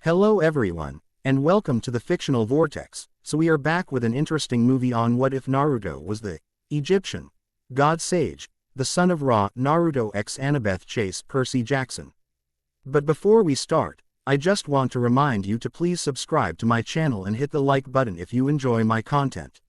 Hello everyone, and welcome to the Fictional Vortex. So we are back with an interesting movie on what if Naruto was the Egyptian god sage, the son of Ra. Naruto x Annabeth chase Percy Jackson. But before we start, I just want to remind you to please subscribe to my channel and hit the like button if you enjoy my content.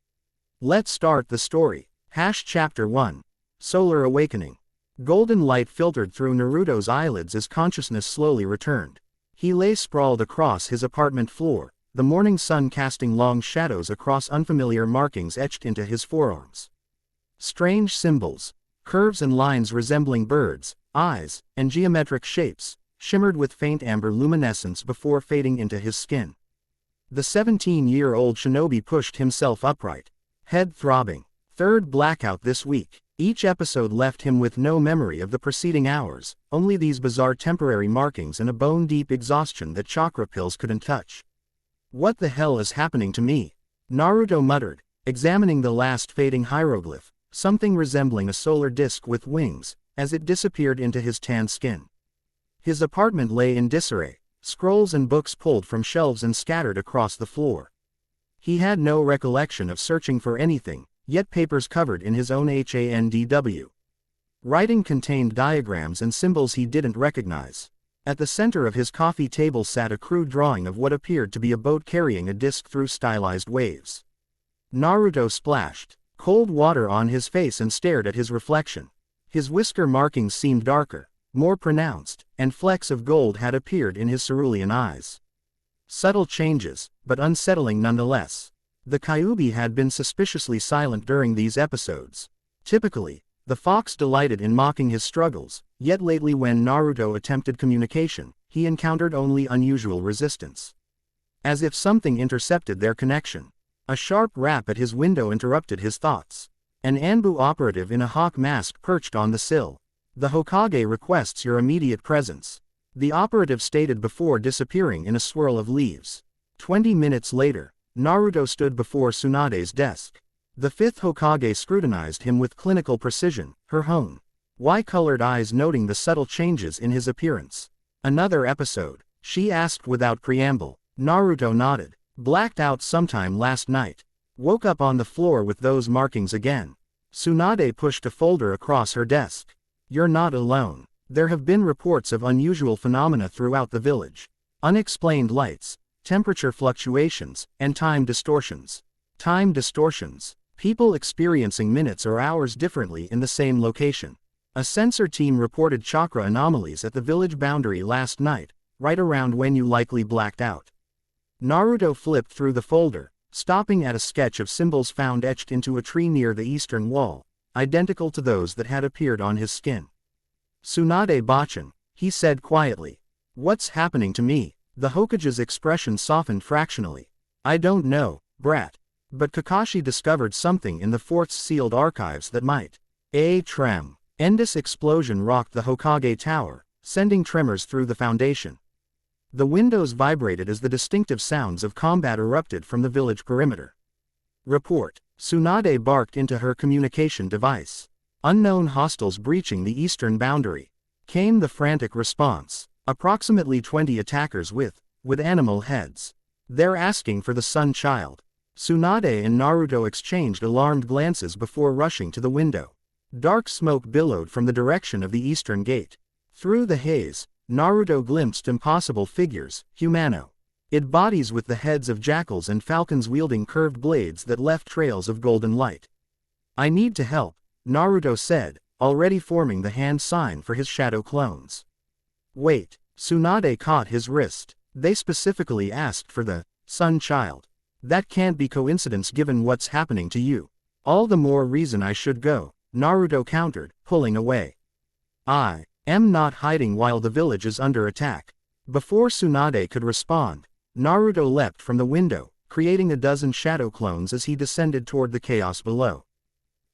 Let's start the story. Chapter 1. Solar Awakening. Golden light filtered through Naruto's eyelids as consciousness slowly returned. He lay sprawled across his apartment floor, the morning sun casting long shadows across unfamiliar markings etched into his forearms. Strange symbols, curves and lines resembling birds' eyes, and geometric shapes, shimmered with faint amber luminescence before fading into his skin. The 17-year-old shinobi pushed himself upright, head throbbing. Third blackout this week. Each episode left him with no memory of the preceding hours, only these bizarre temporary markings and a bone-deep exhaustion that chakra pills couldn't touch. What the hell is happening to me? Naruto muttered, examining the last fading hieroglyph, something resembling a solar disk with wings, as it disappeared into his tan skin. His apartment lay in disarray, scrolls and books pulled from shelves and scattered across the floor. He had no recollection of searching for anything, yet papers covered in his own handw. Writing contained diagrams and symbols he didn't recognize. At the center of his coffee table sat a crude drawing of what appeared to be a boat carrying a disc through stylized waves. Naruto splashed cold water on his face and stared at his reflection. His whisker markings seemed darker, more pronounced, and flecks of gold had appeared in his cerulean eyes. Subtle changes, but unsettling nonetheless. The Kyuubi had been suspiciously silent during these episodes. Typically, the fox delighted in mocking his struggles, yet lately when Naruto attempted communication, he encountered only unusual resistance. As if something intercepted their connection. A sharp rap at his window interrupted his thoughts. An Anbu operative in a hawk mask perched on the sill. "The Hokage requests your immediate presence," the operative stated before disappearing in a swirl of leaves. 20 minutes later, Naruto stood before Tsunade's desk. The fifth Hokage scrutinized him with clinical precision, her own Y-colored eyes noting the subtle changes in his appearance. "Another episode?" she asked without preamble. Naruto nodded. "Blacked out sometime last night. Woke up on the floor with those markings again." Tsunade pushed a folder across her desk. "You're not alone. There have been reports of unusual phenomena throughout the village. Unexplained lights, temperature fluctuations, and time distortions. Time distortions. People experiencing minutes or hours differently in the same location. A sensor team reported chakra anomalies at the village boundary last night, right around when you likely blacked out." Naruto flipped through the folder, stopping at a sketch of symbols found etched into a tree near the eastern wall, identical to those that had appeared on his skin. "Tsunade Bachan," he said quietly. "What's happening to me?" The Hokage's expression softened fractionally. "I don't know, brat. But Kakashi discovered something in the fort's sealed archives that might." A trem. Endless explosion rocked the Hokage tower, sending tremors through the foundation. The windows vibrated as the distinctive sounds of combat erupted from the village perimeter. "Report." Tsunade barked into her communication device. "Unknown hostiles breaching the eastern boundary." Came the frantic response. "Approximately 20 attackers with animal heads. They're asking for the Sun Child." Tsunade and Naruto exchanged alarmed glances before rushing to the window. Dark smoke billowed from the direction of the eastern gate. Through the haze, Naruto glimpsed impossible figures, humanoid bodies with the heads of jackals and falcons wielding curved blades that left trails of golden light. "I need to help," Naruto said, already forming the hand sign for his shadow clones. "Wait." Tsunade caught his wrist. "They specifically asked for the Sun Child. That can't be coincidence given what's happening to you." "All the more reason I should go," Naruto countered, pulling away. "I am not hiding while the village is under attack." Before Tsunade could respond, Naruto leapt from the window, creating a dozen shadow clones as he descended toward the chaos below.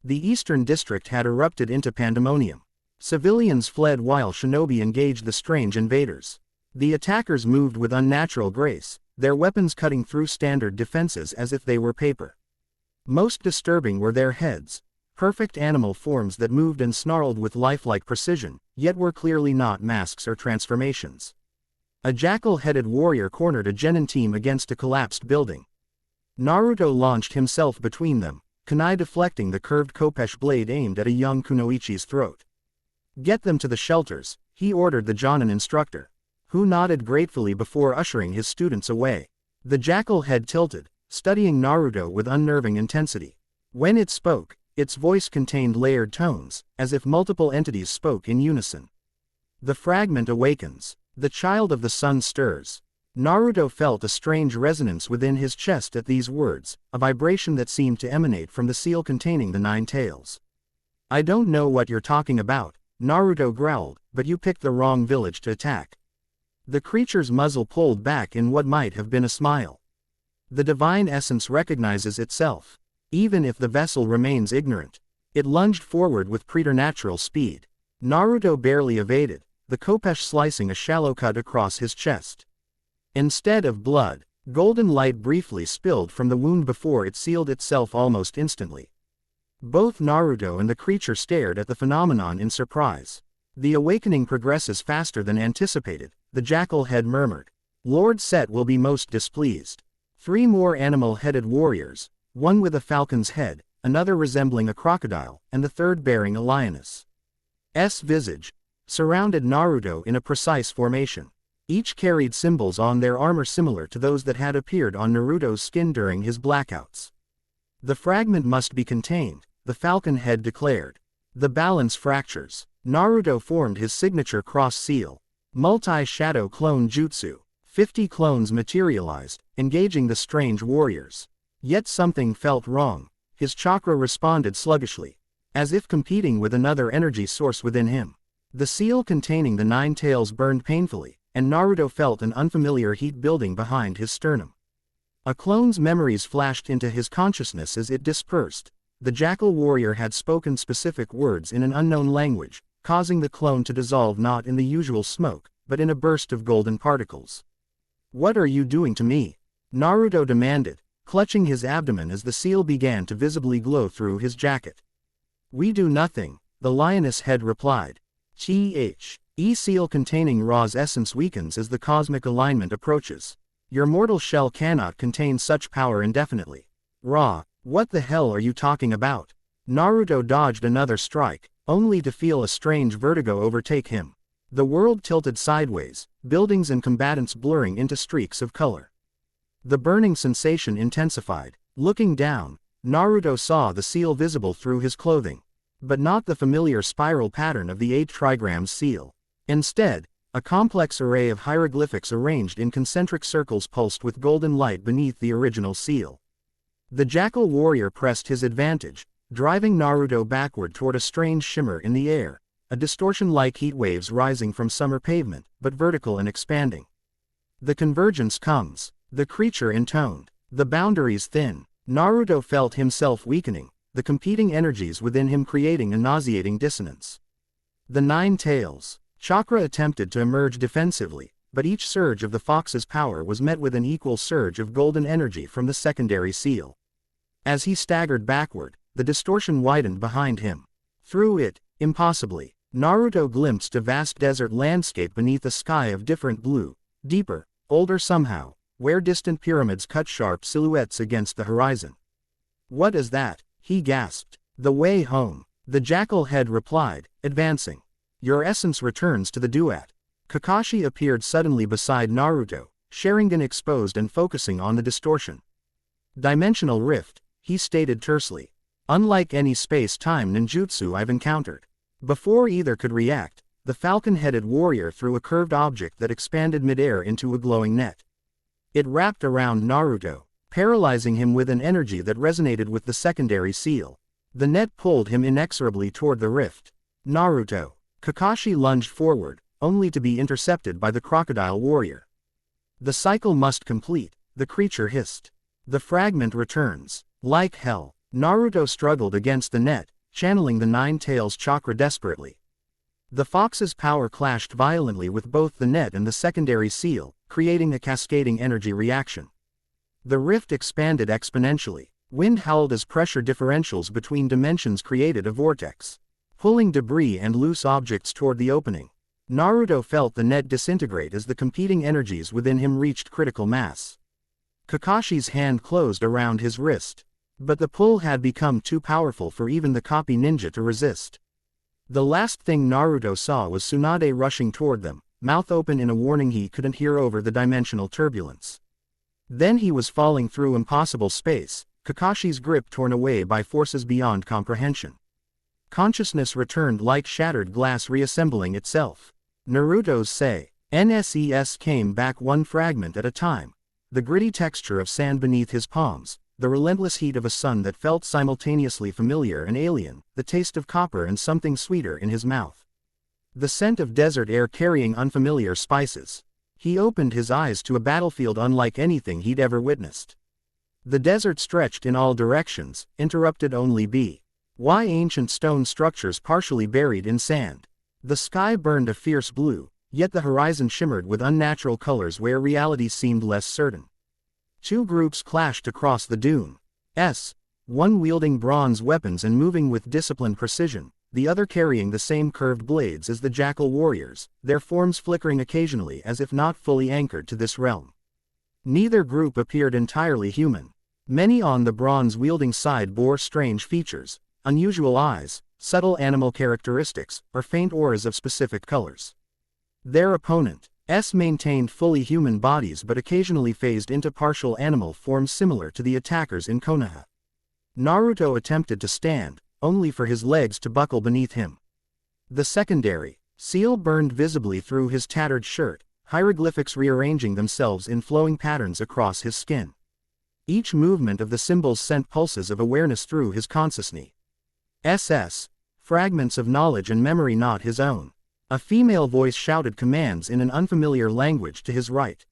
The eastern district had erupted into pandemonium. Civilians fled while shinobi engaged the strange invaders. The attackers moved with unnatural grace, their weapons cutting through standard defenses as if they were paper. Most disturbing were their heads, perfect animal forms that moved and snarled with lifelike precision, yet were clearly not masks or transformations. A jackal-headed warrior cornered a genin team against a collapsed building. Naruto launched himself between them, kunai deflecting the curved Kopesh blade aimed at a young kunoichi's throat. "Get them to the shelters," he ordered the Jonin instructor, who nodded gratefully before ushering his students away. The jackal head tilted, studying Naruto with unnerving intensity. When it spoke, its voice contained layered tones, as if multiple entities spoke in unison. "The fragment awakens. The child of the sun stirs." Naruto felt a strange resonance within his chest at these words, a vibration that seemed to emanate from the seal containing the 9 tails. "I don't know what you're talking about," Naruto growled, "but you picked the wrong village to attack." The creature's muzzle pulled back in what might have been a smile. "The divine essence recognizes itself. Even if the vessel remains ignorant." It lunged forward with preternatural speed. Naruto barely evaded, the Kopesh slicing a shallow cut across his chest. Instead of blood, golden light briefly spilled from the wound before it sealed itself almost instantly. Both Naruto and the creature stared at the phenomenon in surprise. "The awakening progresses faster than anticipated," the jackal head murmured. "Lord Set will be most displeased." 3 more animal-headed warriors, one with a falcon's head, another resembling a crocodile, and the third bearing a lioness' visage, surrounded Naruto in a precise formation. Each carried symbols on their armor similar to those that had appeared on Naruto's skin during his blackouts. "The fragment must be contained," the falcon head declared. "The balance fractures." Naruto formed his signature cross seal. Multi-shadow clone jutsu. 50 clones materialized, engaging the strange warriors. Yet something felt wrong. His chakra responded sluggishly, as if competing with another energy source within him. The seal containing the 9 tails burned painfully, and Naruto felt an unfamiliar heat building behind his sternum. A clone's memories flashed into his consciousness as it dispersed. The jackal warrior had spoken specific words in an unknown language, causing the clone to dissolve not in the usual smoke, but in a burst of golden particles. "What are you doing to me?" Naruto demanded, clutching his abdomen as the seal began to visibly glow through his jacket. "We do nothing," the lioness head replied. E-seal containing Ra's essence weakens as the cosmic alignment approaches. Your mortal shell cannot contain such power indefinitely. Ra, what the hell are you talking about? Naruto dodged another strike, only to feel a strange vertigo overtake him. The world tilted sideways, buildings and combatants blurring into streaks of color. The burning sensation intensified. Looking down, Naruto saw the seal visible through his clothing, but not the familiar spiral pattern of the 8 trigrams seal. Instead, a complex array of hieroglyphics arranged in concentric circles pulsed with golden light beneath the original seal. The jackal warrior pressed his advantage, driving Naruto backward toward a strange shimmer in the air, a distortion like heat waves rising from summer pavement, but vertical and expanding. "The convergence comes," the creature intoned. "The boundaries thin." Naruto felt himself weakening, the competing energies within him creating a nauseating dissonance. The 9 tails. Chakra attempted to emerge defensively, but each surge of the fox's power was met with an equal surge of golden energy from the secondary seal. As he staggered backward, the distortion widened behind him. Through it, impossibly, Naruto glimpsed a vast desert landscape beneath a sky of different blue, deeper, older somehow, where distant pyramids cut sharp silhouettes against the horizon. "What is that?" he gasped. "The way home," the jackal head replied, advancing. "Your essence returns to the duat." Kakashi appeared suddenly beside Naruto, Sharingan exposed and focusing on the distortion. "Dimensional rift," he stated tersely. "Unlike any space-time ninjutsu I've encountered." Before either could react, the falcon-headed warrior threw a curved object that expanded midair into a glowing net. It wrapped around Naruto, paralyzing him with an energy that resonated with the secondary seal. The net pulled him inexorably toward the rift. "Naruto!" Kakashi lunged forward, only to be intercepted by the crocodile warrior. "The cycle must complete," the creature hissed. "The fragment returns." Like hell, Naruto struggled against the net, channeling the 9 tails chakra desperately. The fox's power clashed violently with both the net and the secondary seal, creating a cascading energy reaction. The rift expanded exponentially. Wind howled as pressure differentials between dimensions created a vortex, pulling debris and loose objects toward the opening. Naruto felt the net disintegrate as the competing energies within him reached critical mass. Kakashi's hand closed around his wrist. But the pull had become too powerful for even the copy ninja to resist. The last thing Naruto saw was Tsunade rushing toward them, mouth open in a warning he couldn't hear over the dimensional turbulence. Then he was falling through impossible space, Kakashi's grip torn away by forces beyond comprehension. Consciousness returned like shattered glass reassembling itself. Naruto's NSES came back one fragment at a time. The gritty texture of sand beneath his palms, the relentless heat of a sun that felt simultaneously familiar and alien, the taste of copper and something sweeter in his mouth. The scent of desert air carrying unfamiliar spices. He opened his eyes to a battlefield unlike anything he'd ever witnessed. The desert stretched in all directions, interrupted only by ancient stone structures partially buried in sand. The sky burned a fierce blue, yet the horizon shimmered with unnatural colors where reality seemed less certain. Two groups clashed across the dunes, one wielding bronze weapons and moving with disciplined precision, the other carrying the same curved blades as the jackal warriors, their forms flickering occasionally as if not fully anchored to this realm. Neither group appeared entirely human. Many on the bronze-wielding side bore strange features, unusual eyes, subtle animal characteristics, or faint auras of specific colors. Their opponents maintained fully human bodies but occasionally phased into partial animal forms similar to the attackers in Konoha. Naruto attempted to stand, only for his legs to buckle beneath him. The secondary seal burned visibly through his tattered shirt, hieroglyphics rearranging themselves in flowing patterns across his skin. Each movement of the symbols sent pulses of awareness through his consciousness. Fragments of knowledge and memory not his own. A female voice shouted commands in an unfamiliar language to his right.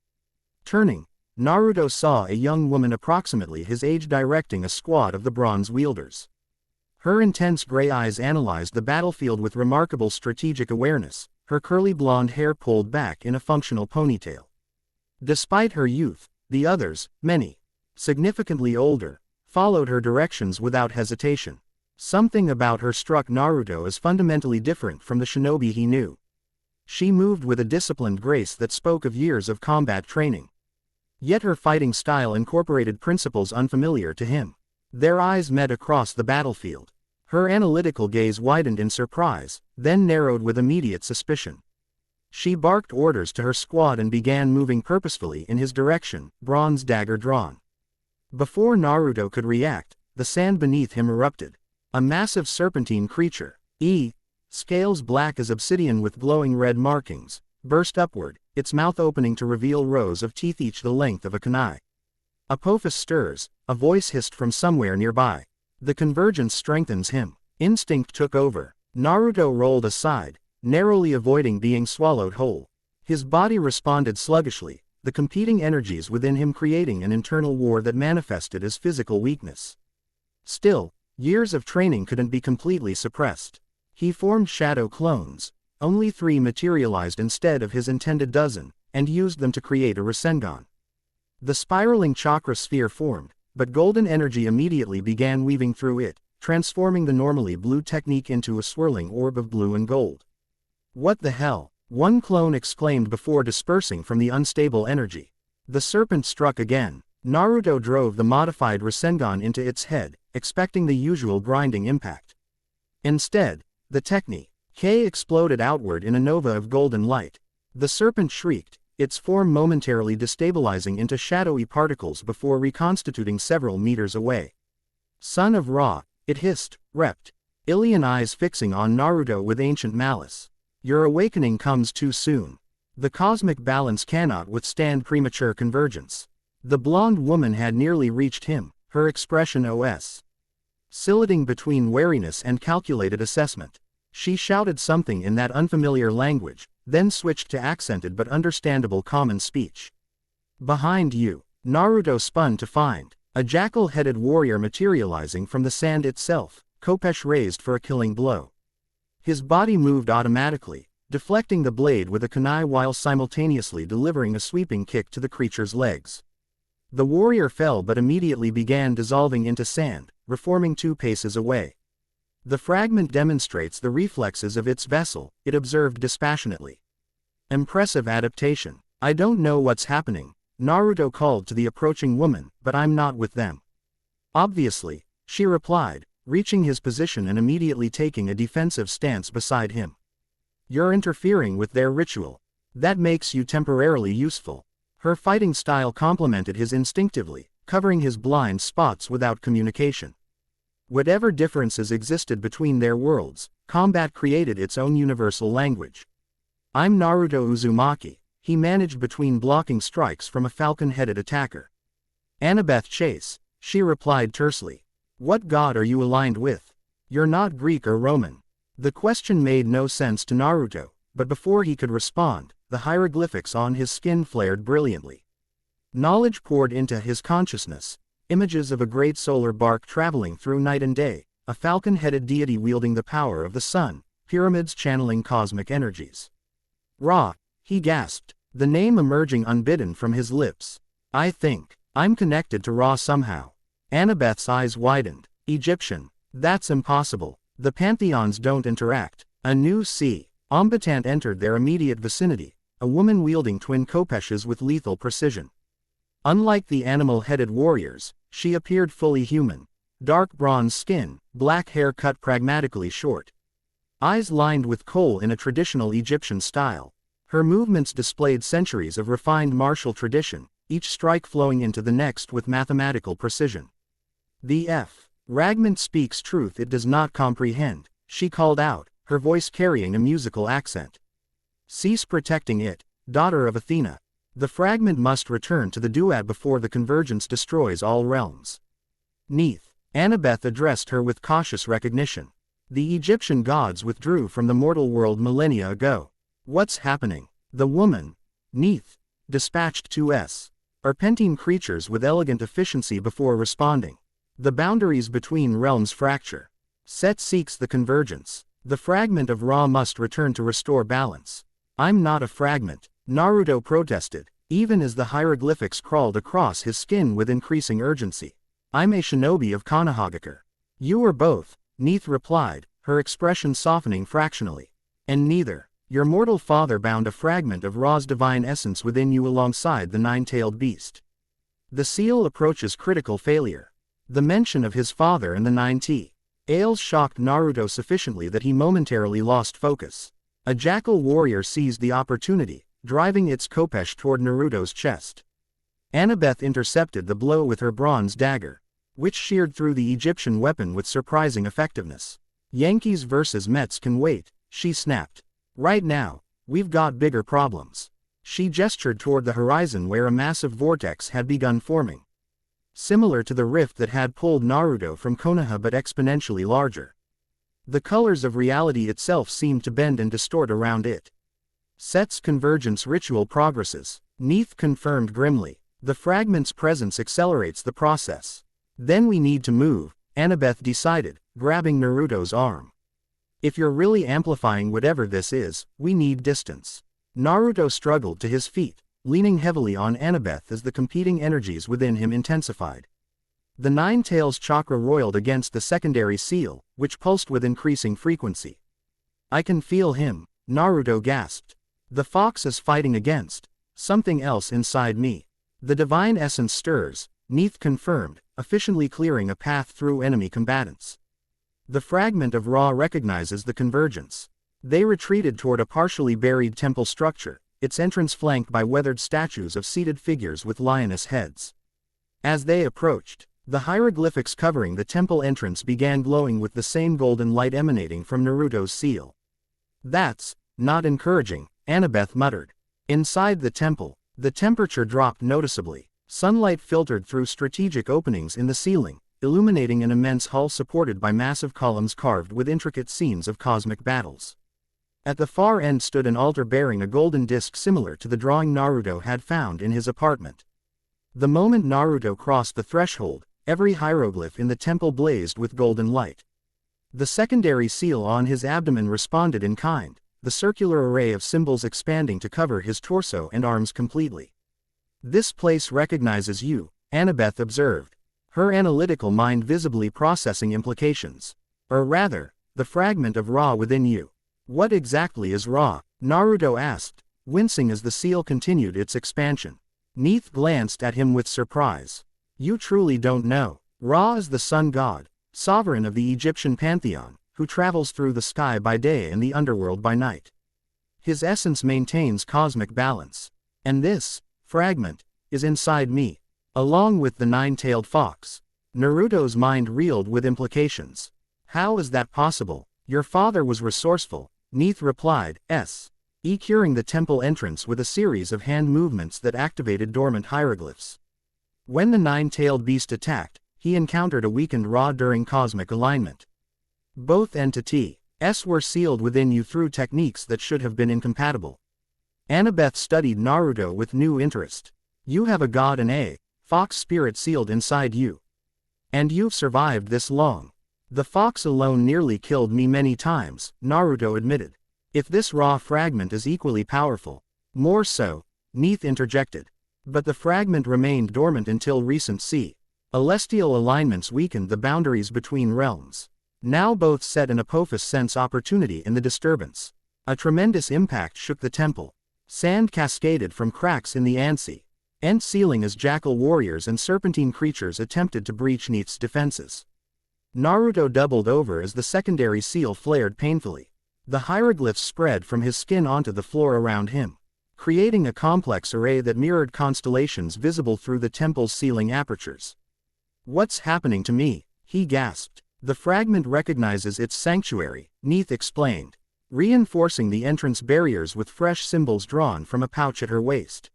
Turning, Naruto saw a young woman approximately his age directing a squad of the bronze wielders. Her intense gray eyes analyzed the battlefield with remarkable strategic awareness, her curly blonde hair pulled back in a functional ponytail. Despite her youth, the others, many significantly older, followed her directions without hesitation. Something about her struck Naruto as fundamentally different from the shinobi he knew. She moved with a disciplined grace that spoke of years of combat training. Yet her fighting style incorporated principles unfamiliar to him. Their eyes met across the battlefield. Her analytical gaze widened in surprise, then narrowed with immediate suspicion. She barked orders to her squad and began moving purposefully in his direction, bronze dagger drawn. Before Naruto could react, the sand beneath him erupted. A massive serpentine creature, scales black as obsidian with glowing red markings, burst upward, its mouth opening to reveal rows of teeth each the length of a kunai. Apophis stirs, a voice hissed from somewhere nearby. The convergence strengthens him. Instinct took over. Naruto rolled aside, narrowly avoiding being swallowed whole. His body responded sluggishly, the competing energies within him creating an internal war that manifested as physical weakness. Still, years of training couldn't be completely suppressed. He formed shadow clones. Only 3 materialized instead of his intended dozen, and used them to create a Rasengan. The spiraling chakra sphere formed, but golden energy immediately began weaving through it, transforming the normally blue technique into a swirling orb of blue and gold. What the hell? One clone exclaimed before dispersing from the unstable energy. The serpent struck again. Naruto drove the modified Rasengan into its head, expecting the usual grinding impact. Instead, the technique exploded outward in a nova of golden light. The serpent shrieked, its form momentarily destabilizing into shadowy particles before reconstituting several meters away. Son of Ra, it hissed, repped. Alien eyes fixing on Naruto with ancient malice. Your awakening comes too soon. The cosmic balance cannot withstand premature convergence. The blonde woman had nearly reached him, her expression oscillating between wariness and calculated assessment. She shouted something in that unfamiliar language, then switched to accented but understandable common speech. Behind you, Naruto spun to find a jackal-headed warrior materializing from the sand itself, Kopesh raised for a killing blow. His body moved automatically, deflecting the blade with a kunai while simultaneously delivering a sweeping kick to the creature's legs. The warrior fell but immediately began dissolving into sand, reforming 2 paces away. The fragment demonstrates the reflexes of its vessel, it observed dispassionately. Impressive adaptation. I don't know what's happening, Naruto called to the approaching woman, but I'm not with them. Obviously, she replied, reaching his position and immediately taking a defensive stance beside him. You're interfering with their ritual. That makes you temporarily useful. Her fighting style complemented his instinctively, covering his blind spots without communication. Whatever differences existed between their worlds, combat created its own universal language. I'm Naruto Uzumaki, he managed between blocking strikes from a falcon-headed attacker. Annabeth Chase, she replied tersely. What god are you aligned with? You're not Greek or Roman. The question made no sense to Naruto, but before he could respond, the hieroglyphics on his skin flared brilliantly. Knowledge poured into his consciousness, images of a great solar bark traveling through night and day, a falcon-headed deity wielding the power of the sun, pyramids channeling cosmic energies. Ra, he gasped, the name emerging unbidden from his lips. I think I'm connected to Ra somehow. Annabeth's eyes widened. Egyptian. That's impossible. The pantheons don't interact. A new combatant entered their immediate vicinity, a woman wielding twin kopeshes with lethal precision. Unlike the animal-headed warriors, she appeared fully human. Dark bronze skin, black hair cut pragmatically short. Eyes lined with kohl in a traditional Egyptian style. Her movements displayed centuries of refined martial tradition, each strike flowing into the next with mathematical precision. The fragment speaks truth it does not comprehend, she called out, her voice carrying a musical accent. Cease protecting it, daughter of Athena. The fragment must return to the duad before the convergence destroys all realms. Neath, Annabeth addressed her with cautious recognition. The Egyptian gods withdrew from the mortal world millennia ago. What's happening? The woman, Neath, dispatched 2 serpentine creatures with elegant efficiency before responding. The boundaries between realms fracture. Set seeks the convergence. The fragment of Ra must return to restore balance. I'm not a fragment, Naruto protested, even as the hieroglyphics crawled across his skin with increasing urgency. I'm a shinobi of Konohagakure. You are both, Neath replied, her expression softening fractionally. And neither. Your mortal father bound a fragment of Ra's divine essence within you alongside the nine-tailed beast. The seal approaches critical failure. The mention of his father and the 9 tails shocked Naruto sufficiently that he momentarily lost focus. A jackal warrior seized the opportunity, driving its kopesh toward Naruto's chest. Annabeth intercepted the blow with her bronze dagger, which sheared through the Egyptian weapon with surprising effectiveness. Yankees versus Mets can wait, she snapped. Right now, we've got bigger problems. She gestured toward the horizon where a massive vortex had begun forming. Similar to the rift that had pulled Naruto from Konoha but exponentially larger. The colors of reality itself seemed to bend and distort around it. Set's convergence ritual progresses, Neath confirmed grimly. The fragment's presence accelerates the process. Then we need to move, Annabeth decided, grabbing Naruto's arm. If you're really amplifying whatever this is, we need distance. Naruto struggled to his feet, leaning heavily on Annabeth as the competing energies within him intensified. The 9 tails chakra roiled against the secondary seal, which pulsed with increasing frequency. I can feel him, Naruto gasped. The fox is fighting against something else inside me. The divine essence stirs, Neath confirmed, efficiently clearing a path through enemy combatants. The fragment of Ra recognizes the convergence. They retreated toward a partially buried temple structure, its entrance flanked by weathered statues of seated figures with lioness heads. As they approached, the hieroglyphics covering the temple entrance began glowing with the same golden light emanating from Naruto's seal. That's not encouraging, Annabeth muttered. Inside the temple, the temperature dropped noticeably. Sunlight filtered through strategic openings in the ceiling, illuminating an immense hall supported by massive columns carved with intricate scenes of cosmic battles. At the far end stood an altar bearing a golden disc similar to the drawing Naruto had found in his apartment. The moment Naruto crossed the threshold, every hieroglyph in the temple blazed with golden light. The secondary seal on his abdomen responded in kind, the circular array of symbols expanding to cover his torso and arms completely. This place recognizes you, Annabeth observed, her analytical mind visibly processing implications. Or rather, the fragment of Ra within you. What exactly is Ra? Naruto asked, wincing as the seal continued its expansion. Neith glanced at him with surprise. You truly don't know. Ra is the sun god, sovereign of the Egyptian pantheon, who travels through the sky by day and the underworld by night. His essence maintains cosmic balance. And this fragment is inside me, along with the nine-tailed fox. Naruto's mind reeled with implications. How is that possible? Your father was resourceful, Neith replied, curing the temple entrance with a series of hand movements that activated dormant hieroglyphs. When the nine-tailed beast attacked, he encountered a weakened Ra during cosmic alignment. Both entities were sealed within you through techniques that should have been incompatible. Annabeth studied Naruto with new interest. You have a god and a fox spirit sealed inside you. And you've survived this long. The fox alone nearly killed me many times, Naruto admitted. If this Ra fragment is equally powerful, more so, Neith interjected. But the fragment remained dormant until recent celestial alignments weakened the boundaries between realms. Now both set an Apophis sense opportunity in the disturbance. A tremendous impact shook the temple. Sand cascaded from cracks in the ceiling as jackal warriors and serpentine creatures attempted to breach Neith's defenses. Naruto doubled over as the secondary seal flared painfully. The hieroglyphs spread from his skin onto the floor around him, creating a complex array that mirrored constellations visible through the temple's ceiling apertures. What's happening to me? He gasped. The fragment recognizes its sanctuary, Neith explained, reinforcing the entrance barriers with fresh symbols drawn from a pouch at her waist.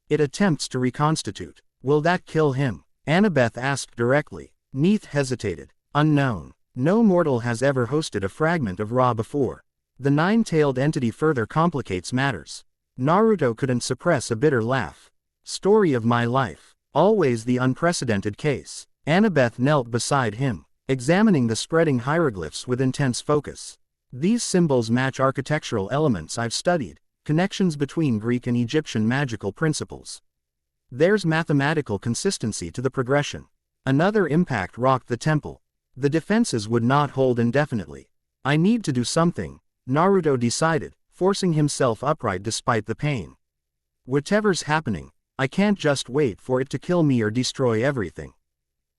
It attempts to reconstitute. Will that kill him? Annabeth asked directly. Neith hesitated. Unknown. No mortal has ever hosted a fragment of Ra before. The nine-tailed entity further complicates matters. Naruto couldn't suppress a bitter laugh. Story of my life. Always the unprecedented case. Annabeth knelt beside him, examining the spreading hieroglyphs with intense focus. These symbols match architectural elements I've studied, connections between Greek and Egyptian magical principles. There's mathematical consistency to the progression. Another impact rocked the temple. The defenses would not hold indefinitely. I need to do something, Naruto decided, forcing himself upright despite the pain. Whatever's happening, I can't just wait for it to kill me or destroy everything.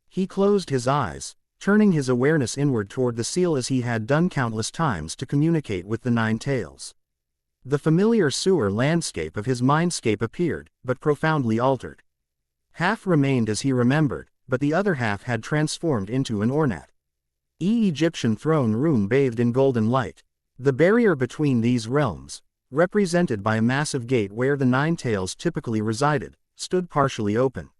He closed his eyes, turning his awareness inward toward the seal as he had done countless times to communicate with the nine tails. The familiar sewer landscape of his mindscape appeared, but profoundly altered. Half remained as he remembered, but the other half had transformed into an ornate Egyptian throne room bathed in golden light. The barrier between these realms, represented by a massive gate where the nine tails typically resided, stood partially open.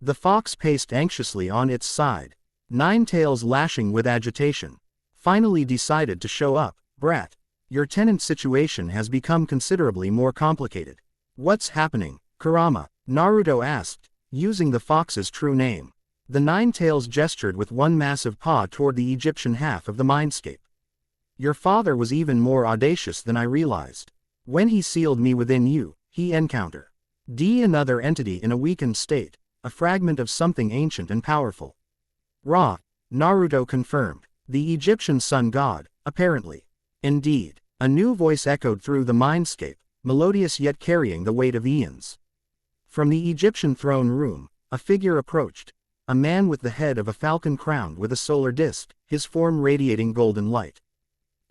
The fox paced anxiously on its side, nine tails lashing with agitation. Finally decided to show up. Brat, your tenant situation has become considerably more complicated. What's happening, Kurama? Naruto asked, using the fox's true name. The nine tails gestured with one massive paw toward the Egyptian half of the mindscape. Your father was even more audacious than I realized. When he sealed me within you, he encountered another entity in a weakened state, a fragment of something ancient and powerful. Ra, Naruto confirmed. The Egyptian sun god, apparently. Indeed. A new voice echoed through the mindscape, melodious yet carrying the weight of eons. From the Egyptian throne room, a figure approached. A man with the head of a falcon crowned with a solar disk, his form radiating golden light.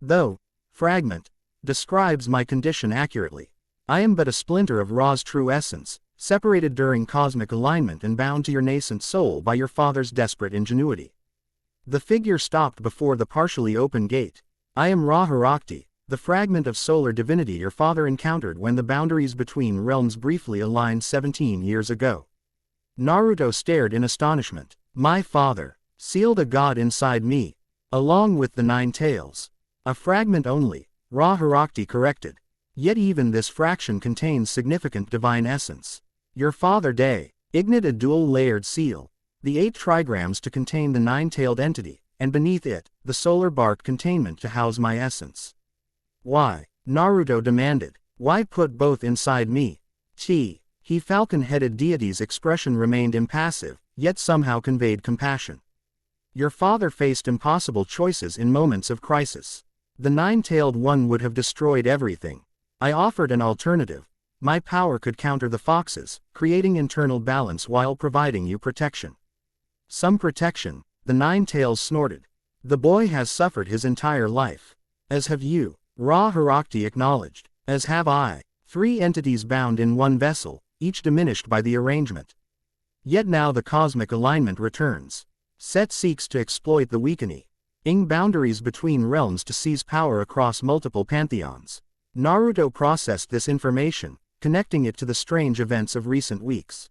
Though, fragment, describes my condition accurately. I am but a splinter of Ra's true essence, separated during cosmic alignment and bound to your nascent soul by your father's desperate ingenuity. The figure stopped before the partially open gate. I am Ra Harakti, the fragment of solar divinity your father encountered when the boundaries between realms briefly aligned 17 years ago. Naruto stared in astonishment. My father sealed a god inside me, along with the nine tails. A fragment only, Ra Harakti corrected. Yet even this fraction contains significant divine essence. Your father ignited a dual-layered seal, the 8 trigrams to contain the nine-tailed entity, and beneath it, the solar bark containment to house my essence. Why? Naruto demanded. Why put both inside me? He falcon-headed deity's expression remained impassive, yet somehow conveyed compassion. Your father faced impossible choices in moments of crisis. The nine-tailed one would have destroyed everything. I offered an alternative. My power could counter the foxes, creating internal balance while providing you protection. Some protection, the Nine-Tails snorted. The boy has suffered his entire life. As have you, Ra Harakti acknowledged. As have I. 3 entities bound in one vessel, each diminished by the arrangement. Yet now the cosmic alignment returns. Set seeks to exploit the weakening boundaries between realms to seize power across multiple pantheons. Naruto processed this information, connecting it to the strange events of recent weeks.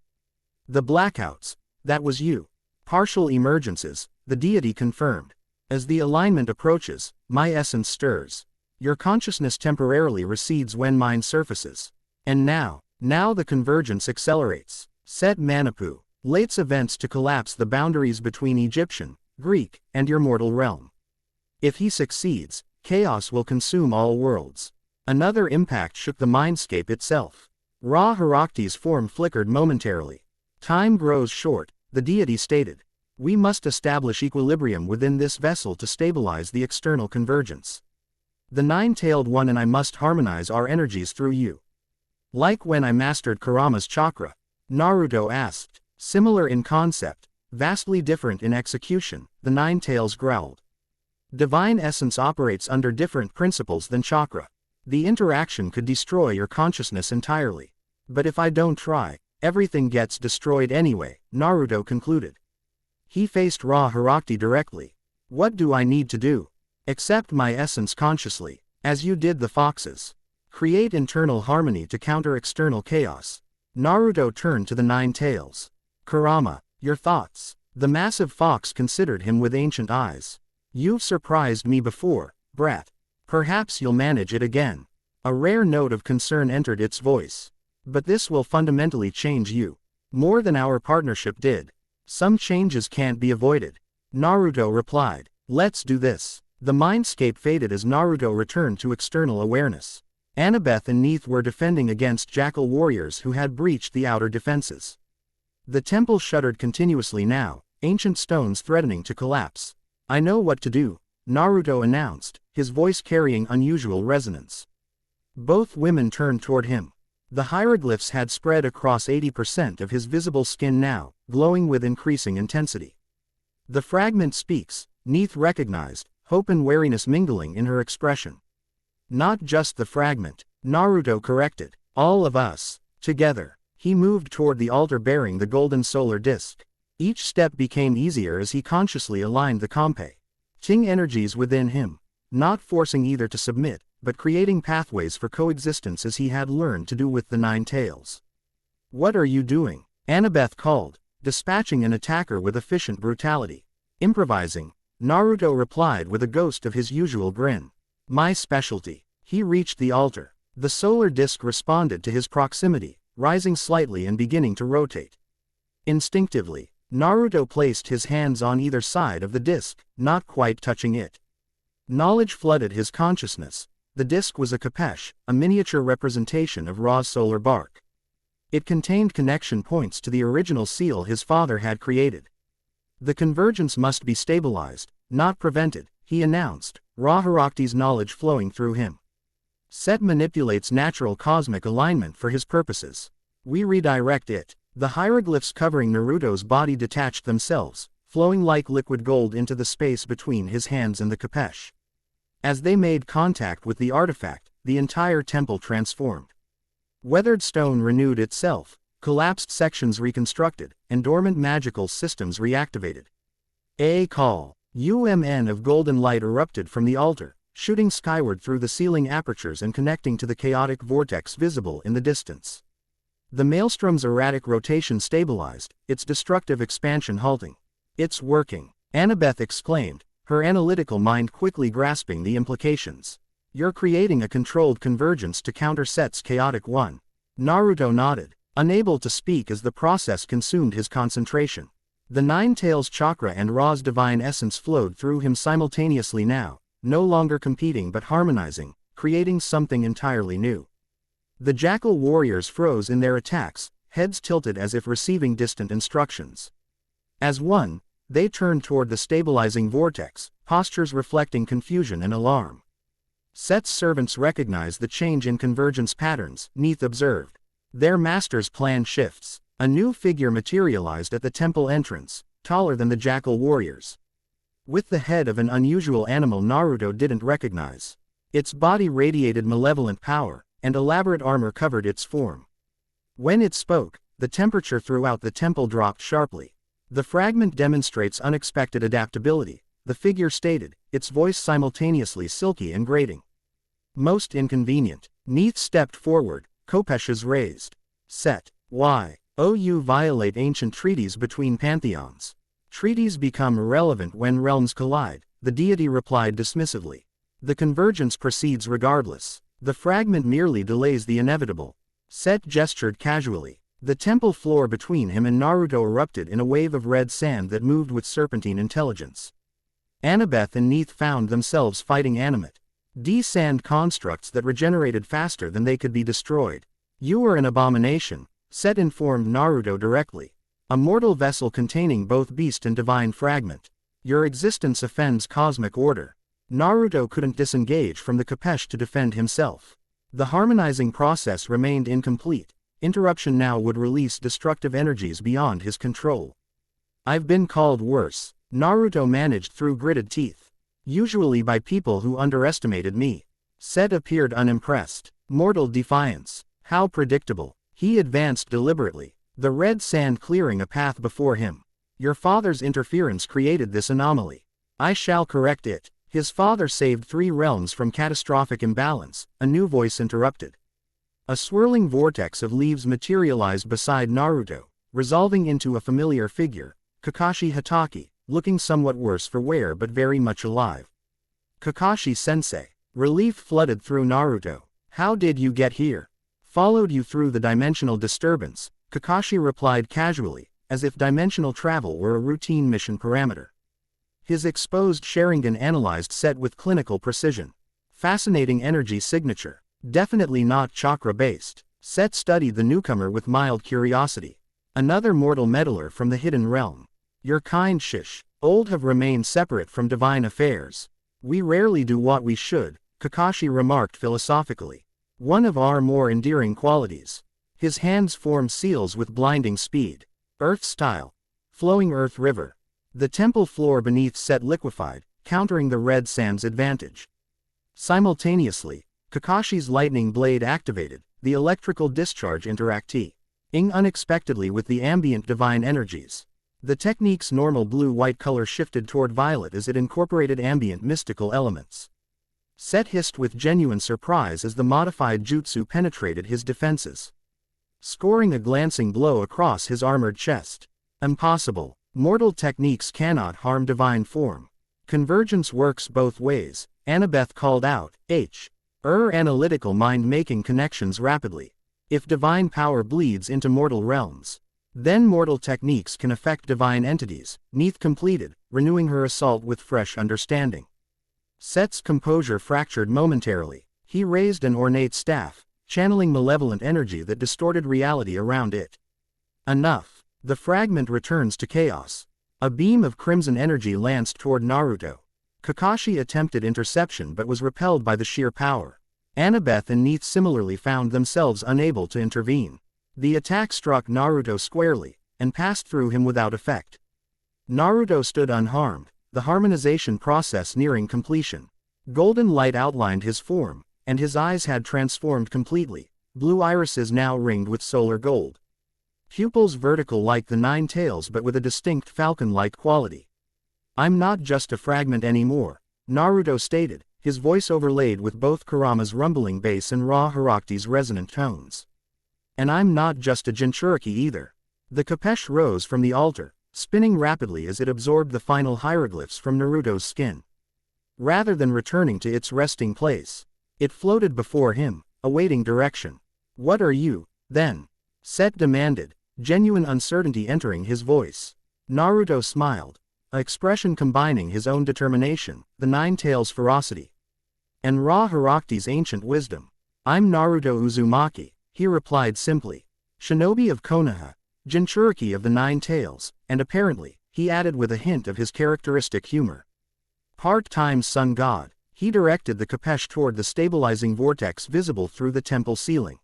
The blackouts, that was you. Partial emergences, the deity confirmed. As the alignment approaches, my essence stirs. Your consciousness temporarily recedes when mine surfaces. And now the convergence accelerates. Set Manipu, lates events to collapse the boundaries between Egyptian, Greek, and your mortal realm. If he succeeds, chaos will consume all worlds. Another impact shook the mindscape itself. Ra Harakti's form flickered momentarily. Time grows short, the deity stated. We must establish equilibrium within this vessel to stabilize the external convergence. The Nine-Tailed One and I must harmonize our energies through you. Like when I mastered Kurama's chakra? Naruto asked. Similar in concept, vastly different in execution, the Nine-Tails growled. Divine essence operates under different principles than chakra. The interaction could destroy your consciousness entirely. But if I don't try, everything gets destroyed anyway, Naruto concluded. He faced Ra Harakti directly. What do I need to do? Accept my essence consciously, as you did the foxes. Create internal harmony to counter external chaos. Naruto turned to the Nine-Tails. Kurama, your thoughts. The massive fox considered him with ancient eyes. You've surprised me before, brat. Perhaps you'll manage it again. A rare note of concern entered its voice. But this will fundamentally change you. More than our partnership did. Some changes can't be avoided. Naruto replied. Let's do this. The mindscape faded as Naruto returned to external awareness. Annabeth and Neith were defending against jackal warriors who had breached the outer defenses. The temple shuddered continuously now, ancient stones threatening to collapse. I know what to do, Naruto announced, his voice carrying unusual resonance. Both women turned toward him. The hieroglyphs had spread across 80% of his visible skin now, glowing with increasing intensity. The fragment speaks, Neith recognized, hope and wariness mingling in her expression. Not just the fragment, Naruto corrected. All of us, together. He moved toward the altar bearing the golden solar disk. Each step became easier as he consciously aligned the Ting energies within him, not forcing either to submit, but creating pathways for coexistence as he had learned to do with the Nine-Tails. What are you doing? Annabeth called, dispatching an attacker with efficient brutality. Improvising, Naruto replied with a ghost of his usual grin. My specialty. He reached the altar. The solar disk responded to his proximity, rising slightly and beginning to rotate. Instinctively, Naruto placed his hands on either side of the disk, not quite touching it. Knowledge flooded his consciousness. The disk was a Kapesh, a miniature representation of Ra's solar bark. It contained connection points to the original seal his father had created. The convergence must be stabilized, not prevented, he announced, Ra Harakti's knowledge flowing through him. Set manipulates natural cosmic alignment for his purposes. We redirect it. The hieroglyphs covering Naruto's body detached themselves, flowing like liquid gold into the space between his hands and the Kapesh. As they made contact with the artifact, the entire temple transformed. Weathered stone renewed itself, collapsed sections reconstructed, and dormant magical systems reactivated. A call. UMN of golden light erupted from the altar, shooting skyward through the ceiling apertures and connecting to the chaotic vortex visible in the distance. The maelstrom's erratic rotation stabilized, its destructive expansion halting. It's working, Annabeth exclaimed, her analytical mind quickly grasping the implications. You're creating a controlled convergence to counter Set's chaotic one. Naruto nodded, unable to speak as the process consumed his concentration. The Nine-Tails chakra and Ra's divine essence flowed through him simultaneously now, no longer competing but harmonizing, creating something entirely new. The jackal warriors froze in their attacks, heads tilted as if receiving distant instructions. As one, they turned toward the stabilizing vortex, postures reflecting confusion and alarm. Set's servants recognized the change in convergence patterns, Neith observed. Their master's plan shifts. A new figure materialized at the temple entrance, taller than the jackal warriors. With the head of an unusual animal Naruto didn't recognize. Its body radiated malevolent power, and elaborate armor covered its form. When it spoke, the temperature throughout the temple dropped sharply. The fragment demonstrates unexpected adaptability, the figure stated, its voice simultaneously silky and grating. Most inconvenient. Neith stepped forward, kopeshes raised. Set. Why? You violate ancient treaties between pantheons. Treaties become irrelevant when realms collide, the deity replied dismissively. The convergence proceeds regardless. The fragment merely delays the inevitable. Set gestured casually. The temple floor between him and Naruto erupted in a wave of red sand that moved with serpentine intelligence. Annabeth and Neith found themselves fighting animate sand constructs that regenerated faster than they could be destroyed. You are an abomination, Set informed Naruto directly. A mortal vessel containing both beast and divine fragment. Your existence offends cosmic order. Naruto couldn't disengage from the kopesh to defend himself. The harmonizing process remained incomplete. Interruption now would release destructive energies beyond his control. I've been called worse, Naruto managed through gritted teeth. Usually by people who underestimated me. Set appeared unimpressed. Mortal defiance. How predictable. He advanced deliberately, the red sand clearing a path before him. Your father's interference created this anomaly. I shall correct it. His father saved 3 realms from catastrophic imbalance, a new voice interrupted. A swirling vortex of leaves materialized beside Naruto, resolving into a familiar figure, Kakashi Hatake, looking somewhat worse for wear but very much alive. Kakashi-sensei. Relief flooded through Naruto. How did you get here? Followed you through the dimensional disturbance, Kakashi replied casually, as if dimensional travel were a routine mission parameter. His exposed Sharingan analyzed Set with clinical precision. Fascinating energy signature. Definitely not chakra-based. Set studied the newcomer with mild curiosity. Another mortal meddler from the hidden realm. Your kind shish. Old have remained separate from divine affairs. We rarely do what we should, Kakashi remarked philosophically. One of our more endearing qualities. His hands formed seals with blinding speed. Earth style. Flowing earth river. The temple floor beneath Set liquefied, countering the red sand's advantage. Simultaneously, Kakashi's lightning blade activated, the electrical discharge interacting unexpectedly with the ambient divine energies. The technique's normal blue-white color shifted toward violet as it incorporated ambient mystical elements. Set hissed with genuine surprise as the modified jutsu penetrated his defenses, scoring a glancing blow across his armored chest. Impossible. Mortal techniques cannot harm divine form. Convergence works both ways, Annabeth called out, analytical mind making connections rapidly. If divine power bleeds into mortal realms, then mortal techniques can affect divine entities, Neith completed, renewing her assault with fresh understanding. Set's composure fractured momentarily. He raised an ornate staff, channeling malevolent energy that distorted reality around it. Enough. The fragment returns to chaos. A beam of crimson energy lanced toward Naruto. Kakashi attempted interception but was repelled by the sheer power. Annabeth and Neith similarly found themselves unable to intervene. The attack struck Naruto squarely, and passed through him without effect. Naruto stood unharmed, the harmonization process nearing completion. Golden light outlined his form, and his eyes had transformed completely, blue irises now ringed with solar gold. Pupils vertical like the 9 tails but with a distinct falcon-like quality. I'm not just a fragment anymore, Naruto stated, his voice overlaid with both Kurama's rumbling bass and Ra Harakti's resonant tones. And I'm not just a Jinchuriki either. The kopesh rose from the altar, spinning rapidly as it absorbed the final hieroglyphs from Naruto's skin. Rather than returning to its resting place, it floated before him, awaiting direction. What are you, then? Set demanded, genuine uncertainty entering his voice. Naruto smiled, an expression combining his own determination, the 9 tails' ferocity, and Ra Harakti's ancient wisdom. I'm Naruto Uzumaki, he replied simply. Shinobi of Konoha, Jinchuriki of the 9 tails, and apparently, he added with a hint of his characteristic humor, part-time sun god. He directed the Kapesh toward the stabilizing vortex visible through the temple ceiling.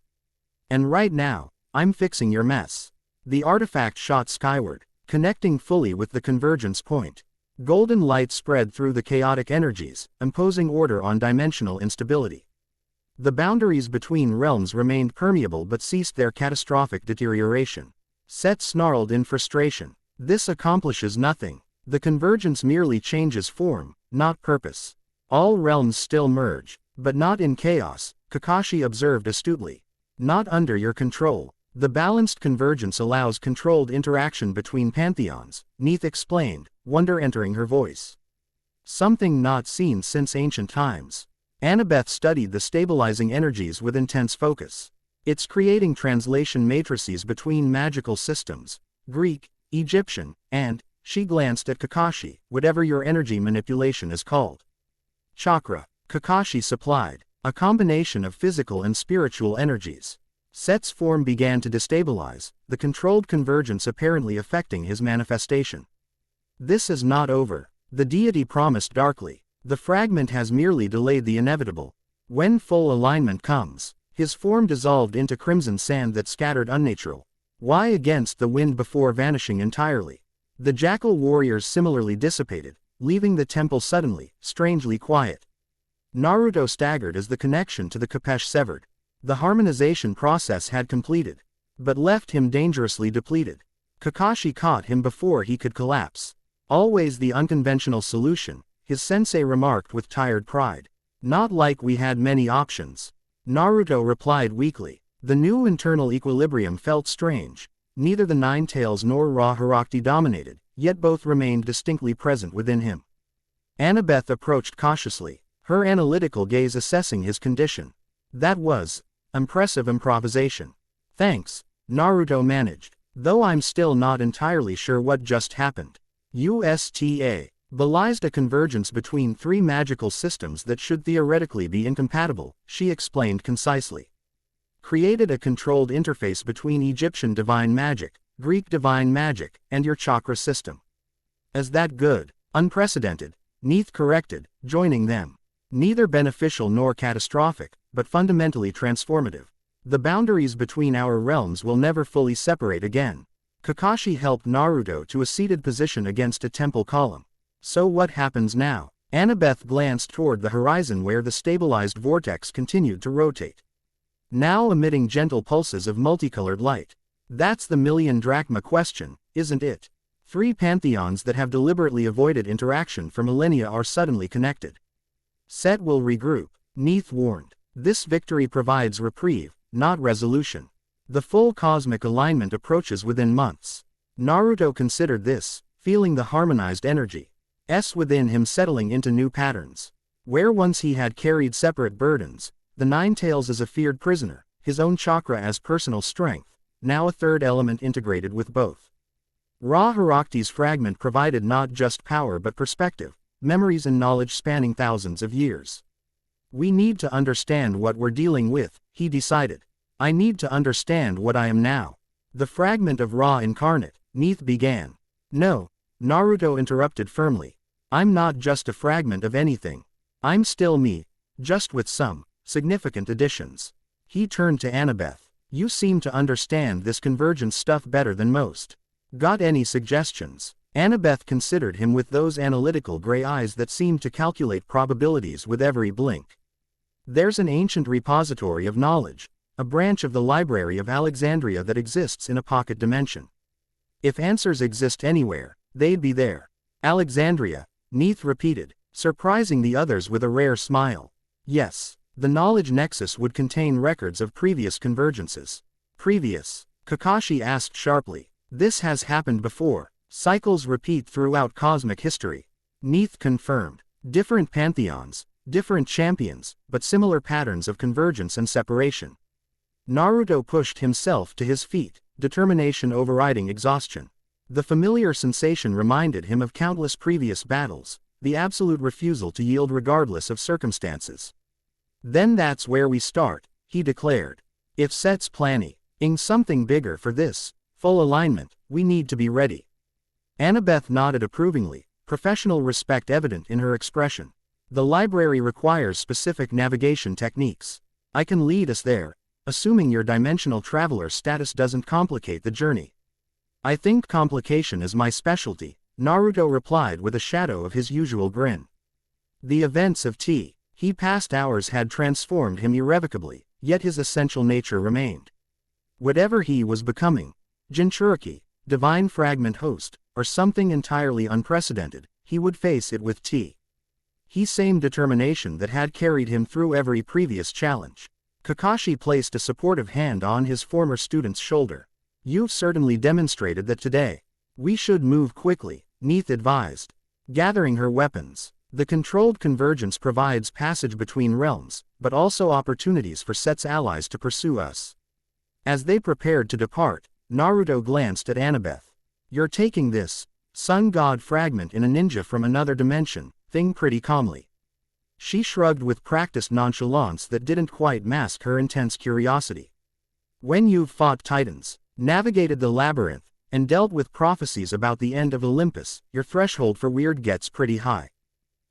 And right now, I'm fixing your mess. The artifact shot skyward, connecting fully with the convergence point. Golden light spread through the chaotic energies, imposing order on dimensional instability. The boundaries between realms remained permeable but ceased their catastrophic deterioration. Set snarled in frustration. This accomplishes nothing. The convergence merely changes form, not purpose. All realms still merge, but not in chaos, Kakashi observed astutely. Not under your control. The balanced convergence allows controlled interaction between pantheons, Neith explained, wonder entering her voice. Something not seen since ancient times. Annabeth studied the stabilizing energies with intense focus. It's creating translation matrices between magical systems, Greek, Egyptian, and, she glanced at Kakashi, whatever your energy manipulation is called. Chakra, Kakashi supplied, a combination of physical and spiritual energies. Set's form began to destabilize, the controlled convergence apparently affecting his manifestation. This is not over, the deity promised darkly. The fragment has merely delayed the inevitable. When full alignment comes, his form dissolved into crimson sand that scattered unnatural. Why against the wind before vanishing entirely? The jackal warriors similarly dissipated, leaving the temple suddenly, strangely quiet. Naruto staggered as the connection to the Kapesh severed. The harmonization process had completed, but left him dangerously depleted. Kakashi caught him before he could collapse. Always the unconventional solution, his sensei remarked with tired pride. Not like we had many options. Naruto replied weakly. The new internal equilibrium felt strange. Neither the Nine Tails nor Ra Harakti dominated, yet both remained distinctly present within him. Annabeth approached cautiously, her analytical gaze assessing his condition. That was impressive improvisation. Thanks, Naruto managed, though I'm still not entirely sure what just happened. USTA belies a convergence between three magical systems that should theoretically be incompatible, she explained concisely. Created a controlled interface between Egyptian divine magic, Greek divine magic, and your chakra system. Is that good? Unprecedented, Neith corrected, joining them. Neither beneficial nor catastrophic, but fundamentally transformative. The boundaries between our realms will never fully separate again. Kakashi helped Naruto to a seated position against a temple column. So what happens now? Annabeth glanced toward the horizon where the stabilized vortex continued to rotate. Now emitting gentle pulses of multicolored light. That's the million drachma question, isn't it? Three pantheons that have deliberately avoided interaction for millennia are suddenly connected. Set will regroup, Neith warned. This victory provides reprieve, not resolution. The full cosmic alignment approaches within months. Naruto considered this, feeling the harmonized energy within him settling into new patterns. Where once he had carried separate burdens, the Nine Tails as a feared prisoner, his own chakra as personal strength, now a third element integrated with both. Ra Harakti's fragment provided not just power but perspective, memories and knowledge spanning thousands of years. We need to understand what we're dealing with, he decided. I need to understand what I am now. The fragment of Ra incarnate, Neith began. No, Naruto interrupted firmly. I'm not just a fragment of anything. I'm still me, just with some significant additions. He turned to Annabeth. You seem to understand this convergence stuff better than most. Got any suggestions? Annabeth considered him with those analytical gray eyes that seemed to calculate probabilities with every blink. There's an ancient repository of knowledge, a branch of the Library of Alexandria that exists in a pocket dimension. If answers exist anywhere, they'd be there. Alexandria, Neith repeated, surprising the others with a rare smile. Yes, the knowledge nexus would contain records of previous convergences. Previous? Kakashi asked sharply. This has happened before. Cycles repeat throughout cosmic history. Neith confirmed. Different pantheons, different champions, but similar patterns of convergence and separation. Naruto pushed himself to his feet, determination overriding exhaustion. The familiar sensation reminded him of countless previous battles, the absolute refusal to yield regardless of circumstances. Then that's where we start, he declared. If Set's planning something bigger for this full alignment, we need to be ready. Annabeth nodded approvingly, professional respect evident in her expression. The library requires specific navigation techniques. I can lead us there, assuming your dimensional traveler status doesn't complicate the journey. I think complication is my specialty, Naruto replied with a shadow of his usual grin. The events of he past hours had transformed him irrevocably, yet his essential nature remained. Whatever he was becoming, Jinchuriki, divine fragment host, or something entirely unprecedented, he would face it with he same determination that had carried him through every previous challenge. Kakashi placed a supportive hand on his former student's shoulder. You've certainly demonstrated that today. We should move quickly, Neith advised. Gathering her weapons. The controlled convergence provides passage between realms, but also opportunities for Set's allies to pursue us. As they prepared to depart, Naruto glanced at Annabeth. You're taking this sun god fragment in a ninja from another dimension thing pretty calmly. She shrugged with practiced nonchalance that didn't quite mask her intense curiosity. When you've fought titans, navigated the labyrinth, and dealt with prophecies about the end of Olympus, your threshold for weird gets pretty high.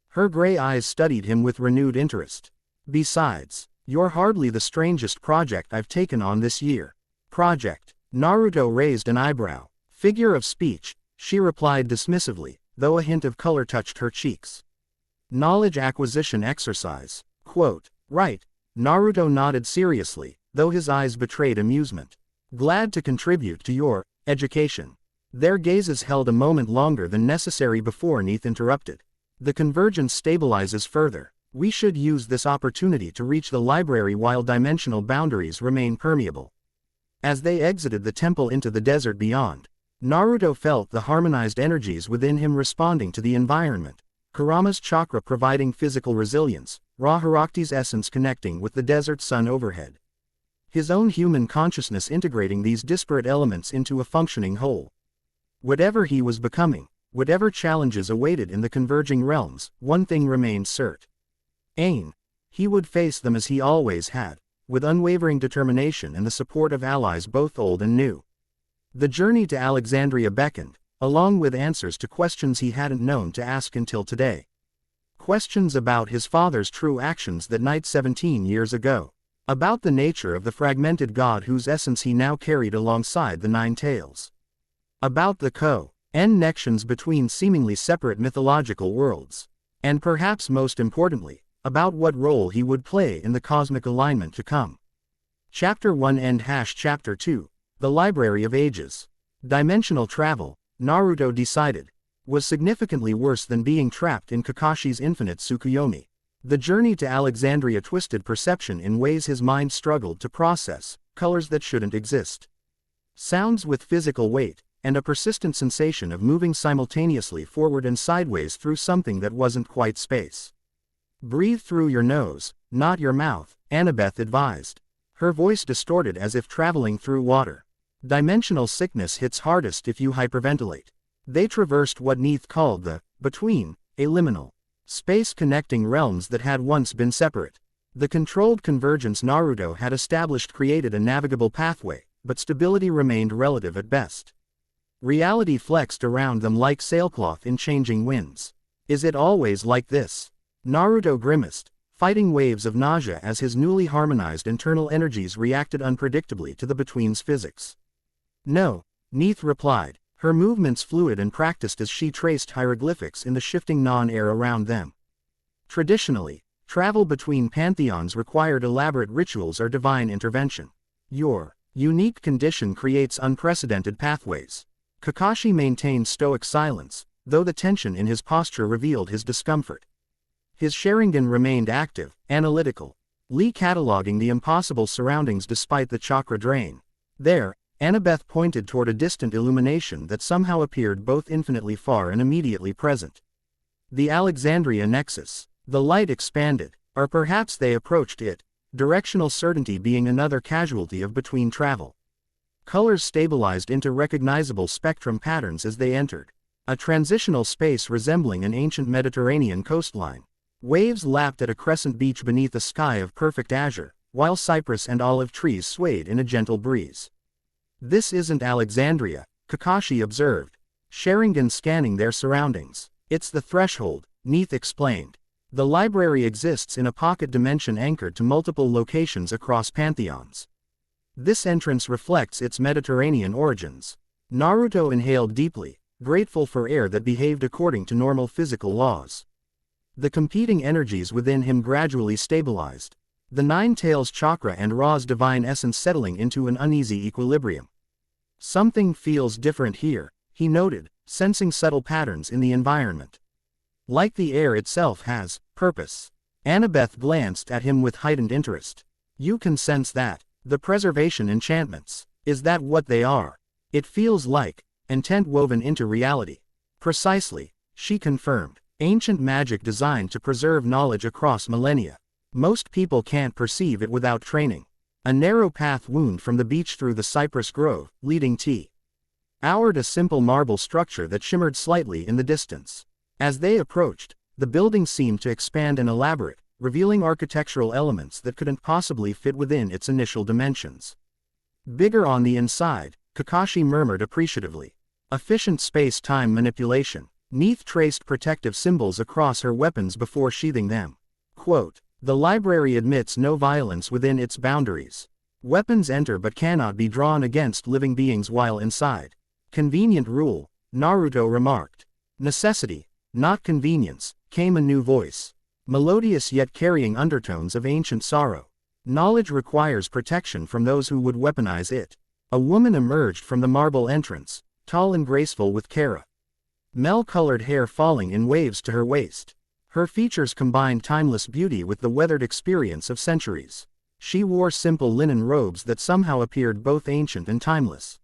Her gray eyes studied him with renewed interest. Besides, you're hardly the strangest project I've taken on this year. Project? Naruto raised an eyebrow. Figure of speech, she replied dismissively, though a hint of color touched her cheeks. Knowledge acquisition exercise. Quote, right. Naruto nodded seriously, though his eyes betrayed amusement. Glad to contribute to your education. Their gazes held a moment longer than necessary before Neith interrupted. The convergence stabilizes further. We should use this opportunity to reach the library while dimensional boundaries remain permeable. As they exited the temple into the desert beyond, Naruto felt the harmonized energies within him responding to the environment. Kurama's chakra providing physical resilience, Raharakti's essence connecting with the desert sun overhead. His own human consciousness integrating these disparate elements into a functioning whole. Whatever he was becoming, whatever challenges awaited in the converging realms, one thing remained certain. He would face them as he always had, with unwavering determination and the support of allies both old and new. The journey to Alexandria beckoned, along with answers to questions he hadn't known to ask until today. Questions about his father's true actions that night 17 years ago. About the nature of the fragmented god whose essence he now carried alongside the Nine Tails. About the connections between seemingly separate mythological worlds. And perhaps most importantly, about what role he would play in the cosmic alignment to come. Chapter 1 End Chapter 2, The Library of Ages. Dimensional travel, Naruto decided, was significantly worse than being trapped in Kakashi's infinite Tsukuyomi. The journey to Alexandria twisted perception in ways his mind struggled to process, colors that shouldn't exist. Sounds with physical weight, and a persistent sensation of moving simultaneously forward and sideways through something that wasn't quite space. Breathe through your nose, not your mouth, Annabeth advised. Her voice distorted as if traveling through water. Dimensional sickness hits hardest if you hyperventilate. They traversed what Neith called the between, a liminal space connecting realms that had once been separate. The controlled convergence Naruto had established created a navigable pathway, but stability remained relative at best. Reality flexed around them like sailcloth in changing winds. Is it always like this? Naruto grimaced, fighting waves of nausea as his newly harmonized internal energies reacted unpredictably to the between's physics. No, Neith replied, her movements fluid and practiced as she traced hieroglyphics in the shifting non-air around them. Traditionally, travel between pantheons required elaborate rituals or divine intervention. Your unique condition creates unprecedented pathways. Kakashi maintained stoic silence, though the tension in his posture revealed his discomfort. His Sharingan remained active, analytical, cataloging the impossible surroundings despite the chakra drain. There, Annabeth pointed toward a distant illumination that somehow appeared both infinitely far and immediately present. The Alexandria Nexus. The light expanded, or perhaps they approached it, directional certainty being another casualty of between travel. Colors stabilized into recognizable spectrum patterns as they entered. A transitional space resembling an ancient Mediterranean coastline. Waves lapped at a crescent beach beneath a sky of perfect azure, while cypress and olive trees swayed in a gentle breeze. This isn't Alexandria, Kakashi observed, Sharingan scanning their surroundings. It's the threshold, Neith explained. The library exists in a pocket dimension anchored to multiple locations across pantheons. This entrance reflects its Mediterranean origins. Naruto inhaled deeply, grateful for air that behaved according to normal physical laws. The competing energies within him gradually stabilized. The Nine Tails chakra and Ra's divine essence settling into an uneasy equilibrium. Something feels different here, he noted, sensing subtle patterns in the environment. Like the air itself has purpose. Annabeth glanced at him with heightened interest. You can sense that. The preservation enchantments. Is that what they are? It feels like intent woven into reality. Precisely, she confirmed. Ancient magic designed to preserve knowledge across millennia. Most people can't perceive it without training. A narrow path wound from the beach through the cypress grove, leading toward a simple marble structure that shimmered slightly in the distance. As they approached, the building seemed to expand and elaborate, revealing architectural elements that couldn't possibly fit within its initial dimensions. Bigger on the inside, Kakashi murmured appreciatively. Efficient space-time manipulation. Neith traced protective symbols across her weapons before sheathing them. Quote, the library admits no violence within its boundaries. Weapons enter but cannot be drawn against living beings while inside. Convenient rule, Naruto remarked. Necessity, not convenience, came a new voice. Melodious yet carrying undertones of ancient sorrow. Knowledge requires protection from those who would weaponize it. A woman emerged from the marble entrance, tall and graceful with caramel-colored hair falling in waves to her waist. Her features combined timeless beauty with the weathered experience of centuries. She wore simple linen robes that somehow appeared both ancient and timeless.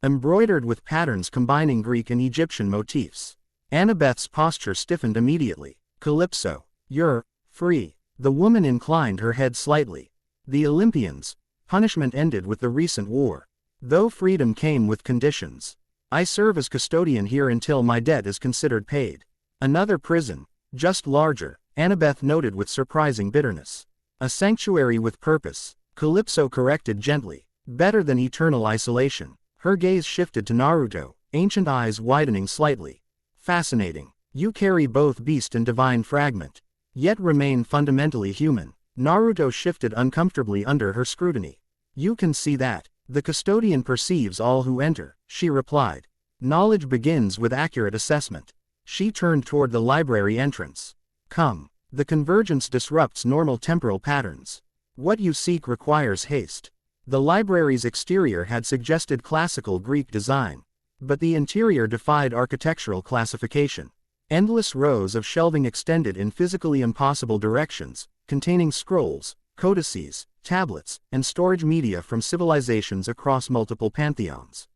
Embroidered with patterns combining Greek and Egyptian motifs. Annabeth's posture stiffened immediately. Calypso, you're free. The woman inclined her head slightly. The Olympians' punishment ended with the recent war. Though freedom came with conditions. I serve as custodian here until my debt is considered paid. Another prison, just larger, Annabeth noted with surprising bitterness. A sanctuary with purpose, Calypso corrected gently. Better than eternal isolation. Her gaze shifted to Naruto, ancient eyes widening slightly. Fascinating. You carry both beast and divine fragment, yet remain fundamentally human. Naruto shifted uncomfortably under her scrutiny. You can see that. The custodian perceives all who enter, she replied. Knowledge begins with accurate assessment. She turned toward the library entrance. Come. The convergence disrupts normal temporal patterns. What you seek requires haste. The library's exterior had suggested classical Greek design, but the interior defied architectural classification. Endless rows of shelving extended in physically impossible directions, containing scrolls, codices, tablets, and storage media from civilizations across multiple pantheons.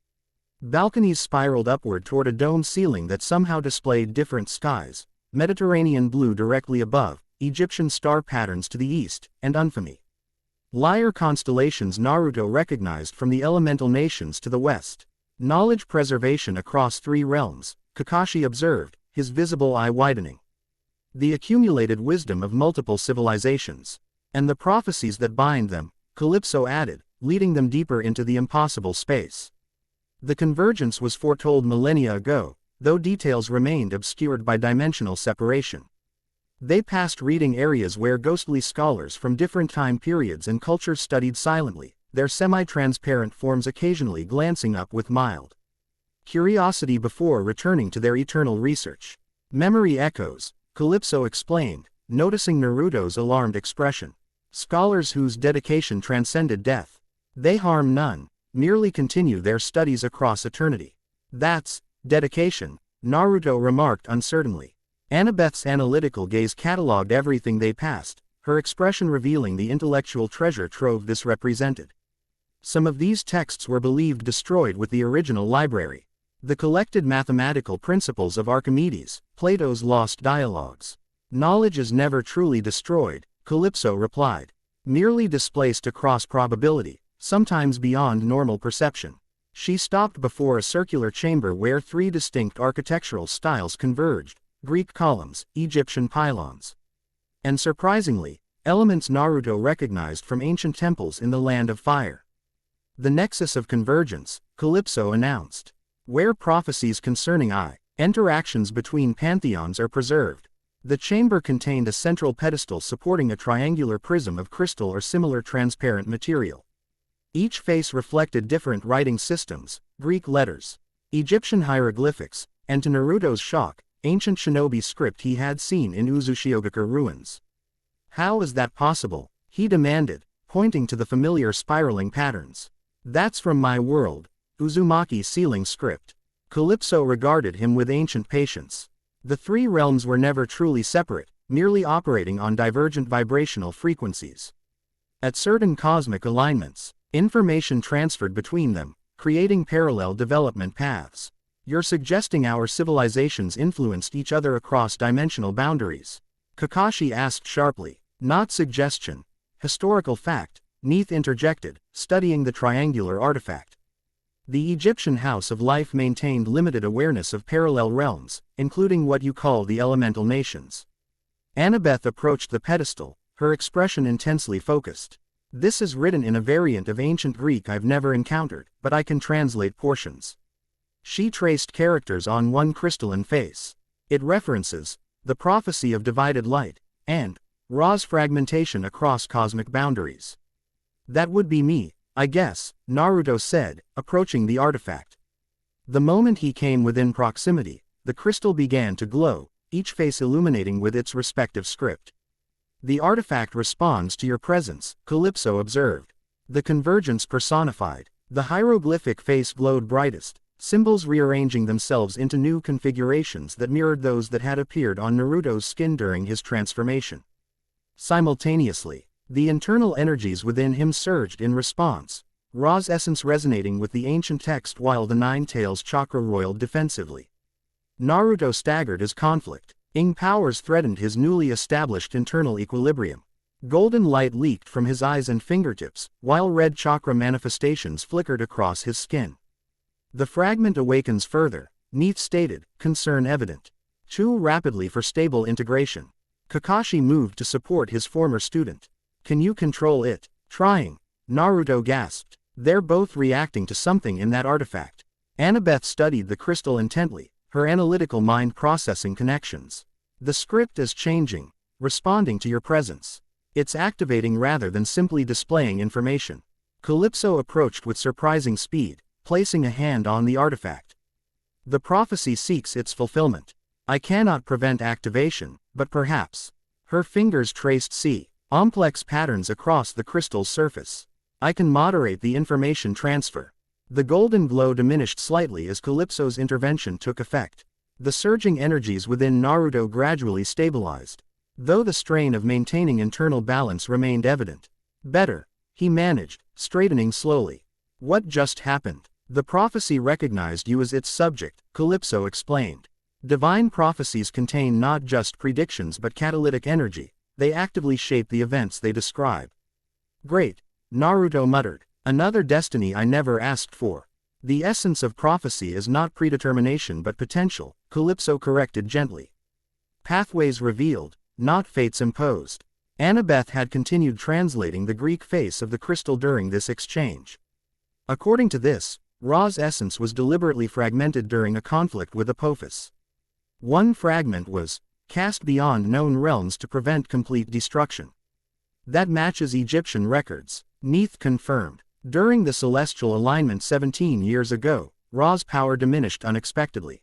Balconies spiraled upward toward a dome ceiling that somehow displayed different skies, Mediterranean blue directly above, Egyptian star patterns to the east, and Unfamy. Lyre constellations Naruto recognized from the elemental nations to the west. Knowledge preservation across three realms, Kakashi observed, his visible eye widening. The accumulated wisdom of multiple civilizations. And the prophecies that bind them, Calypso added, leading them deeper into the impossible space. The convergence was foretold millennia ago, though details remained obscured by dimensional separation. They passed reading areas where ghostly scholars from different time periods and cultures studied silently, their semi-transparent forms occasionally glancing up with mild curiosity before returning to their eternal research. Memory echoes, Calypso explained, noticing Naruto's alarmed expression. Scholars whose dedication transcended death. They harm none, merely continue their studies across eternity. That's dedication, Naruto remarked uncertainly. Annabeth's analytical gaze catalogued everything they passed, her expression revealing the intellectual treasure trove this represented. Some of these texts were believed destroyed with the original library. The collected mathematical principles of Archimedes, Plato's lost dialogues. Knowledge is never truly destroyed, Calypso replied. Merely displaced across probability, sometimes beyond normal perception. She stopped before a circular chamber where three distinct architectural styles converged, Greek columns, Egyptian pylons. And surprisingly, elements Naruto recognized from ancient temples in the Land of Fire. The nexus of convergence, Calypso announced. Where prophecies concerning interactions between pantheons are preserved. The chamber contained a central pedestal supporting a triangular prism of crystal or similar transparent material. Each face reflected different writing systems, Greek letters, Egyptian hieroglyphics, and to Naruto's shock, ancient shinobi script he had seen in Uzushiogakure ruins. How is that possible? He demanded, pointing to the familiar spiraling patterns. That's from my world, Uzumaki sealing script. Calypso regarded him with ancient patience. The three realms were never truly separate, merely operating on divergent vibrational frequencies. At certain cosmic alignments, information transferred between them, creating parallel development paths. You're suggesting our civilizations influenced each other across dimensional boundaries? Kakashi asked sharply. Not suggestion. Historical fact, Neith interjected, studying the triangular artifact. The Egyptian House of Life maintained limited awareness of parallel realms, including what you call the elemental nations. Annabeth approached the pedestal, her expression intensely focused. This is written in a variant of ancient Greek I've never encountered, but I can translate portions. She traced characters on one crystalline face. It references the prophecy of divided light, and Ra's fragmentation across cosmic boundaries. That would be me, I guess, Naruto said, approaching the artifact. The moment he came within proximity, the crystal began to glow, each face illuminating with its respective script. The artifact responds to your presence, Calypso observed. The convergence personified. The hieroglyphic face glowed brightest, symbols rearranging themselves into new configurations that mirrored those that had appeared on Naruto's skin during his transformation. Simultaneously, the internal energies within him surged in response, Ra's essence resonating with the ancient text while the Nine Tails chakra roiled defensively. Naruto staggered as conflict. Ing powers threatened his newly established internal equilibrium. Golden light leaked from his eyes and fingertips, while red chakra manifestations flickered across his skin. The fragment awakens further, Neith stated, concern evident. Too rapidly for stable integration. Kakashi moved to support his former student. Can you control it? Trying. Naruto gasped. They're both reacting to something in that artifact. Annabeth studied the crystal intently, her analytical mind processing connections. The script is changing, responding to your presence. It's activating rather than simply displaying information. Calypso approached with surprising speed, placing a hand on the artifact. The prophecy seeks its fulfillment. I cannot prevent activation, but perhaps. Her fingers traced complex patterns across the crystal's surface. I can moderate the information transfer. The golden glow diminished slightly as Calypso's intervention took effect. The surging energies within Naruto gradually stabilized, though the strain of maintaining internal balance remained evident. Better, he managed, straightening slowly. What just happened? The prophecy recognized you as its subject, Calypso explained. Divine prophecies contain not just predictions but catalytic energy. They actively shape the events they describe. Great, Naruto muttered. Another destiny I never asked for. The essence of prophecy is not predetermination but potential, Calypso corrected gently. Pathways revealed, not fates imposed. Annabeth had continued translating the Greek face of the crystal during this exchange. According to this, Ra's essence was deliberately fragmented during a conflict with Apophis. One fragment was cast beyond known realms to prevent complete destruction. That matches Egyptian records, Neith confirmed. During the celestial alignment 17 years ago, Ra's power diminished unexpectedly.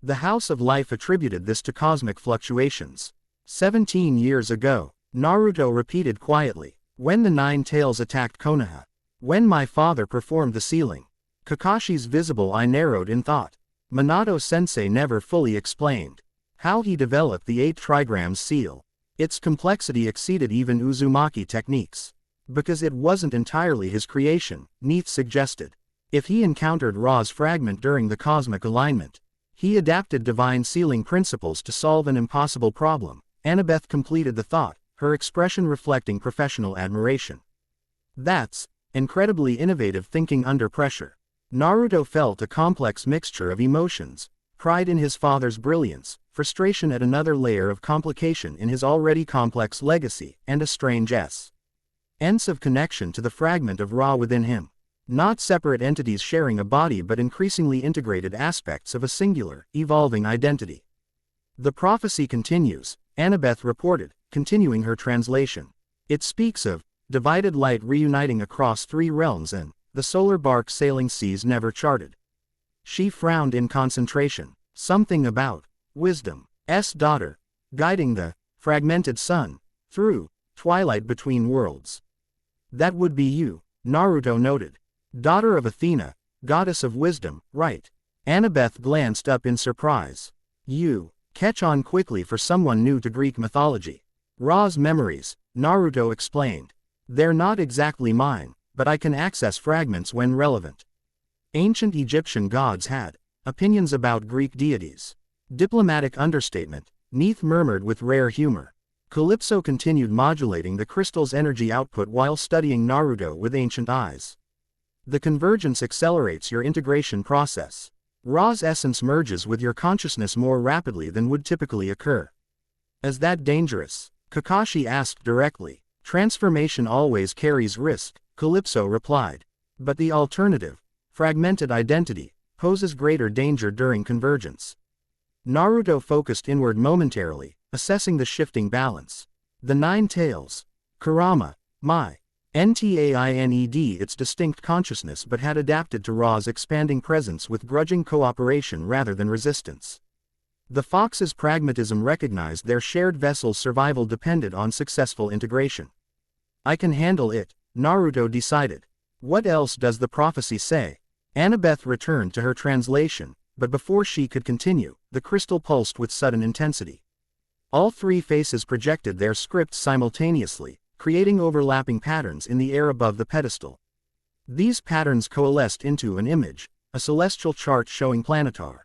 The House of Life attributed this to cosmic fluctuations. 17 years ago, Naruto repeated quietly, when the Nine Tails attacked Konoha. When my father performed the sealing. Kakashi's visible eye narrowed in thought. Minato-sensei never fully explained how he developed the 8 trigrams seal. Its complexity exceeded even Uzumaki techniques. Because it wasn't entirely his creation, Neith suggested. If he encountered Ra's fragment during the cosmic alignment, he adapted divine sealing principles to solve an impossible problem. Annabeth completed the thought, her expression reflecting professional admiration. That's incredibly innovative thinking under pressure. Naruto felt a complex mixture of emotions, pride in his father's brilliance, frustration at another layer of complication in his already complex legacy, and a strange sense of connection to the fragment of Ra within him. Not separate entities sharing a body but increasingly integrated aspects of a singular, evolving identity. The prophecy continues, Annabeth reported, continuing her translation. It speaks of divided light reuniting across 3 realms and the solar bark sailing seas never charted. She frowned in concentration. Something about wisdom's daughter, guiding the fragmented sun through twilight between worlds. That would be you, Naruto noted. Daughter of Athena, goddess of wisdom, right? Annabeth glanced up in surprise. You catch on quickly for someone new to Greek mythology. Ra's memories, Naruto explained. They're not exactly mine, but I can access fragments when relevant. Ancient Egyptian gods had opinions about Greek deities. Diplomatic understatement, Neith murmured with rare humor. Calypso continued modulating the crystal's energy output while studying Naruto with ancient eyes. The convergence accelerates your integration process. Ra's essence merges with your consciousness more rapidly than would typically occur. Is that dangerous? Kakashi asked directly. Transformation always carries risk, Calypso replied. But the alternative, fragmented identity, poses greater danger during convergence. Naruto focused inward momentarily, assessing the shifting balance. The 9 tails. Kurama, my Ntained its distinct consciousness but had adapted to Ra's expanding presence with grudging cooperation rather than resistance. The fox's pragmatism recognized their shared vessel's survival depended on successful integration. I can handle it, Naruto decided. What else does the prophecy say? Annabeth returned to her translation, but before she could continue, the crystal pulsed with sudden intensity. All 3 faces projected their scripts simultaneously, creating overlapping patterns in the air above the pedestal. These patterns coalesced into an image, a celestial chart showing planetar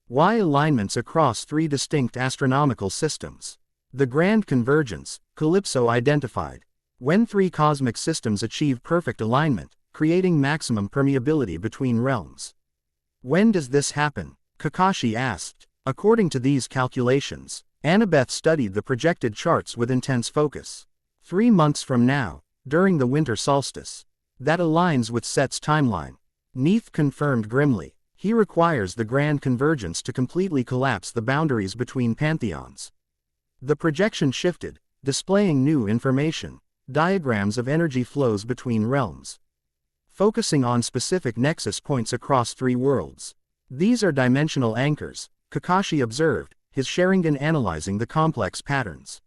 Y alignments across 3 distinct astronomical systems. The grand convergence, Calypso identified. When 3 cosmic systems achieve perfect alignment, creating maximum permeability between realms. When does this happen? Kakashi asked. According to these calculations, Annabeth studied the projected charts with intense focus. 3 months from now, during the winter solstice. That aligns with Set's timeline. Neith confirmed grimly. He requires the grand convergence to completely collapse the boundaries between pantheons. The projection shifted, displaying new information, diagrams of energy flows between realms. Focusing on specific nexus points across 3 worlds. These are dimensional anchors, Kakashi observed, his Sharingan analyzing the complex patterns.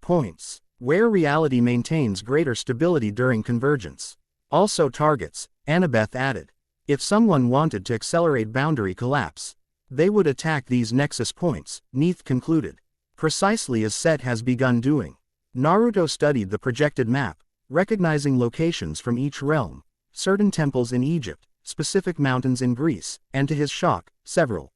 Points where reality maintains greater stability during convergence. Also targets, Annabeth added. If someone wanted to accelerate boundary collapse, they would attack these nexus points, Neith concluded. Precisely as Set has begun doing. Naruto studied the projected map, recognizing locations from each realm, certain temples in Egypt, specific mountains in Greece, and to his shock, several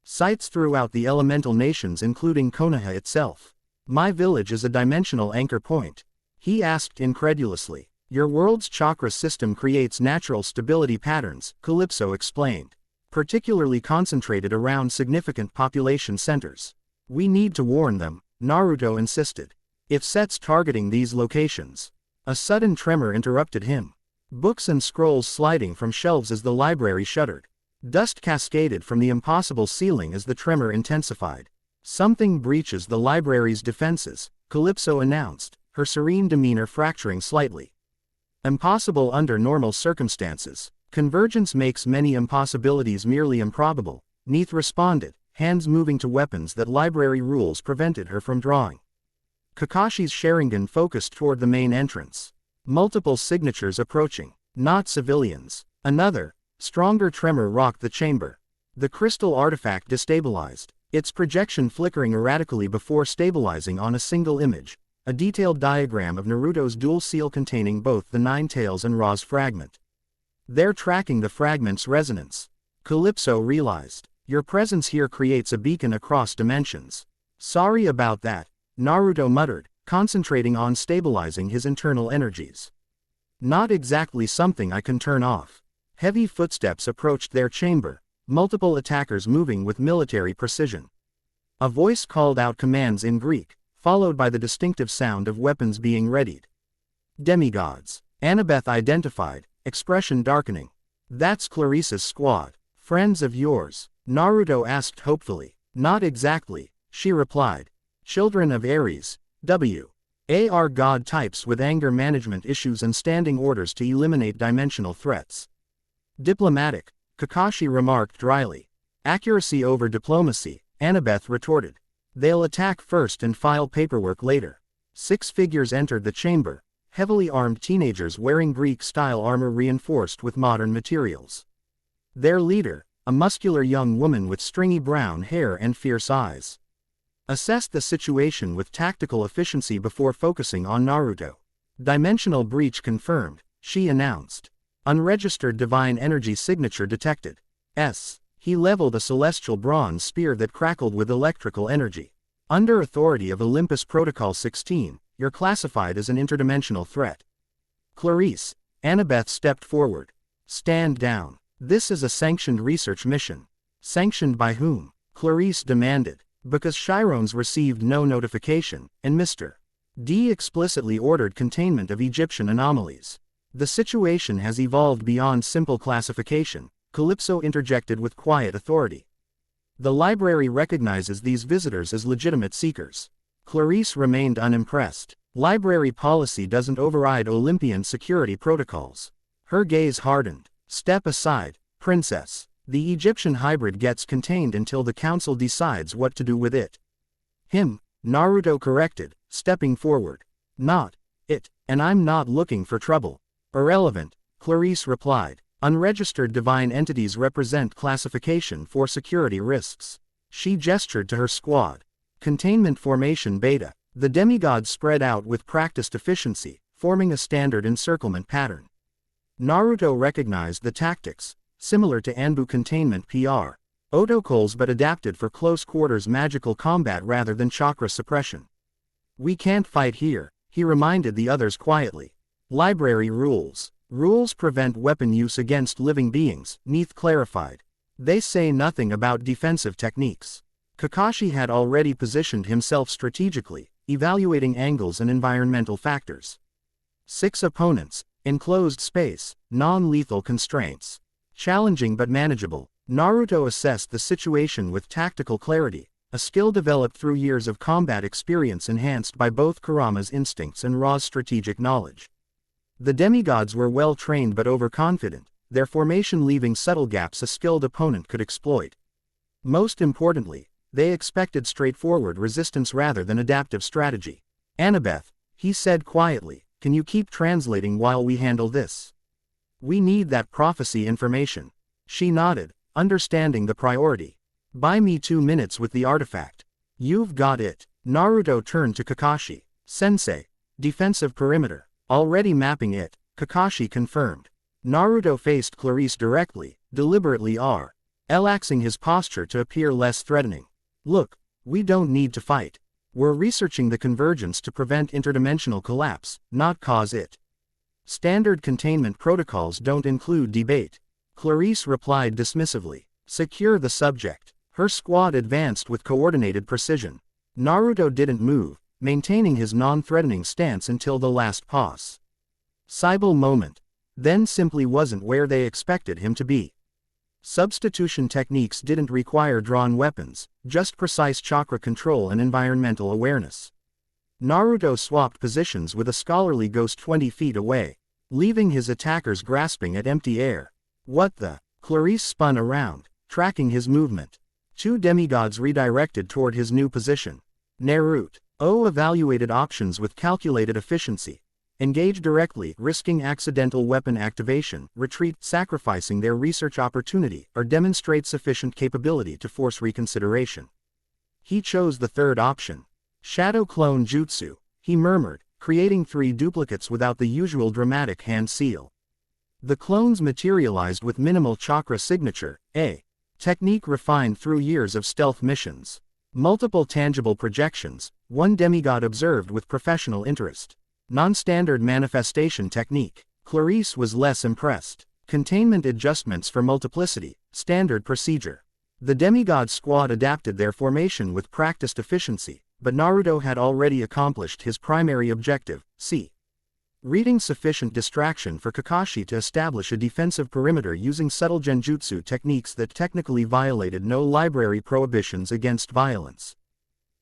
sites throughout the elemental nations including Konoha itself. My village is a dimensional anchor point. He asked incredulously. Your world's chakra system creates natural stability patterns, Calypso explained. Particularly concentrated around significant population centers. We need to warn them, Naruto insisted. If Set's targeting these locations. A sudden tremor interrupted him. Books and scrolls sliding from shelves as the library shuddered. Dust cascaded from the impossible ceiling as the tremor intensified. Something breaches the library's defenses, Calypso announced, her serene demeanor fracturing slightly. Impossible under normal circumstances. Convergence makes many impossibilities merely improbable, Neith responded, hands moving to weapons that library rules prevented her from drawing. Kakashi's Sharingan focused toward the main entrance. Multiple signatures approaching. Not civilians. Another, stronger tremor rocked the chamber. The crystal artifact destabilized, its projection flickering erratically before stabilizing on a single image, a detailed diagram of Naruto's dual seal containing both the 9 tails and Ra's fragment. They're tracking the fragment's resonance. Calypso realized. Your presence here creates a beacon across dimensions. Sorry about that, Naruto muttered, concentrating on stabilizing his internal energies. Not exactly something I can turn off. Heavy footsteps approached their chamber, multiple attackers moving with military precision. A voice called out commands in Greek, followed by the distinctive sound of weapons being readied. Demigods. Annabeth identified, expression darkening. That's Clarissa's squad. Friends of yours? Naruto asked hopefully. Not exactly, she replied. Children of Aries, W. Are god types with anger management issues and standing orders to eliminate dimensional threats. Diplomatic, Kakashi remarked dryly. Accuracy over diplomacy, Annabeth retorted. They'll attack first and file paperwork later. 6 figures entered the chamber, heavily armed teenagers wearing Greek-style armor reinforced with modern materials. Their leader, a muscular young woman with stringy brown hair and fierce eyes, assessed the situation with tactical efficiency before focusing on Naruto. Dimensional breach confirmed, she announced. Unregistered divine energy signature detected. He leveled a celestial bronze spear that crackled with electrical energy. Under authority of Olympus Protocol 16, you're classified as an interdimensional threat. Clarice, Annabeth stepped forward. Stand down. This is a sanctioned research mission. Sanctioned by whom? Clarice demanded. Because Chirones received no notification, and Mr. D explicitly ordered containment of Egyptian anomalies. The situation has evolved beyond simple classification, Calypso interjected with quiet authority. The library recognizes these visitors as legitimate seekers. Clarice remained unimpressed. Library policy doesn't override Olympian security protocols. Her gaze hardened. Step aside, princess. The Egyptian hybrid gets contained until the council decides what to do with it. Naruto corrected, stepping forward. Not it, and I'm not looking for trouble. Irrelevant, Clarice replied. Unregistered divine entities represent classification for security risks. She gestured to her squad. Containment formation beta. The demigods spread out with practiced efficiency, forming a standard encirclement pattern. Naruto recognized the tactics. Similar to Anbu containment PR. Otocols but adapted for close quarters magical combat rather than chakra suppression. We can't fight here, he reminded the others quietly. Library rules. Rules prevent weapon use against living beings, Neith clarified. They say nothing about defensive techniques. Kakashi had already positioned himself strategically, evaluating angles and environmental factors. 6 opponents, enclosed space, non-lethal constraints. Challenging but manageable, Naruto assessed the situation with tactical clarity, a skill developed through years of combat experience enhanced by both Kurama's instincts and Ra's strategic knowledge. The demigods were well trained but overconfident, their formation leaving subtle gaps a skilled opponent could exploit. Most importantly, they expected straightforward resistance rather than adaptive strategy. Annabeth, he said quietly, can you keep translating while we handle this? We need that prophecy information. She nodded, understanding the priority. Buy me 2 minutes with the artifact. You've got it. Naruto turned to Kakashi. Sensei. Defensive perimeter. Already mapping it, Kakashi confirmed. Naruto faced Clarice directly, deliberately relaxing his posture to appear less threatening. Look, we don't need to fight. We're researching the convergence to prevent interdimensional collapse, not cause it. Standard containment protocols don't include debate. Clarice replied dismissively. Secure the subject. Her squad advanced with coordinated precision. Naruto didn't move, maintaining his non-threatening stance until the last pause. Cybele moment. Then simply wasn't where they expected him to be. Substitution techniques didn't require drawn weapons, just precise chakra control and environmental awareness. Naruto swapped positions with a scholarly ghost 20 feet away, leaving his attackers grasping at empty air. What the? Clarice spun around, tracking his movement. 2 demigods redirected toward his new position. Naruto evaluated options with calculated efficiency. Engage directly, risking accidental weapon activation, retreat, sacrificing their research opportunity, or demonstrate sufficient capability to force reconsideration. He chose the third option. Shadow clone jutsu, he murmured, creating 3 duplicates without the usual dramatic hand seal. The clones materialized with minimal chakra signature, a technique refined through years of stealth missions. Multiple tangible projections, 1 demigod observed with professional interest. Non-standard manifestation technique. Clarice was less impressed. Containment adjustments for multiplicity, standard procedure. The demigod squad adapted their formation with practiced efficiency, but Naruto had already accomplished his primary objective, reading sufficient distraction for Kakashi to establish a defensive perimeter using subtle genjutsu techniques that technically violated no library prohibitions against violence.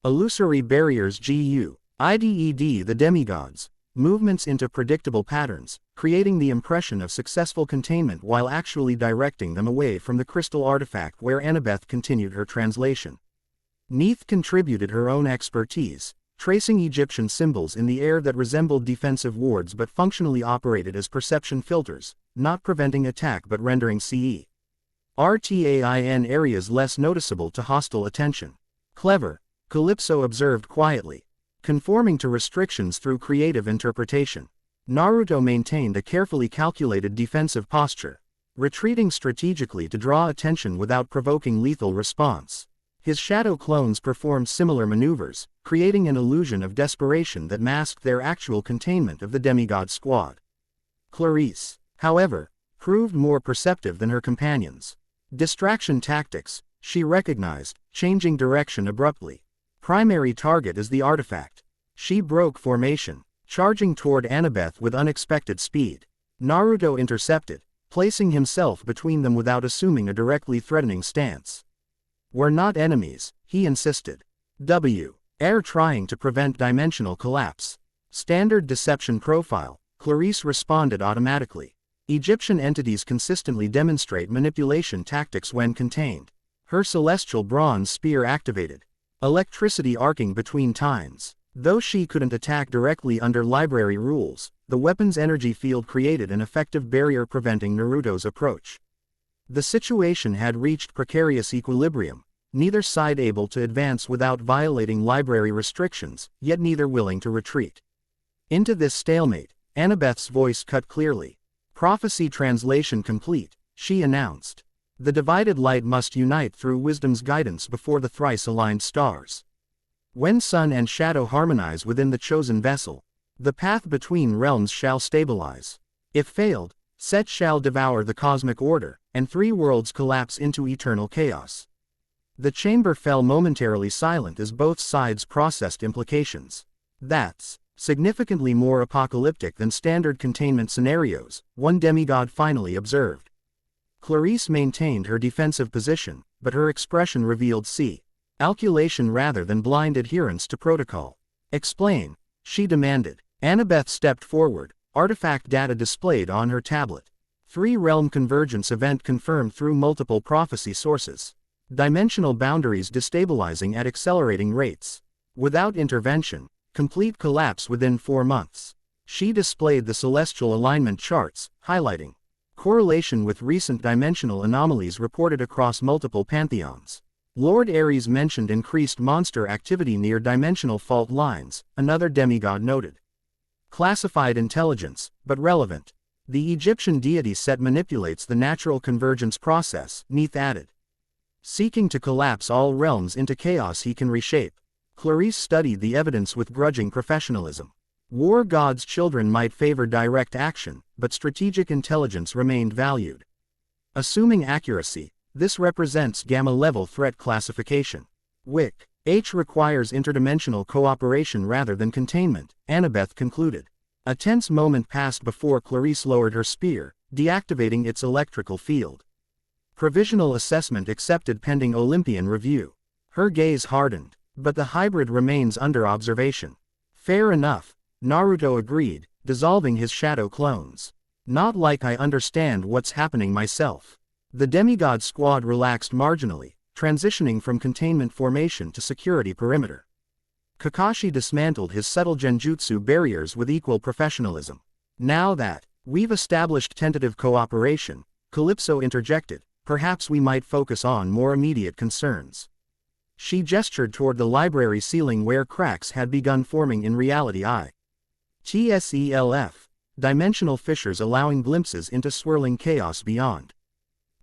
Illusory barriers GU. IDED the demigods. Movements into predictable patterns, creating the impression of successful containment while actually directing them away from the crystal artifact where Annabeth continued her translation. Neith contributed her own expertise, tracing Egyptian symbols in the air that resembled defensive wards but functionally operated as perception filters, not preventing attack but rendering RTAIN areas less noticeable to hostile attention. Clever, Calypso observed quietly. Conforming to restrictions through creative interpretation. Naruto maintained a carefully calculated defensive posture, retreating strategically to draw attention without provoking lethal response. His shadow clones performed similar maneuvers, creating an illusion of desperation that masked their actual containment of the demigod squad. Clarisse, however, proved more perceptive than her companions. Distraction tactics, she recognized, changing direction abruptly. Primary target is the artifact. She broke formation, charging toward Annabeth with unexpected speed. Naruto intercepted, placing himself between them without assuming a directly threatening stance. We're not enemies, he insisted. Air trying to prevent dimensional collapse. Standard deception profile, Clarisse responded automatically. Egyptian entities consistently demonstrate manipulation tactics when contained. Her celestial bronze spear activated. Electricity arcing between tines. Though she couldn't attack directly under library rules, the weapon's energy field created an effective barrier preventing Naruto's approach. The situation had reached precarious equilibrium, neither side able to advance without violating library restrictions, yet neither willing to retreat. Into this stalemate, Annabeth's voice cut clearly. Prophecy translation complete, she announced. The divided light must unite through wisdom's guidance before the thrice-aligned stars. When sun and shadow harmonize within the chosen vessel, the path between realms shall stabilize. If failed, Set shall devour the cosmic order, and three worlds collapse into eternal chaos. The chamber fell momentarily silent as both sides processed implications. That's significantly more apocalyptic than standard containment scenarios, one demigod finally observed. Clarisse maintained her defensive position, but her expression revealed calculation rather than blind adherence to protocol. Explain, she demanded. Annabeth stepped forward, artifact data displayed on her tablet. Three-realm convergence event confirmed through multiple prophecy sources. Dimensional boundaries destabilizing at accelerating rates. Without intervention, complete collapse within 4 months. She displayed the celestial alignment charts, highlighting correlation with recent dimensional anomalies reported across multiple pantheons. Lord Ares mentioned increased monster activity near dimensional fault lines, another demigod noted. Classified intelligence, but relevant. The Egyptian deity Set manipulates the natural convergence process, Neith added. Seeking to collapse all realms into chaos he can reshape. Clarisse studied the evidence with grudging professionalism. War gods' children might favor direct action, but strategic intelligence remained valued. Assuming accuracy, this represents gamma-level threat classification. WIC H requires interdimensional cooperation rather than containment, Annabeth concluded. A tense moment passed before Clarisse lowered her spear, deactivating its electrical field. Provisional assessment accepted pending Olympian review. Her gaze hardened, but the hybrid remains under observation. Fair enough, Naruto agreed, dissolving his shadow clones. Not like I understand what's happening myself. The demigod squad relaxed marginally, transitioning from containment formation to security perimeter. Kakashi dismantled his subtle genjutsu barriers with equal professionalism. Now that we've established tentative cooperation, Calypso interjected, perhaps we might focus on more immediate concerns. She gestured toward the library ceiling where cracks had begun forming in reality. TSELF, dimensional fissures allowing glimpses into swirling chaos beyond.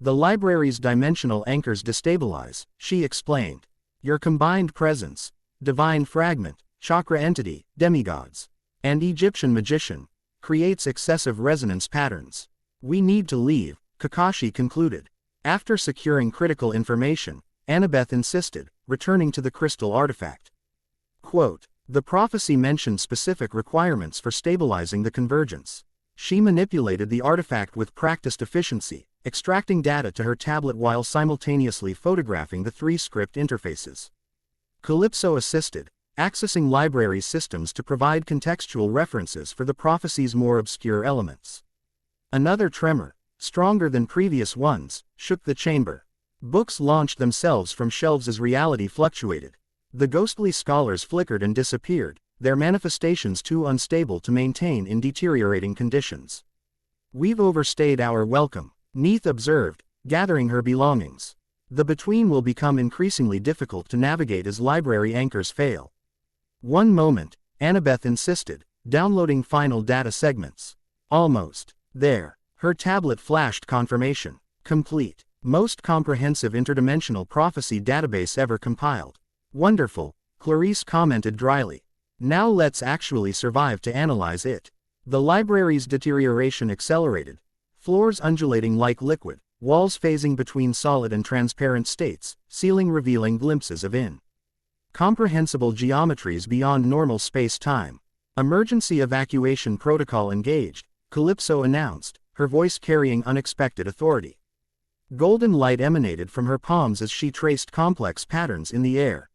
The library's dimensional anchors destabilize, she explained. Your combined presence, divine fragment, chakra entity, demigods, and Egyptian magician, creates excessive resonance patterns. We need to leave, Kakashi concluded. After securing critical information, Annabeth insisted, returning to the crystal artifact. Quote, the prophecy mentioned specific requirements for stabilizing the convergence. She manipulated the artifact with practiced efficiency, extracting data to her tablet while simultaneously photographing the 3 script interfaces. Calypso assisted, accessing library systems to provide contextual references for the prophecy's more obscure elements. Another tremor, stronger than previous ones, shook the chamber. Books launched themselves from shelves as reality fluctuated. The ghostly scholars flickered and disappeared, their manifestations too unstable to maintain in deteriorating conditions. "We've overstayed our welcome," Neith observed, gathering her belongings. "The between will become increasingly difficult to navigate as library anchors fail." "One moment," Annabeth insisted, downloading final data segments. "Almost there." Her tablet flashed confirmation. "Complete. Most comprehensive interdimensional prophecy database ever compiled." "Wonderful," Clarice commented dryly. "Now let's actually survive to analyze it." The library's deterioration accelerated. Floors undulating like liquid, walls phasing between solid and transparent states, ceiling revealing glimpses of incomprehensible geometries beyond normal space-time. "Emergency evacuation protocol engaged," Calypso announced, her voice carrying unexpected authority. Golden light emanated from her palms as she traced complex patterns in the air.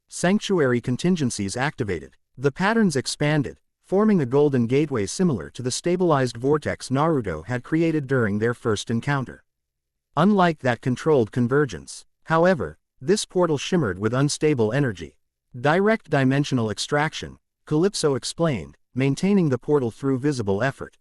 Sanctuary contingencies activated. The patterns expanded, forming a golden gateway similar to the stabilized vortex Naruto had created during their first encounter. Unlike that controlled convergence, however, this portal shimmered with unstable energy. "Direct dimensional extraction," Calypso explained, maintaining the portal through visible effort.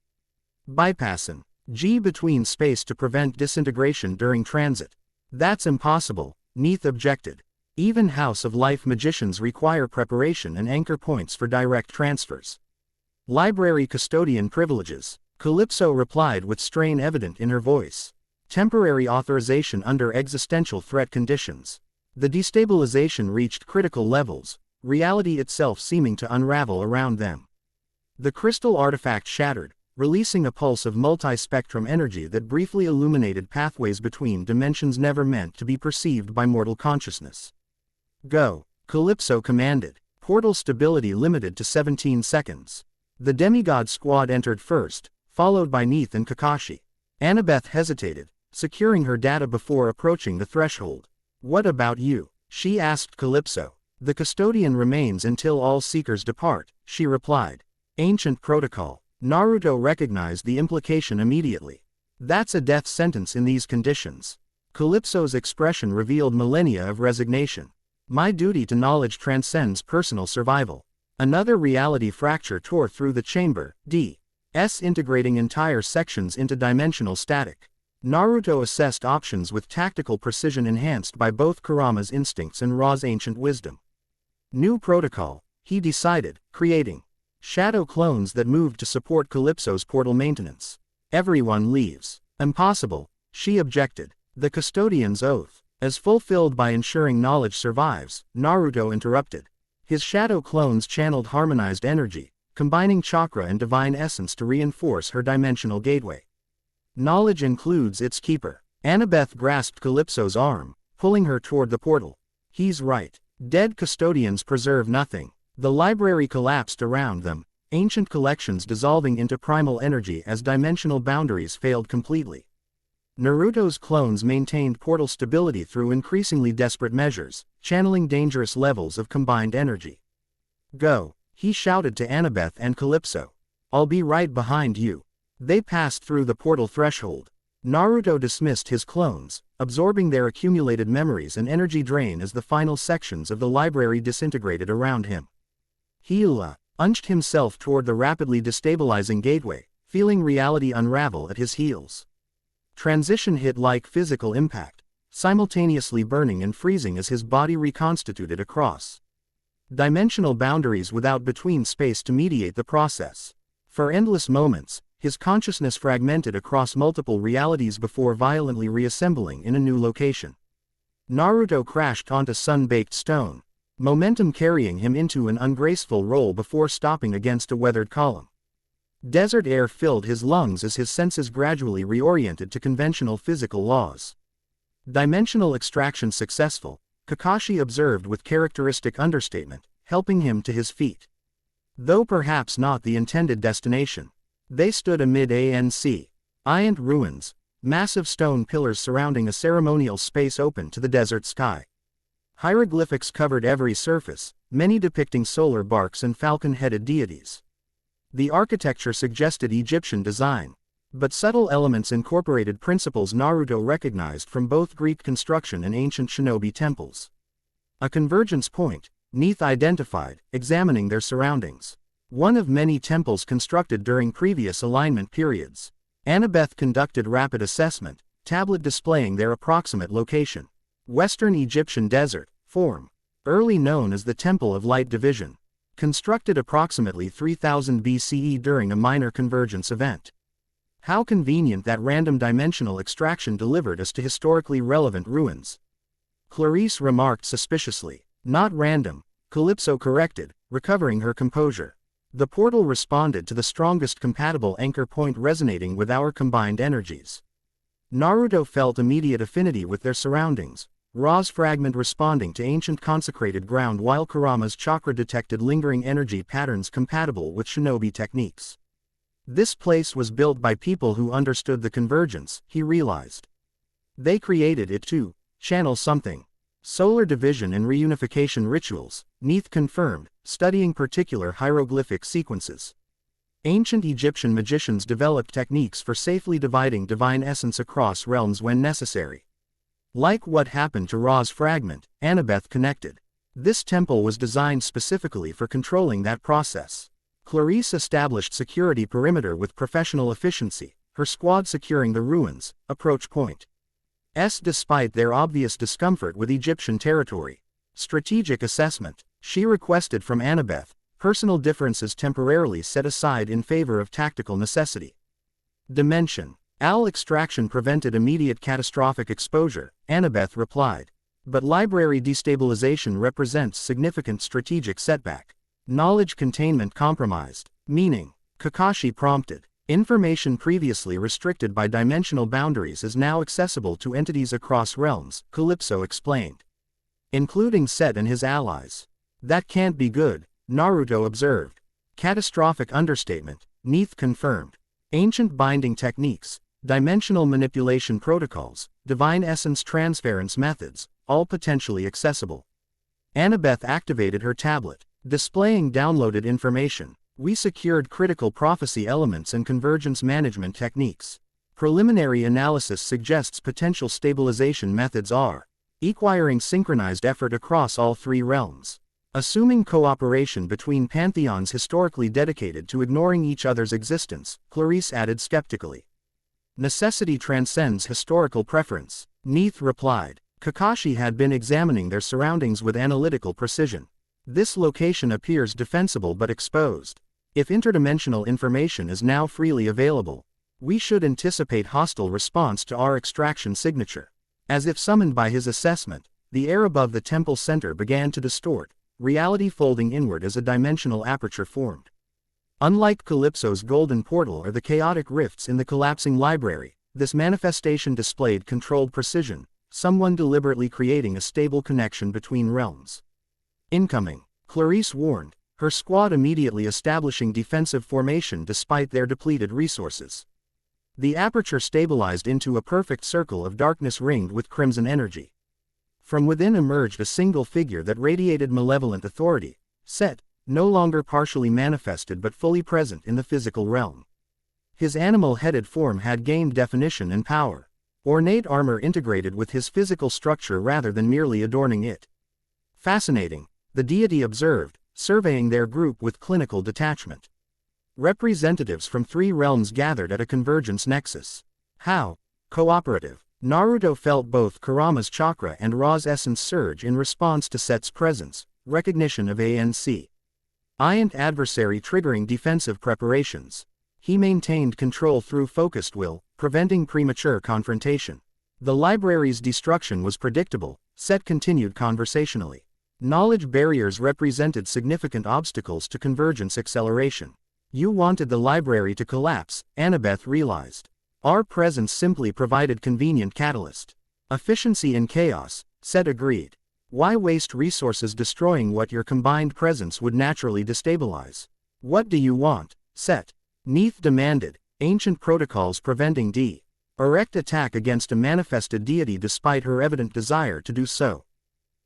"Bypassing G between space to prevent disintegration during transit." "That's impossible," Neith objected. "Even House of Life magicians require preparation and anchor points for direct transfers." "Library custodian privileges," Calypso replied with strain evident in her voice. "Temporary authorization under existential threat conditions." The destabilization reached critical levels, reality itself seeming to unravel around them. The crystal artifact shattered, releasing a pulse of multi-spectrum energy that briefly illuminated pathways between dimensions never meant to be perceived by mortal consciousness. "Go," Calypso commanded, portal stability limited to 17 seconds. The demigod squad entered first, followed by Neith and Kakashi. Annabeth hesitated, securing her data before approaching the threshold. "What about you?" she asked Calypso. "The custodian remains until all seekers depart," she replied. "Ancient protocol." Naruto recognized the implication immediately. "That's a death sentence in these conditions." Calypso's expression revealed millennia of resignation. "My duty to knowledge transcends personal survival." Another reality fracture tore through the chamber, D.S. integrating entire sections into dimensional static. Naruto assessed options with tactical precision enhanced by both Kurama's instincts and Ra's ancient wisdom. New protocol, he decided, creating shadow clones that moved to support Calypso's portal maintenance. "Everyone leaves." "Impossible," she objected. "The custodian's oath, as fulfilled by ensuring knowledge survives," Naruto interrupted. His shadow clones channeled harmonized energy, combining chakra and divine essence to reinforce her dimensional gateway. "Knowledge includes its keeper." Annabeth grasped Calypso's arm, pulling her toward the portal. "He's right. Dead custodians preserve nothing." The library collapsed around them, ancient collections dissolving into primal energy as dimensional boundaries failed completely. Naruto's clones maintained portal stability through increasingly desperate measures, channeling dangerous levels of combined energy. "Go," he shouted to Annabeth and Calypso. "I'll be right behind you." They passed through the portal threshold. Naruto dismissed his clones, absorbing their accumulated memories and energy drain as the final sections of the library disintegrated around him. He unched himself toward the rapidly destabilizing gateway, feeling reality unravel at his heels. Transition hit like physical impact, simultaneously burning and freezing as his body reconstituted across dimensional boundaries without between space to mediate the process. For endless moments, his consciousness fragmented across multiple realities before violently reassembling in a new location. Naruto crashed onto sun-baked stone, momentum carrying him into an ungraceful roll before stopping against a weathered column. Desert air filled his lungs as his senses gradually reoriented to conventional physical laws. "Dimensional extraction successful," Kakashi observed with characteristic understatement, helping him to his feet. Though perhaps not the intended destination. They stood amid ancient ruins, massive stone pillars surrounding a ceremonial space open to the desert sky. Hieroglyphics covered every surface, many depicting solar barks and falcon-headed deities. The architecture suggested Egyptian design, but subtle elements incorporated principles Naruto recognized from both Greek construction and ancient shinobi temples. A convergence point, Neith identified, examining their surroundings. One of many temples constructed during previous alignment periods. Annabeth conducted rapid assessment, tablet displaying their approximate location. Western Egyptian Desert, form. Early known as the Temple of Light Division. Constructed approximately 3000 BCE during a minor convergence event. How convenient that random dimensional extraction delivered us to historically relevant ruins. Clarice remarked suspiciously. Not random, Calypso corrected, recovering her composure. The portal responded to the strongest compatible anchor point resonating with our combined energies. Naruto felt immediate affinity with their surroundings, Ra's fragment responding to ancient consecrated ground while Kurama's chakra detected lingering energy patterns compatible with shinobi techniques. This place was built by people who understood the convergence, he realized. They created it to channel something. Solar division and reunification rituals, Neith confirmed, studying particular hieroglyphic sequences. Ancient Egyptian magicians developed techniques for safely dividing divine essence across realms when necessary. Like what happened to Ra's fragment, Annabeth connected. This temple was designed specifically for controlling that process. Clarice established security perimeter with professional efficiency, her squad securing the ruins' approach point. Despite their obvious discomfort with Egyptian territory. Strategic assessment, she requested from Annabeth, personal differences temporarily set aside in favor of tactical necessity. Dimension. Extraction prevented immediate catastrophic exposure, Annabeth replied. But library destabilization represents significant strategic setback. Knowledge containment compromised, meaning, Kakashi prompted. Information previously restricted by dimensional boundaries is now accessible to entities across realms, Calypso explained. Including Set and his allies. That can't be good, Naruto observed. Catastrophic understatement, Neith confirmed. Ancient binding techniques, dimensional manipulation protocols, divine essence transference methods, all potentially accessible. Annabeth activated her tablet, displaying downloaded information. We secured critical prophecy elements and convergence management techniques. Preliminary analysis suggests potential stabilization methods are acquiring synchronized effort across all three realms. Assuming cooperation between pantheons historically dedicated to ignoring each other's existence, Clarice added skeptically. Necessity transcends historical preference, Neith replied. Kakashi had been examining their surroundings with analytical precision. This location appears defensible but exposed. If interdimensional information is now freely available, we should anticipate hostile response to our extraction signature. As if summoned by his assessment, the air above the temple center began to distort, reality folding inward as a dimensional aperture formed. Unlike Calypso's golden portal or the chaotic rifts in the collapsing library, this manifestation displayed controlled precision, someone deliberately creating a stable connection between realms. Incoming, Clarice warned, her squad immediately establishing defensive formation despite their depleted resources. The aperture stabilized into a perfect circle of darkness ringed with crimson energy. From within emerged a single figure that radiated malevolent authority, Set, no longer partially manifested but fully present in the physical realm. His animal-headed form had gained definition and power. Ornate armor integrated with his physical structure rather than merely adorning it. Fascinating, the deity observed, surveying their group with clinical detachment. Representatives from three realms gathered at a convergence nexus. How cooperative. Naruto felt both Kurama's chakra and Ra's essence surge in response to Set's presence, recognition of ANC. Iant adversary triggering defensive preparations. He maintained control through focused will, preventing premature confrontation. The library's destruction was predictable, Set continued conversationally. Knowledge barriers represented significant obstacles to convergence acceleration. You wanted the library to collapse, Annabeth realized. Our presence simply provided convenient catalyst. Efficiency in chaos, Set agreed. Why waste resources destroying what your combined presence would naturally destabilize? What do you want, Set? Neith demanded, ancient protocols preventing direct attack against a manifested deity despite her evident desire to do so.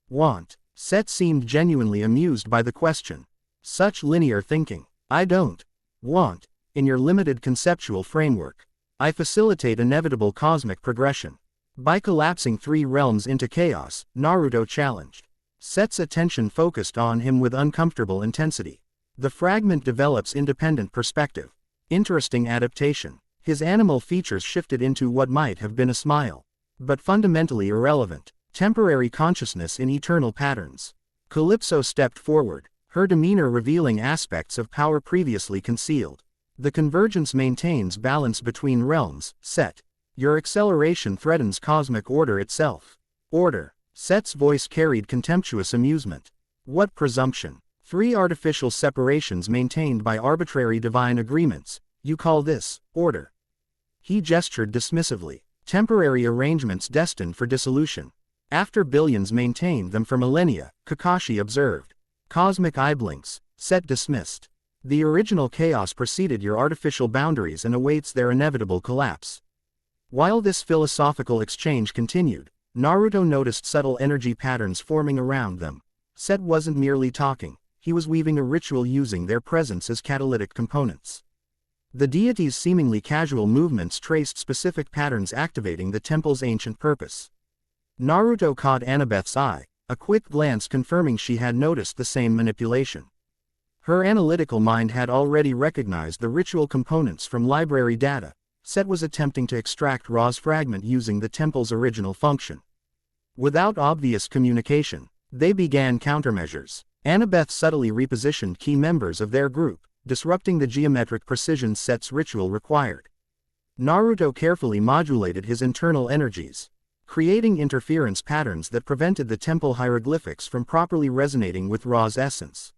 Want. Set seemed genuinely amused by the question. Such linear thinking. I don't want, in your limited conceptual framework. I facilitate inevitable cosmic progression. By collapsing 3 realms into chaos, Naruto challenged. Set's attention focused on him with uncomfortable intensity. The fragment develops independent perspective. Interesting adaptation. His animal features shifted into what might have been a smile. But fundamentally irrelevant. Temporary consciousness in eternal patterns. Calypso stepped forward, her demeanor revealing aspects of power previously concealed. The convergence maintains balance between realms. Set. Your acceleration threatens cosmic order itself. Order. Set's voice carried contemptuous amusement. What presumption. 3 artificial separations maintained by arbitrary divine agreements. You call this order? He gestured dismissively. Temporary arrangements destined for dissolution. After billions maintained them for millennia, Kakashi observed. Cosmic eye blinks. Set dismissed. The original chaos preceded your artificial boundaries and awaits their inevitable collapse. While this philosophical exchange continued, Naruto noticed subtle energy patterns forming around them. Set wasn't merely talking, he was weaving a ritual using their presence as catalytic components. The deity's seemingly casual movements traced specific patterns activating the temple's ancient purpose. Naruto caught Annabeth's eye, a quick glance confirming she had noticed the same manipulation. Her analytical mind had already recognized the ritual components from library data. Set was attempting to extract Ra's fragment using the temple's original function. Without obvious communication, they began countermeasures. Annabeth subtly repositioned key members of their group, disrupting the geometric precision Set's ritual required. Naruto carefully modulated his internal energies, creating interference patterns that prevented the temple hieroglyphics from properly resonating with Ra's essence.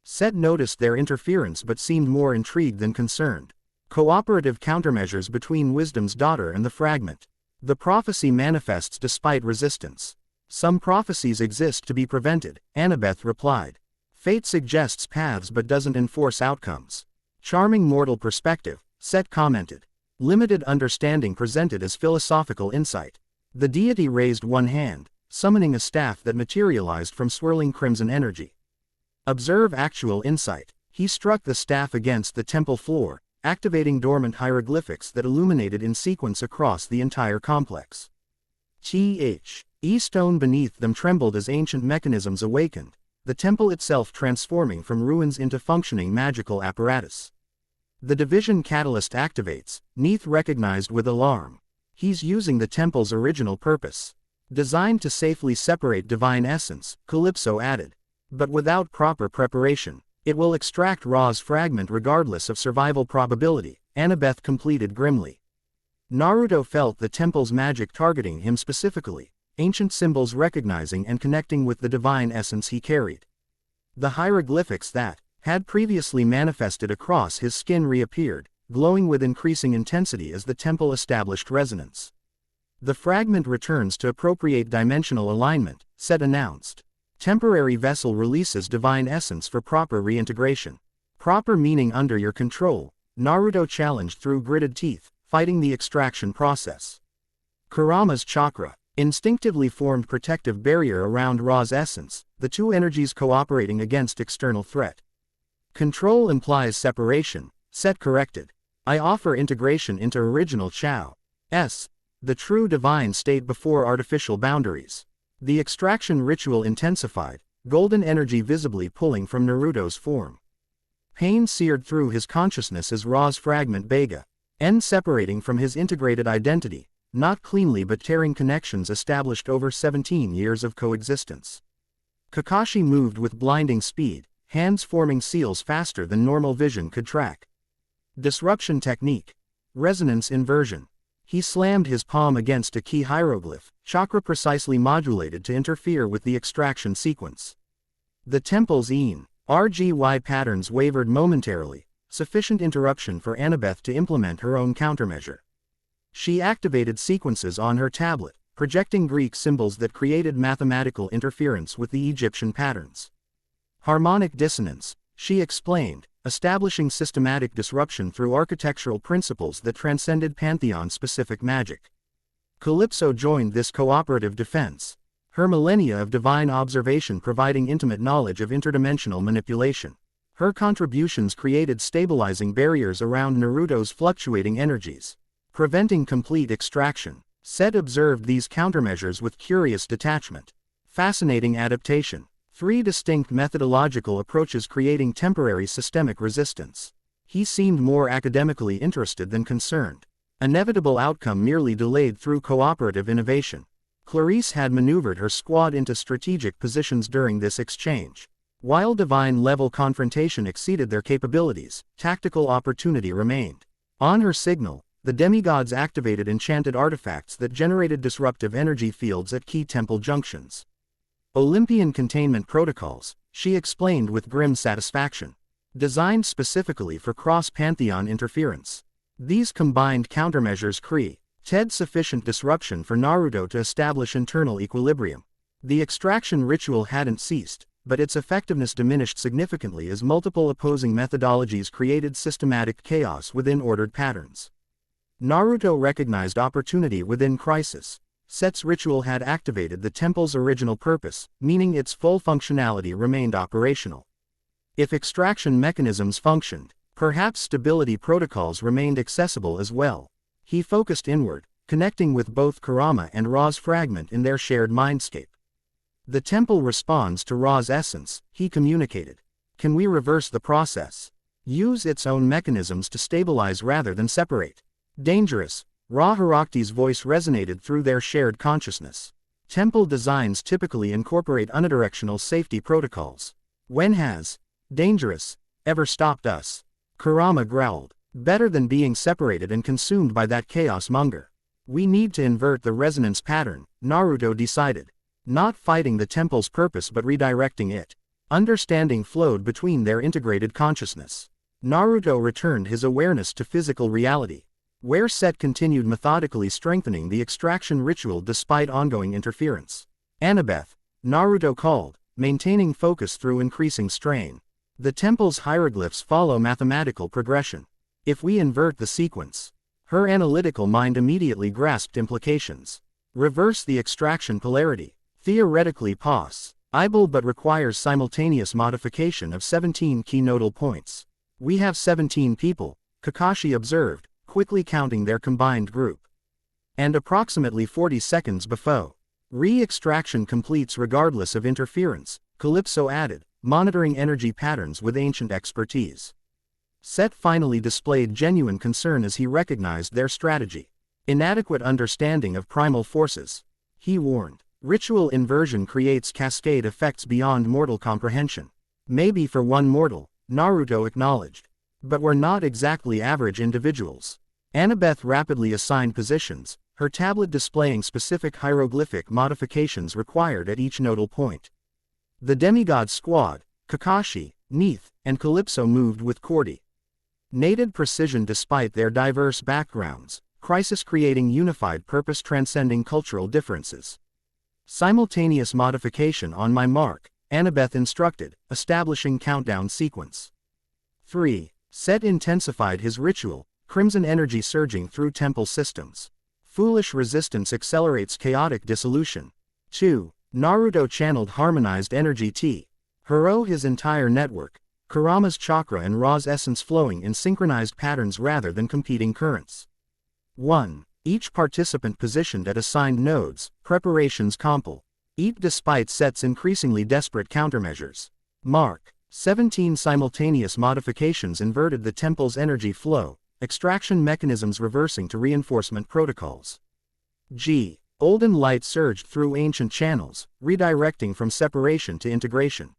Set noticed their interference but seemed more intrigued than concerned. Cooperative countermeasures between Wisdom's daughter and the fragment. The prophecy manifests despite resistance. Some prophecies exist to be prevented, Annabeth replied. Fate suggests paths but doesn't enforce outcomes. Charming mortal perspective, Set commented. Limited understanding presented as philosophical insight. The deity raised one hand, summoning a staff that materialized from swirling crimson energy. Observe actual insight. He struck the staff against the temple floor, activating dormant hieroglyphics that illuminated in sequence across the entire complex. Stone beneath them trembled as ancient mechanisms awakened, the temple itself transforming from ruins into functioning magical apparatus. The division catalyst activates, Neith recognized with alarm. He's using the temple's original purpose. Designed to safely separate divine essence, Calypso added. But without proper preparation, it will extract Ra's fragment regardless of survival probability, Annabeth completed grimly. Naruto felt the temple's magic targeting him specifically, ancient symbols recognizing and connecting with the divine essence he carried. The hieroglyphics that had previously manifested across his skin reappeared, glowing with increasing intensity as the temple established resonance. The fragment returns to appropriate dimensional alignment, Set announced. Temporary vessel releases divine essence for proper reintegration. Proper meaning under your control, Naruto challenged through gritted teeth, fighting the extraction process. Kurama's chakra instinctively formed protective barrier around Ra's essence, the two energies cooperating against external threat. Control implies separation, Set corrected. I offer integration into original Chao's, the true divine state before artificial boundaries. The extraction ritual intensified, golden energy visibly pulling from Naruto's form. Pain seared through his consciousness as Ra's fragment separating from his integrated identity, not cleanly but tearing connections established over 17 years of coexistence. Kakashi moved with blinding speed, hands forming seals faster than normal vision could track. Disruption technique. Resonance inversion. He slammed his palm against a key hieroglyph, chakra precisely modulated to interfere with the extraction sequence. The temple's RGY patterns wavered momentarily, sufficient interruption for Annabeth to implement her own countermeasure. She activated sequences on her tablet, projecting Greek symbols that created mathematical interference with the Egyptian patterns. Harmonic dissonance, she explained, establishing systematic disruption through architectural principles that transcended pantheon-specific magic. Calypso joined this cooperative defense. her millennia of divine observation providing intimate knowledge of interdimensional manipulation. Her contributions created stabilizing barriers around Naruto's fluctuating energies, preventing complete extraction. Set observed these countermeasures with curious detachment. Fascinating adaptation. 3 distinct methodological approaches creating temporary systemic resistance. He seemed more academically interested than concerned. Inevitable outcome merely delayed through cooperative innovation. Clarice had maneuvered her squad into strategic positions during this exchange. While divine-level confrontation exceeded their capabilities, tactical opportunity remained. On her signal, the demigods activated enchanted artifacts that generated disruptive energy fields at key temple junctions. Olympian containment protocols, she explained with grim satisfaction. Designed specifically for cross-pantheon interference. These combined countermeasures created sufficient disruption for Naruto to establish internal equilibrium. The extraction ritual hadn't ceased, but its effectiveness diminished significantly as multiple opposing methodologies created systematic chaos within ordered patterns. Naruto recognized opportunity within crisis. Set's ritual had activated the temple's original purpose, meaning its full functionality remained operational. If extraction mechanisms functioned, perhaps stability protocols remained accessible as well. He focused inward, connecting with both Kurama and Ra's fragment in their shared mindscape. The temple responds to Ra's essence, he communicated. Can we reverse the process? Use its own mechanisms to stabilize rather than separate. Dangerous. Ra Harakti's voice resonated through their shared consciousness. Temple designs typically incorporate unidirectional safety protocols. When has dangerous ever stopped us? Kurama growled. Better than being separated and consumed by that chaos monger. We need to invert the resonance pattern, Naruto decided. Not fighting the temple's purpose but redirecting it. Understanding flowed between their integrated consciousness. Naruto returned his awareness to physical reality, where Set continued methodically strengthening the extraction ritual despite ongoing interference. Annabeth, Naruto called, maintaining focus through increasing strain. The temple's hieroglyphs follow mathematical progression. If we invert the sequence, her analytical mind immediately grasped implications. Reverse the extraction polarity. Theoretically possible but requires simultaneous modification of 17 key nodal points. We have 17 people, Kakashi observed, quickly counting their combined group. And approximately 40 seconds before re-extraction completes regardless of interference, Calypso added, monitoring energy patterns with ancient expertise. Set finally displayed genuine concern as he recognized their strategy. Inadequate understanding of primal forces. He warned, ritual inversion creates cascade effects beyond mortal comprehension. Maybe for one mortal, Naruto acknowledged. But we're not exactly average individuals. Annabeth rapidly assigned positions, her tablet displaying specific hieroglyphic modifications required at each nodal point. The demigod squad, Kakashi, Neith, and Calypso moved with coordinated precision despite their diverse backgrounds, crisis creating unified purpose transcending cultural differences. Simultaneous modification on my mark, Annabeth instructed, establishing countdown sequence. 3. Set intensified his ritual, crimson energy surging through temple systems. Foolish resistance accelerates chaotic dissolution. 2. Naruto channeled harmonized energy Hero his entire network, Kurama's chakra and Ra's essence flowing in synchronized patterns rather than competing currents. 1. Each participant positioned at assigned nodes, preparations complete despite Set's increasingly desperate countermeasures. Mark. 17 simultaneous modifications inverted the temple's energy flow, extraction mechanisms reversing to reinforcement protocols. G. Olden light surged through ancient channels, redirecting from separation to integration.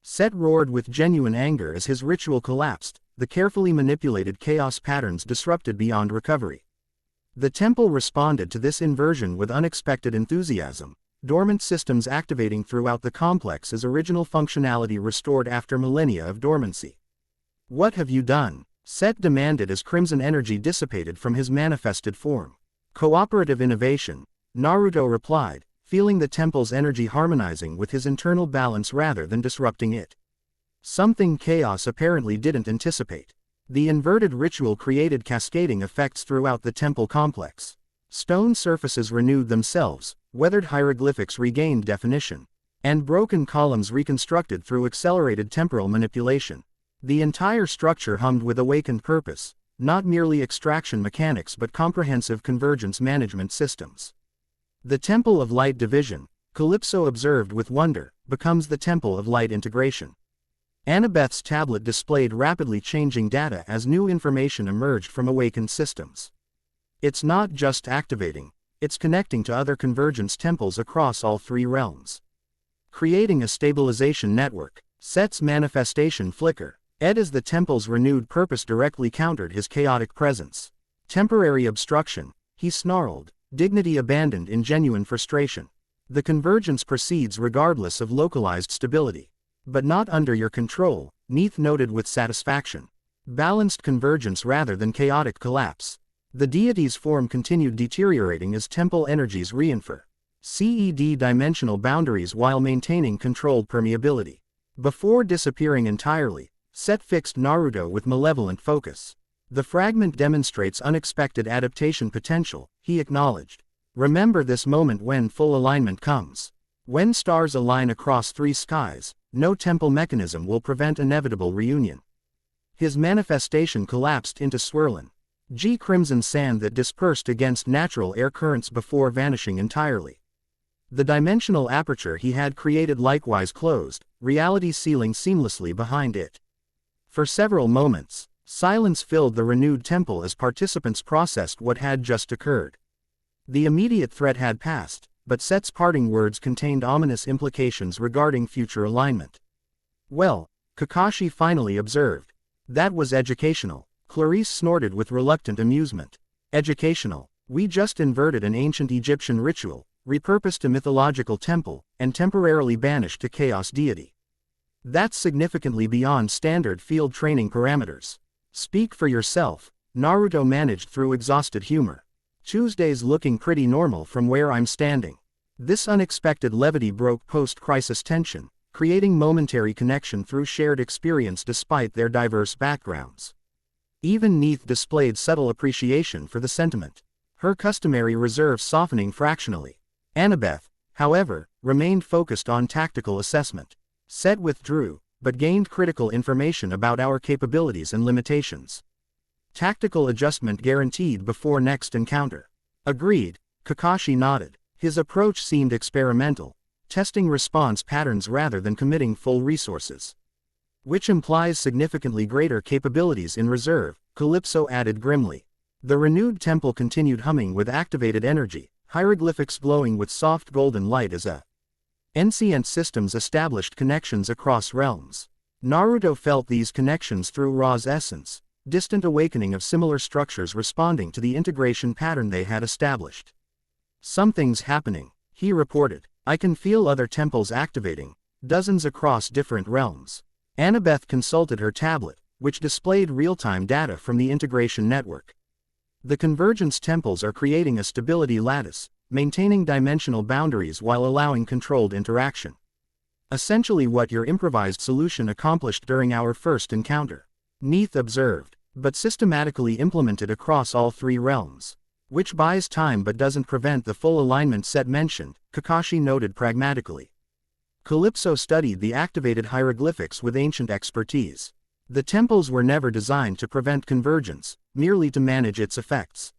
Set roared with genuine anger as his ritual collapsed, the carefully manipulated chaos patterns disrupted beyond recovery. The temple responded to this inversion with unexpected enthusiasm, dormant systems activating throughout the complex as original functionality restored after millennia of dormancy. What have you done? Set demanded as crimson energy dissipated from his manifested form. Cooperative innovation, Naruto replied, feeling the temple's energy harmonizing with his internal balance rather than disrupting it. Something chaos apparently didn't anticipate. The inverted ritual created cascading effects throughout the temple complex. Stone surfaces renewed themselves, weathered hieroglyphics regained definition, and broken columns reconstructed through accelerated temporal manipulation. The entire structure hummed with awakened purpose, not merely extraction mechanics but comprehensive convergence management systems. The Temple of Light Division, Calypso observed with wonder, becomes the Temple of Light Integration. Annabeth's tablet displayed rapidly changing data as new information emerged from awakened systems. It's not just activating, it's connecting to other convergence temples across all three realms. Creating a stabilization network. Set's manifestation flicker. As the temple's renewed purpose directly countered his chaotic presence. Temporary obstruction, he snarled, dignity abandoned in genuine frustration. The convergence proceeds regardless of localized stability. But not under your control, Neith noted with satisfaction. Balanced convergence rather than chaotic collapse. The deity's form continued deteriorating as temple energies CED dimensional boundaries while maintaining controlled permeability. Before disappearing entirely, Set fixed Naruto with malevolent focus. The fragment demonstrates unexpected adaptation potential, he acknowledged. Remember this moment when full alignment comes. When stars align across three skies, no temple mechanism will prevent inevitable reunion. His manifestation collapsed into swirling crimson sand that dispersed against natural air currents before vanishing entirely. The dimensional aperture he had created likewise closed, reality sealing seamlessly behind it. For several moments, silence filled the renewed temple as participants processed what had just occurred. The immediate threat had passed, but Set's parting words contained ominous implications regarding future alignment. Well, Kakashi finally observed. That was educational. Clarice snorted with reluctant amusement. Educational. We just inverted an ancient Egyptian ritual, repurposed a mythological temple, and temporarily banished a chaos deity. That's significantly beyond standard field training parameters. Speak for yourself, Naruto managed through exhausted humor. Tuesday's looking pretty normal from where I'm standing. This unexpected levity broke post-crisis tension, creating momentary connection through shared experience despite their diverse backgrounds. Even Neith displayed subtle appreciation for the sentiment, her customary reserve softening fractionally. Annabeth, however, remained focused on tactical assessment. Set withdrew, but gained critical information about our capabilities and limitations. Tactical adjustment guaranteed before next encounter. Agreed, Kakashi nodded. His approach seemed experimental, testing response patterns rather than committing full resources. Which implies significantly greater capabilities in reserve, Calypso added grimly. The renewed temple continued humming with activated energy, hieroglyphics glowing with soft golden light as ancient systems established connections across realms. Naruto felt these connections through Ra's essence, distant awakening of similar structures responding to the integration pattern they had established. Something's happening, he reported. I can feel other temples activating, dozens across different realms. Annabeth consulted her tablet, which displayed real-time data from the integration network. The convergence temples are creating a stability lattice, maintaining dimensional boundaries while allowing controlled interaction. Essentially what your improvised solution accomplished during our first encounter, Neith observed, but systematically implemented across all three realms. Which buys time but doesn't prevent the full alignment Set mentioned, Kakashi noted pragmatically. Calypso studied the activated hieroglyphics with ancient expertise. The temples were never designed to prevent convergence, merely to manage its effects.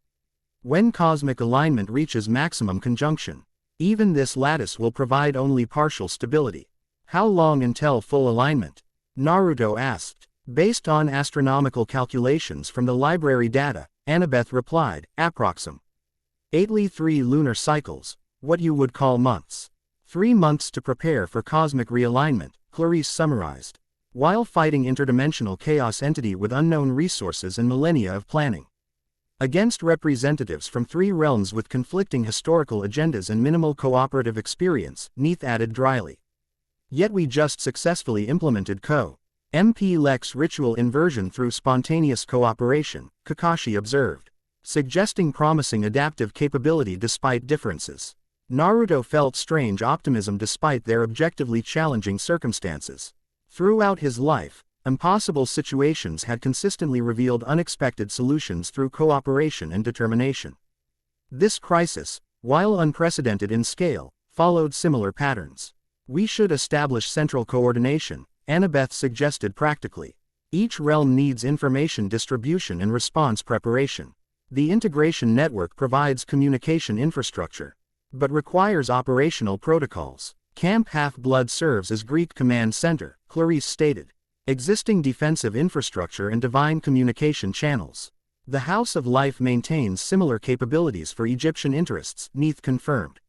When cosmic alignment reaches maximum conjunction, even this lattice will provide only partial stability. How long until full alignment? Naruto asked. Based on astronomical calculations from the library data, Annabeth replied, approxim. 83 lunar cycles, what you would call months. 3 months to prepare for cosmic realignment, Clarice summarized. While fighting interdimensional chaos entity with unknown resources and millennia of planning. Against representatives from 3 realms with conflicting historical agendas and minimal cooperative experience, Neith added dryly. Yet we just successfully implemented MP Lex ritual inversion through spontaneous cooperation, Kakashi observed, suggesting promising adaptive capability despite differences. Naruto felt strange optimism despite their objectively challenging circumstances. Throughout his life, impossible situations had consistently revealed unexpected solutions through cooperation and determination. This crisis, while unprecedented in scale, followed similar patterns. We should establish central coordination, Annabeth suggested practically. Each realm needs information distribution and response preparation. The integration network provides communication infrastructure, but requires operational protocols. Camp Half-Blood serves as Greek command center, Clarice stated. Existing defensive infrastructure and divine communication channels. The House of Life maintains similar capabilities for Egyptian interests, Neith confirmed.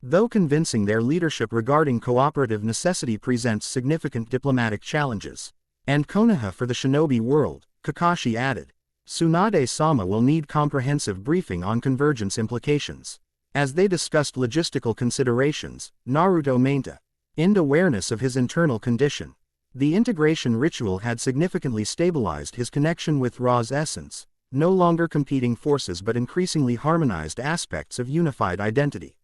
Though convincing their leadership regarding cooperative necessity presents significant diplomatic challenges. And Konoha for the shinobi world, Kakashi added. Tsunade-sama will need comprehensive briefing on convergence implications. As they discussed logistical considerations, Naruto maintained awareness of his internal condition. The integration ritual had significantly stabilized his connection with Ra's essence, no longer competing forces but increasingly harmonized aspects of unified identity.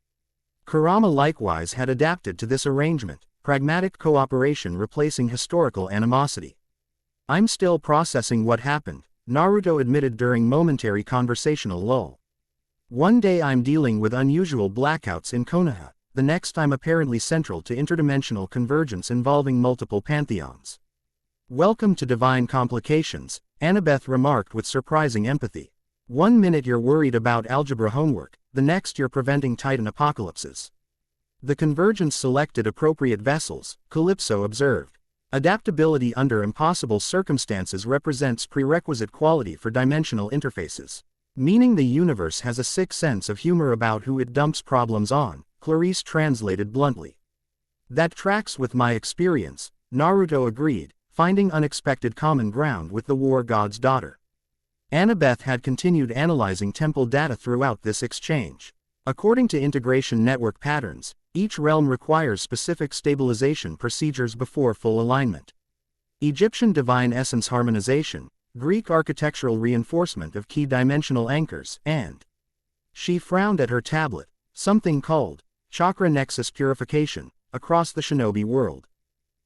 Kurama likewise had adapted to this arrangement, pragmatic cooperation replacing historical animosity. I'm still processing what happened, Naruto admitted during momentary conversational lull. One day I'm dealing with unusual blackouts in Konoha, the next I'm apparently central to interdimensional convergence involving multiple pantheons. Welcome to divine complications, Annabeth remarked with surprising empathy. 1 minute you're worried about algebra homework, the next you're preventing Titan apocalypses. The convergence selected appropriate vessels, Calypso observed. Adaptability under impossible circumstances represents prerequisite quality for dimensional interfaces. Meaning the universe has a sick sense of humor about who it dumps problems on, Clarice translated bluntly. That tracks with my experience, Naruto agreed, finding unexpected common ground with the war god's daughter. Annabeth had continued analyzing temple data throughout this exchange. According to integration network patterns, each realm requires specific stabilization procedures before full alignment. Egyptian divine essence harmonization, Greek architectural reinforcement of key dimensional anchors, and she frowned at her tablet, something called chakra nexus purification, across the shinobi world.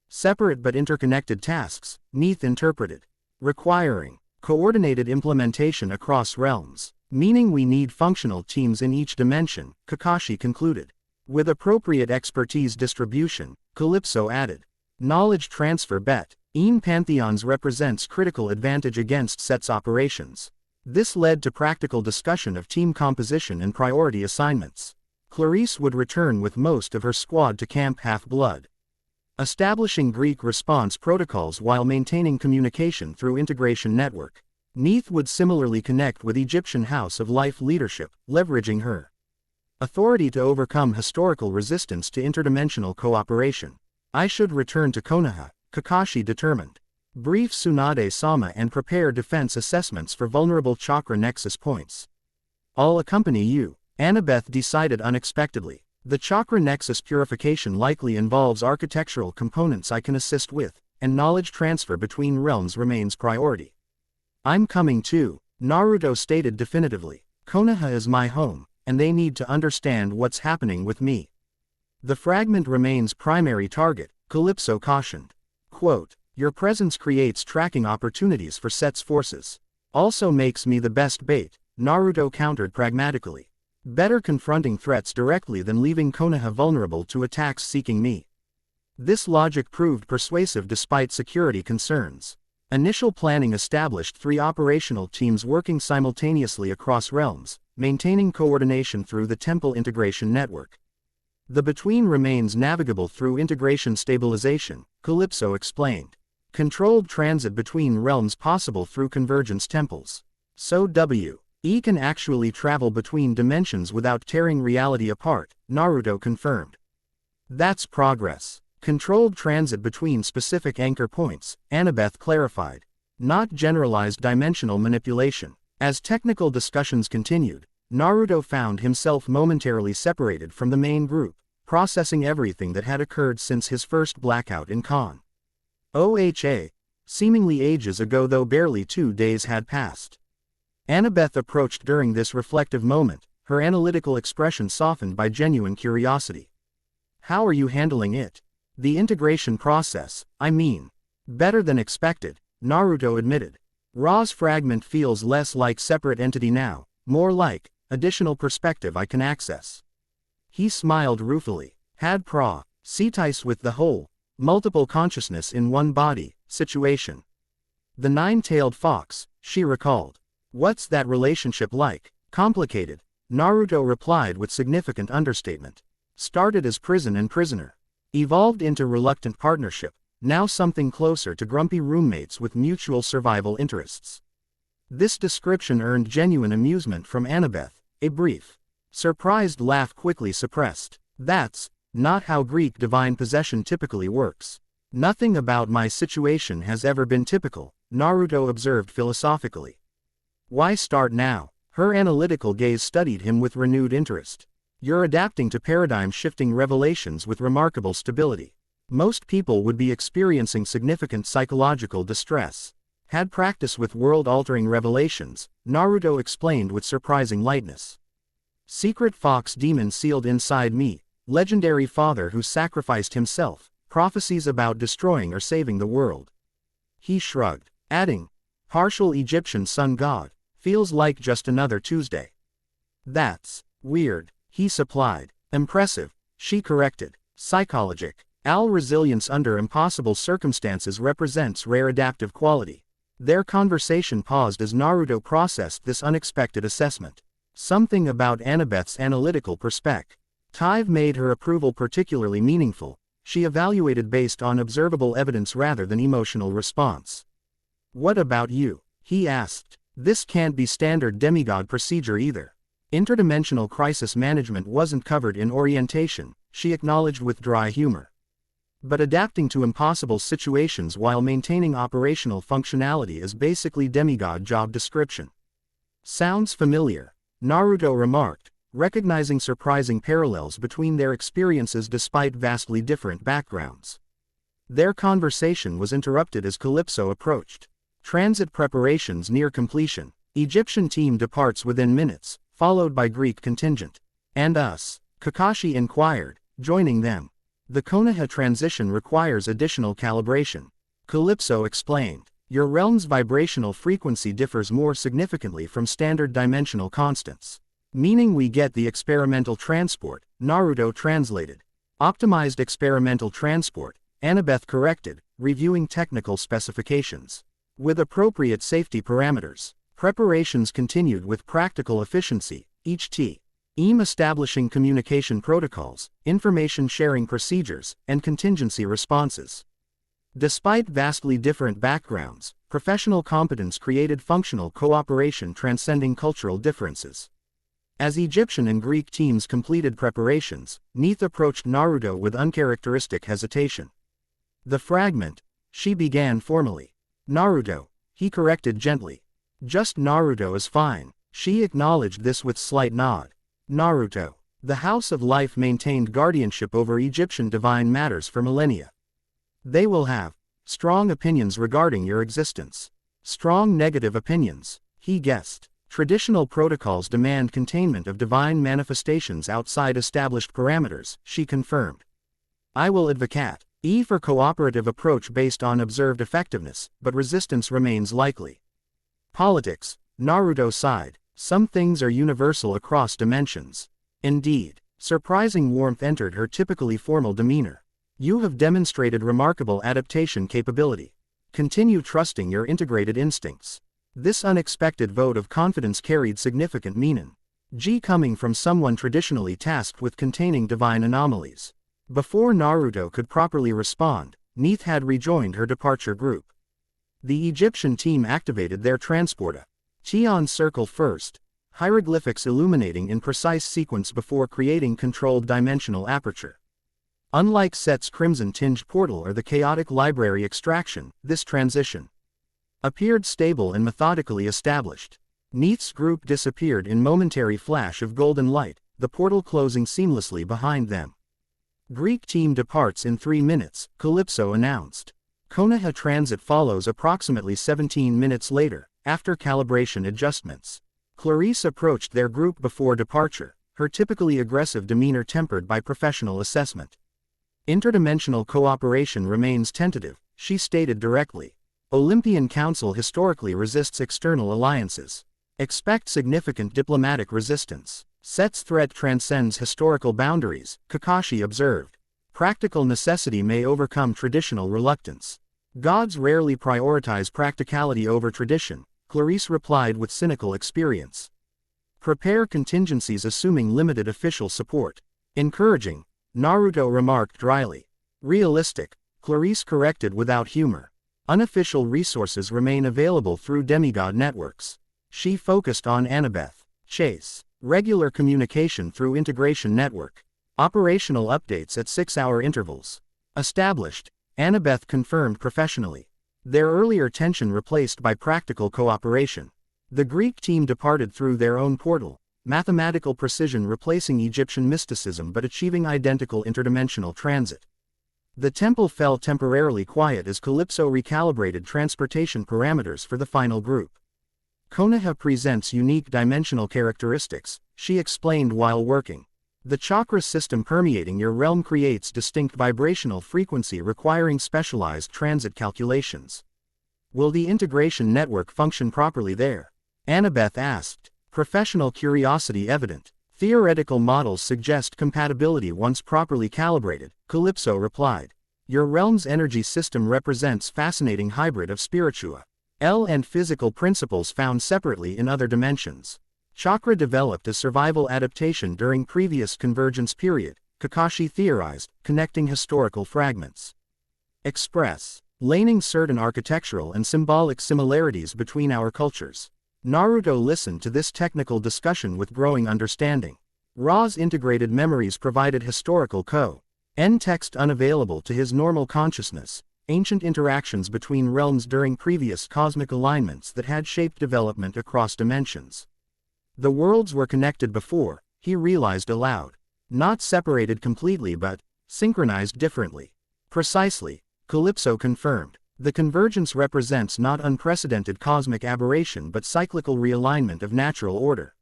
Separate but interconnected tasks, Neith interpreted, requiring coordinated implementation across realms, meaning we need functional teams in each dimension, Kakashi concluded. With appropriate expertise distribution, Calypso added. Knowledge transfer between pantheons represents critical advantage against sets operations. This led to practical discussion of team composition and priority assignments. Clarice would return with most of her squad to Camp Half-Blood, establishing Greek response protocols while maintaining communication through integration network. Neith would similarly connect with Egyptian House of Life leadership, leveraging her authority to overcome historical resistance to interdimensional cooperation. I should return to Konoha, Kakashi determined. Brief Tsunade-sama and prepare defense assessments for vulnerable chakra nexus points. I'll accompany you, Annabeth decided unexpectedly. The chakra nexus purification likely involves architectural components I can assist with, and knowledge transfer between realms remains priority. I'm coming too, Naruto stated definitively. Konoha is my home, and they need to understand what's happening with me. The fragment remains primary target, Calypso cautioned. Quote, your presence creates tracking opportunities for Set's forces. Also makes me the best bait, Naruto countered pragmatically. Better confronting threats directly than leaving Konoha vulnerable to attacks seeking me. This logic proved persuasive despite security concerns. Initial planning established 3 operational teams working simultaneously across realms, maintaining coordination through the temple integration network. The between remains navigable through integration stabilization, Calypso explained. Controlled transit between realms possible through convergence temples. So W.E. can actually travel between dimensions without tearing reality apart, Naruto confirmed. That's progress. Controlled transit between specific anchor points, Annabeth clarified. Not generalized dimensional manipulation. As technical discussions continued, Naruto found himself momentarily separated from the main group, processing everything that had occurred since his first blackout in Kon. OHA. Seemingly ages ago, though barely 2 days had passed. Annabeth approached during this reflective moment, her analytical expression softened by genuine curiosity. How are you handling it? The integration process, I mean. Better than expected, Naruto admitted. Ra's fragment feels less like separate entity now, more like additional perspective I can access. He smiled ruefully. Had Cease with the whole, multiple consciousness in one body, situation. The nine-tailed fox, she recalled. What's that relationship like? Complicated, Naruto replied with significant understatement. Started as prison and prisoner. Evolved into reluctant partnership, now something closer to grumpy roommates with mutual survival interests. This description earned genuine amusement from Annabeth, a brief, surprised laugh quickly suppressed. That's not how Greek divine possession typically works. Nothing about my situation has ever been typical, Naruto observed philosophically. Why start now? Her analytical gaze studied him with renewed interest. You're adapting to paradigm-shifting revelations with remarkable stability. Most people would be experiencing significant psychological distress. Had practice with world-altering revelations, Naruto explained with surprising lightness. Secret fox demon sealed inside me, legendary father who sacrificed himself, prophecies about destroying or saving the world. He shrugged, adding, partial Egyptian sun god, feels like just another Tuesday. That's weird, he supplied. Impressive, she corrected. Psychologic. Resilience under impossible circumstances represents rare adaptive quality. Their conversation paused as Naruto processed this unexpected assessment. Something about Annabeth's analytical perspective made her approval particularly meaningful. She evaluated based on observable evidence rather than emotional response. What about you? He asked. This can't be standard demigod procedure either. Interdimensional crisis management wasn't covered in orientation, she acknowledged with dry humor. But adapting to impossible situations while maintaining operational functionality is basically demigod job description. Sounds familiar, Naruto remarked, recognizing surprising parallels between their experiences despite vastly different backgrounds. Their conversation was interrupted as Calypso approached. Transit preparations near completion. Egyptian team departs within minutes, followed by Greek contingent. And us? Kakashi inquired, joining them. The Konoha transition requires additional calibration. Calypso explained. Your realm's vibrational frequency differs more significantly from standard dimensional constants. Meaning we get the experimental transport, Naruto translated. Optimized experimental transport, Annabeth corrected, reviewing technical specifications. With appropriate safety parameters, preparations continued with practical efficiency, each team establishing communication protocols, information sharing procedures, and contingency responses. Despite vastly different backgrounds, professional competence created functional cooperation transcending cultural differences. As Egyptian and Greek teams completed preparations, Neith approached Naruto with uncharacteristic hesitation. The fragment, she began formally. Naruto, he corrected gently. Just Naruto is fine, she acknowledged this with slight nod. Naruto. The House of Life maintained guardianship over Egyptian divine matters for millennia. They will have strong opinions regarding your existence. Strong negative opinions, he guessed. Traditional protocols demand containment of divine manifestations outside established parameters, she confirmed. I will advocate for cooperative approach based on observed effectiveness, but resistance remains likely. Politics, Naruto sighed. Some things are universal across dimensions. Indeed, surprising warmth entered her typically formal demeanor. You have demonstrated remarkable adaptation capability. Continue trusting your integrated instincts. This unexpected vote of confidence carried significant meaning. Coming from someone traditionally tasked with containing divine anomalies. Before Naruto could properly respond, Neith had rejoined her departure group. The Egyptian team activated their transporter. Tion circle first, hieroglyphics illuminating in precise sequence before creating controlled dimensional aperture. Unlike Set's crimson-tinged portal or the chaotic library extraction, this transition appeared stable and methodically established. Neith's group disappeared in momentary flash of golden light, the portal closing seamlessly behind them. Greek team departs in 3 minutes, Calypso announced. Konoha transit follows approximately 17 minutes later, after calibration adjustments. Clarice approached their group before departure, her typically aggressive demeanor tempered by professional assessment. Interdimensional cooperation remains tentative, she stated directly. Olympian Council historically resists external alliances. Expect significant diplomatic resistance. Set's threat transcends historical boundaries, Kakashi observed. Practical necessity may overcome traditional reluctance. Gods rarely prioritize practicality over tradition, Clarice replied with cynical experience. Prepare contingencies assuming limited official support. Encouraging, Naruto remarked dryly. Realistic, Clarice corrected without humor. Unofficial resources remain available through demigod networks. She focused on Annabeth. Chase. Regular communication through integration network. Operational updates at 6-hour intervals. Established, Annabeth confirmed professionally. Their earlier tension replaced by practical cooperation. The Greek team departed through their own portal, mathematical precision replacing Egyptian mysticism but achieving identical interdimensional transit. The temple fell temporarily quiet as Calypso recalibrated transportation parameters for the final group. Konoha presents unique dimensional characteristics, she explained while working. The chakra system permeating your realm creates distinct vibrational frequency requiring specialized transit calculations. Will the integration network function properly there? Annabeth asked. Professional curiosity evident. Theoretical models suggest compatibility once properly calibrated, Calypso replied. Your realm's energy system represents fascinating hybrid of spiritua and physical principles found separately in other dimensions. Chakra developed as survival adaptation during previous convergence period, Kakashi theorized, connecting historical fragments. Express, laning certain architectural and symbolic similarities between our cultures. Naruto listened to this technical discussion with growing understanding. Ra's integrated memories provided historical text unavailable to his normal consciousness, ancient interactions between realms during previous cosmic alignments that had shaped development across dimensions. The worlds were connected before, he realized aloud. Not separated completely but synchronized differently. Precisely, Calypso confirmed. The convergence represents not unprecedented cosmic aberration but cyclical realignment of natural order.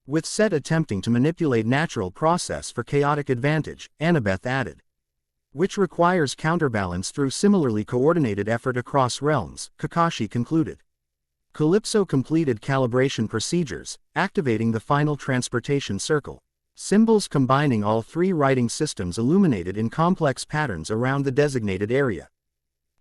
With Set attempting to manipulate natural process for chaotic advantage, Annabeth added. Which requires counterbalance through similarly coordinated effort across realms, Kakashi concluded. Calypso completed calibration procedures, activating the final transportation circle. Symbols combining all three writing systems illuminated in complex patterns around the designated area.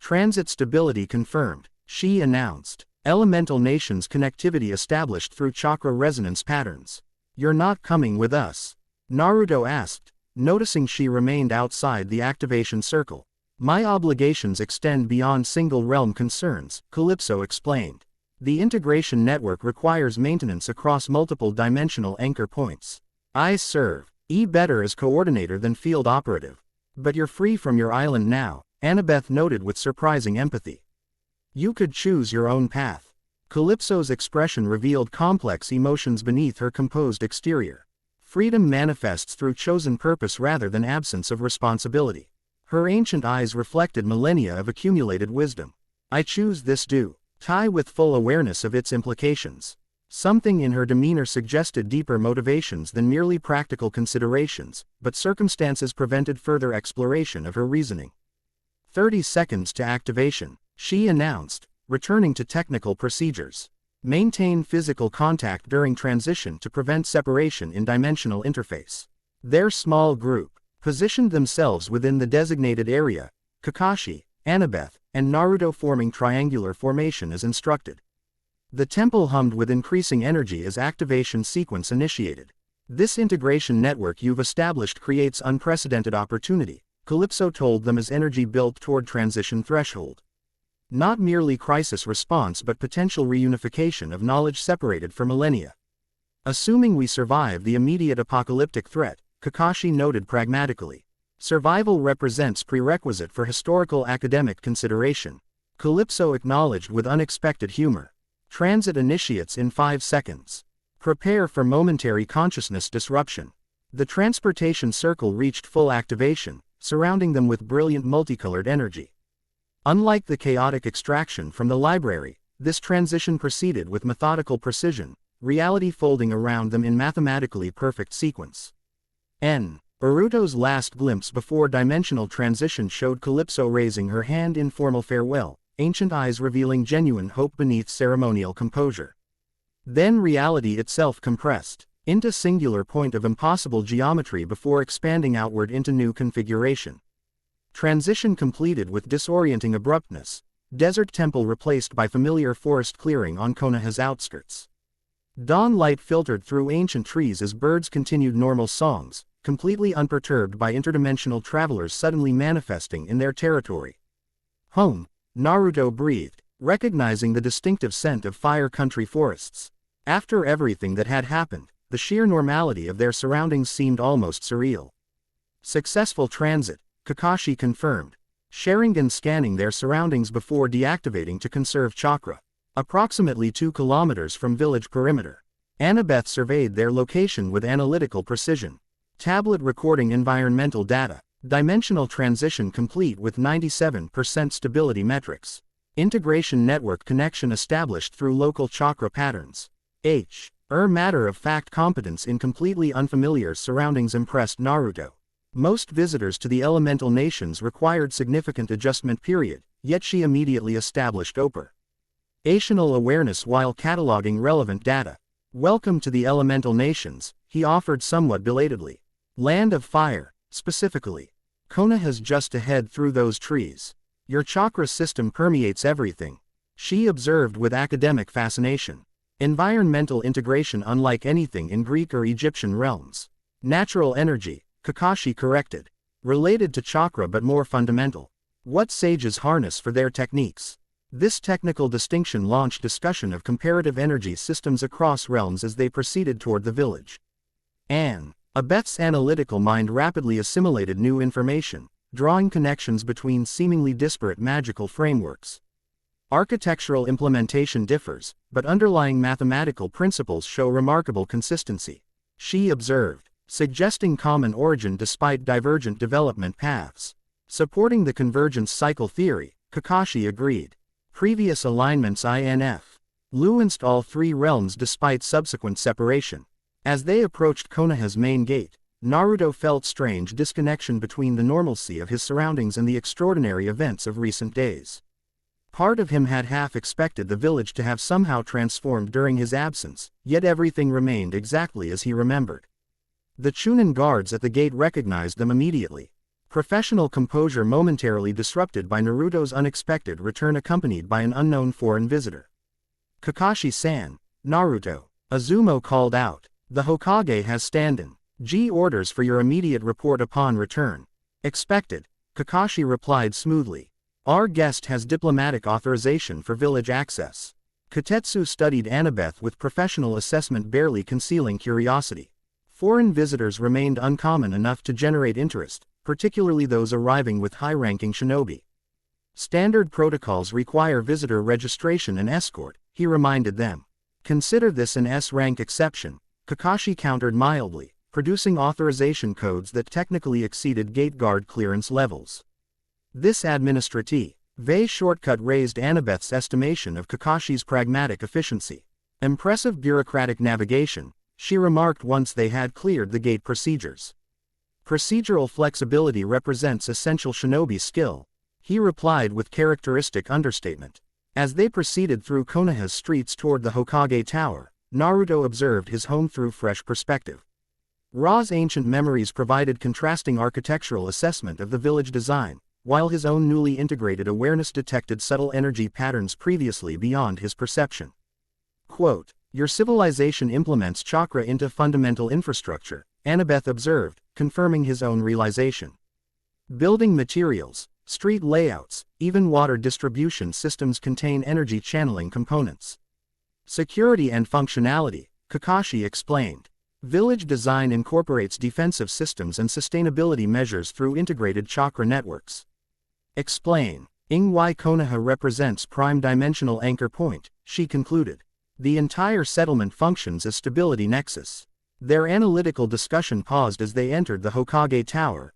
Transit stability confirmed, she announced. Elemental nations connectivity established through chakra resonance patterns. You're not coming with us? Naruto asked, noticing she remained outside the activation circle. My obligations extend beyond single realm concerns, Calypso explained. The integration network requires maintenance across multiple dimensional anchor points. I serve, better as coordinator than field operative. But you're free from your island now, Annabeth noted with surprising empathy. You could choose your own path. Calypso's expression revealed complex emotions beneath her composed exterior. Freedom manifests through chosen purpose rather than absence of responsibility. Her ancient eyes reflected millennia of accumulated wisdom. I choose this tie with full awareness of its implications. Something in her demeanor suggested deeper motivations than merely practical considerations, but circumstances prevented further exploration of her reasoning. 30 seconds to activation, she announced, returning to technical procedures. Maintain physical contact during transition to prevent separation in dimensional interface. Their small group positioned themselves within the designated area, Kakashi, Annabeth, and Naruto forming triangular formation as instructed. The temple hummed with increasing energy as activation sequence initiated. This integration network you've established creates unprecedented opportunity, Calypso told them as energy built toward transition threshold. Not merely crisis response but potential reunification of knowledge separated for millennia. Assuming we survive the immediate apocalyptic threat, Kakashi noted pragmatically. Survival represents prerequisite for historical academic consideration. Calypso acknowledged with unexpected humor. Transit initiates in 5 seconds. Prepare for momentary consciousness disruption. The transportation circle reached full activation, surrounding them with brilliant multicolored energy. Unlike the chaotic extraction from the library, this transition proceeded with methodical precision, reality folding around them in mathematically perfect sequence. Naruto's last glimpse before dimensional transition showed Calypso raising her hand in formal farewell, ancient eyes revealing genuine hope beneath ceremonial composure. Then reality itself compressed into singular point of impossible geometry before expanding outward into new configuration. Transition completed with disorienting abruptness. Desert temple replaced by familiar forest clearing on Konoha's outskirts. Dawn light filtered through ancient trees as birds continued normal songs, completely unperturbed by interdimensional travelers suddenly manifesting in their territory. Home, Naruto breathed, recognizing the distinctive scent of fire country forests. After everything that had happened, the sheer normality of their surroundings seemed almost surreal. Successful transit, Kakashi confirmed. Sharingan scanning their surroundings before deactivating to conserve chakra. Approximately 2 kilometers from village perimeter. Annabeth surveyed their location with analytical precision. Tablet recording environmental data. Dimensional transition complete with 97% stability metrics. Integration network connection established through local chakra patterns. Matter-of-fact competence in completely unfamiliar surroundings impressed Naruto. Most visitors to the elemental nations required significant adjustment period, yet she immediately established operational awareness while cataloging relevant data. Welcome to the elemental nations, he offered somewhat belatedly. Land of fire, specifically. Konoha's just ahead through those trees. Your chakra system permeates everything, she observed with academic fascination. Environmental integration unlike anything in Greek or Egyptian realms. Natural energy, Kakashi corrected. Related to chakra but more fundamental. What sages harness for their techniques? This technical distinction launched discussion of comparative energy systems across realms as they proceeded toward the village. Annabeth's analytical mind rapidly assimilated new information, drawing connections between seemingly disparate magical frameworks. Architectural implementation differs, but underlying mathematical principles show remarkable consistency, she observed, suggesting common origin despite divergent development paths. Supporting the convergence cycle theory, Kakashi agreed. Previous alignments influenced all 3 realms despite subsequent separation. As they approached Konoha's main gate, Naruto felt strange disconnection between the normalcy of his surroundings and the extraordinary events of recent days. Part of him had half expected the village to have somehow transformed during his absence, yet everything remained exactly as he remembered. The Chunin guards at the gate recognized them immediately. Professional composure momentarily disrupted by Naruto's unexpected return accompanied by an unknown foreign visitor. Kakashi-san, Naruto, Azumo called out. The Hokage has stand-in. Orders for your immediate report upon return. Expected, Kakashi replied smoothly. Our guest has diplomatic authorization for village access. Kotetsu studied Annabeth with professional assessment barely concealing curiosity. Foreign visitors remained uncommon enough to generate interest, particularly those arriving with high-ranking shinobi. Standard protocols require visitor registration and escort, he reminded them. Consider this an S-rank exception, Kakashi countered mildly, producing authorization codes that technically exceeded gate guard clearance levels. This administrative shortcut raised Annabeth's estimation of Kakashi's pragmatic efficiency. Impressive bureaucratic navigation, she remarked once they had cleared the gate procedures. Procedural flexibility represents essential shinobi skill, he replied with characteristic understatement. As they proceeded through Konoha's streets toward the Hokage Tower, Naruto observed his home through fresh perspective. Ra's ancient memories provided contrasting architectural assessment of the village design, while his own newly integrated awareness detected subtle energy patterns previously beyond his perception. Quote, your civilization implements chakra into fundamental infrastructure, Annabeth observed, confirming his own realization. Building materials, street layouts, even water distribution systems contain energy channeling components. Security and functionality, Kakashi explained. Village design incorporates defensive systems and sustainability measures through integrated chakra networks. Explain. Why Konoha represents prime dimensional anchor point, she concluded. The entire settlement functions as stability nexus. Their analytical discussion paused as they entered the Hokage Tower,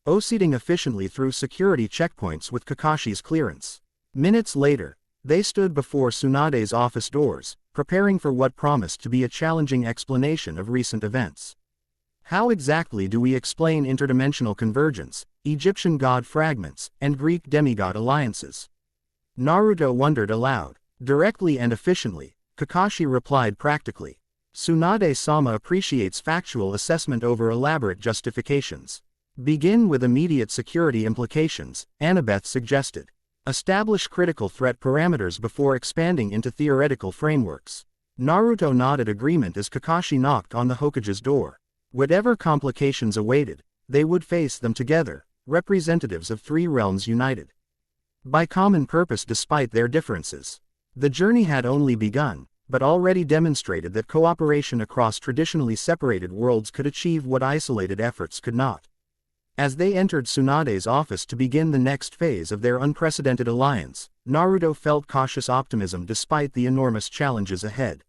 proceeding efficiently through security checkpoints with Kakashi's clearance. Minutes later, they stood before Tsunade's office doors, preparing for what promised to be a challenging explanation of recent events. How exactly do we explain interdimensional convergence, Egyptian god fragments, and Greek demigod alliances? Naruto wondered aloud. Directly and efficiently, Kakashi replied practically. Tsunade-sama appreciates factual assessment over elaborate justifications. Begin with immediate security implications, Annabeth suggested. Establish critical threat parameters before expanding into theoretical frameworks. Naruto nodded agreement as Kakashi knocked on the Hokage's door. Whatever complications awaited, they would face them together, representatives of three realms united by common purpose despite their differences. The journey had only begun, but already demonstrated that cooperation across traditionally separated worlds could achieve what isolated efforts could not. As they entered Tsunade's office to begin the next phase of their unprecedented alliance, Naruto felt cautious optimism despite the enormous challenges ahead.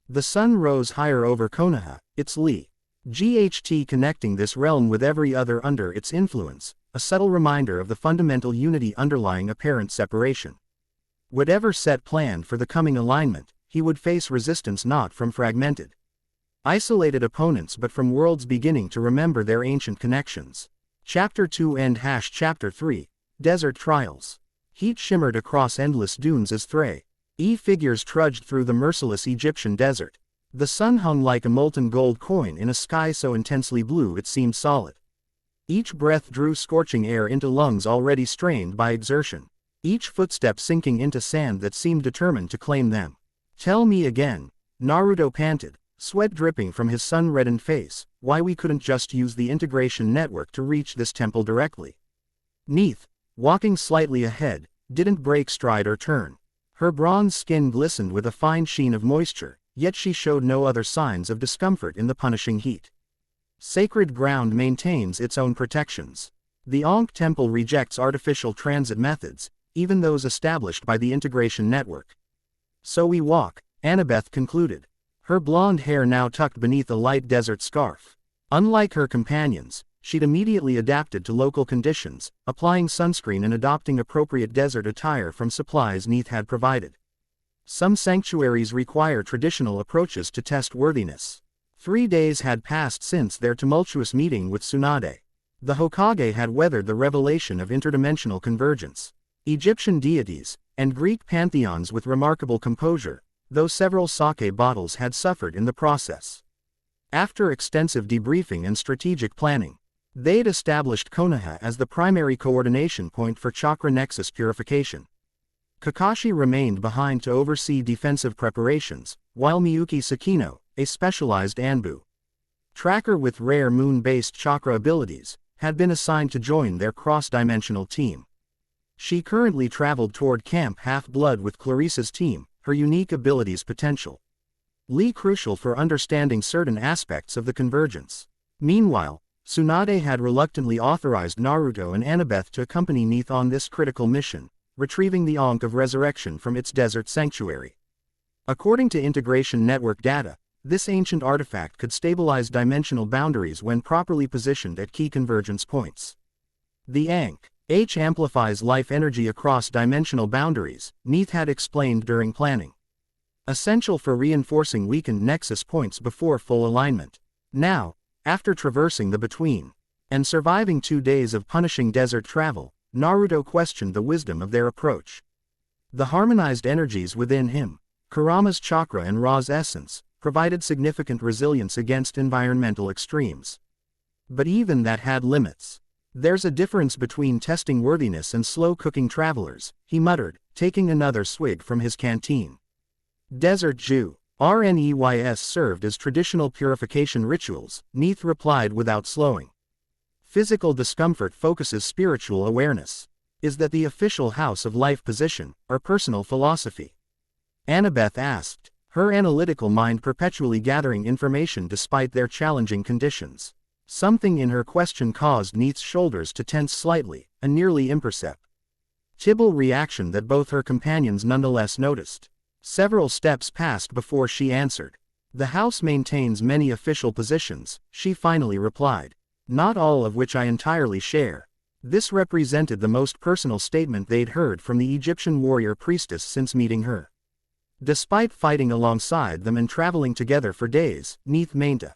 The sun rose higher over Konoha, its GHT connecting this realm with every other under its influence, a subtle reminder of the fundamental unity underlying apparent separation. Whatever set planned for the coming alignment, he would face resistance not from fragmented, isolated opponents but from worlds beginning to remember their ancient connections. Chapter 2 End Chapter 3, Desert Trials. Heat shimmered across endless dunes as figures trudged through the merciless Egyptian desert. The sun hung like a molten gold coin in a sky so intensely blue it seemed solid. Each breath drew scorching air into lungs already strained by exertion, each footstep sinking into sand that seemed determined to claim them. Tell me again, Naruto panted, sweat dripping from his sun-reddened face, why we couldn't just use the integration network to reach this temple directly. Neith, walking slightly ahead, didn't break stride or turn. Her bronze skin glistened with a fine sheen of moisture, yet she showed no other signs of discomfort in the punishing heat. Sacred ground maintains its own protections. The Ankh Temple rejects artificial transit methods, even those established by the integration network. So we walk, Annabeth concluded. Her blonde hair now tucked beneath a light desert scarf. Unlike her companions, she'd immediately adapted to local conditions, applying sunscreen and adopting appropriate desert attire from supplies Neith had provided. Some sanctuaries require traditional approaches to test worthiness. 3 days had passed since their tumultuous meeting with Tsunade. The Hokage had weathered the revelation of interdimensional convergence, Egyptian deities, and Greek pantheons with remarkable composure, though several sake bottles had suffered in the process. After extensive debriefing and strategic planning, they'd established Konoha as the primary coordination point for chakra nexus purification. Kakashi remained behind to oversee defensive preparations, while Miyuki Sakino, a specialized Anbu tracker with rare moon-based chakra abilities, had been assigned to join their cross-dimensional team. She currently traveled toward Camp Half-Blood with Clarissa's team, her unique abilities potential crucial for understanding certain aspects of the convergence. Meanwhile, Tsunade had reluctantly authorized Naruto and Annabeth to accompany Neith on this critical mission, retrieving the Ankh of Resurrection from its desert sanctuary. According to Integration Network data, this ancient artifact could stabilize dimensional boundaries when properly positioned at key convergence points. The Ankh amplifies life energy across dimensional boundaries, Neith had explained during planning. Essential for reinforcing weakened nexus points before full alignment. Now, after traversing the between and surviving 2 days of punishing desert travel, Naruto questioned the wisdom of their approach. The harmonized energies within him, Kurama's chakra and Ra's essence, provided significant resilience against environmental extremes. But even that had limits. There's a difference between testing worthiness and slow-cooking travelers, he muttered, taking another swig from his canteen. Desert Jew. RNEYS served as traditional purification rituals, Neith replied without slowing. Physical discomfort focuses spiritual awareness. Is that the official House of Life position, or personal philosophy? Annabeth asked, her analytical mind perpetually gathering information despite their challenging conditions. Something in her question caused Neith's shoulders to tense slightly, a nearly imperceptible reaction that both her companions nonetheless noticed. Several steps passed before she answered. The House maintains many official positions, she finally replied. Not all of which I entirely share. This represented the most personal statement they'd heard from the Egyptian warrior priestess since meeting her. Despite fighting alongside them and traveling together for days, Neith maintained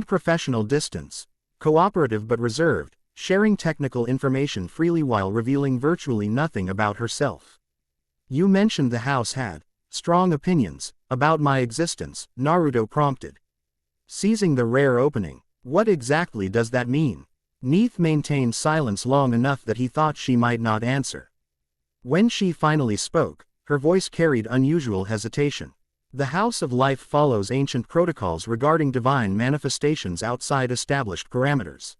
professional distance, cooperative but reserved, sharing technical information freely while revealing virtually nothing about herself. You mentioned the house had strong opinions, about my existence, Naruto prompted. Seizing the rare opening. What exactly does that mean? Neith maintained silence long enough that he thought she might not answer. When she finally spoke, her voice carried unusual hesitation. The House of Life follows ancient protocols regarding divine manifestations outside established parameters.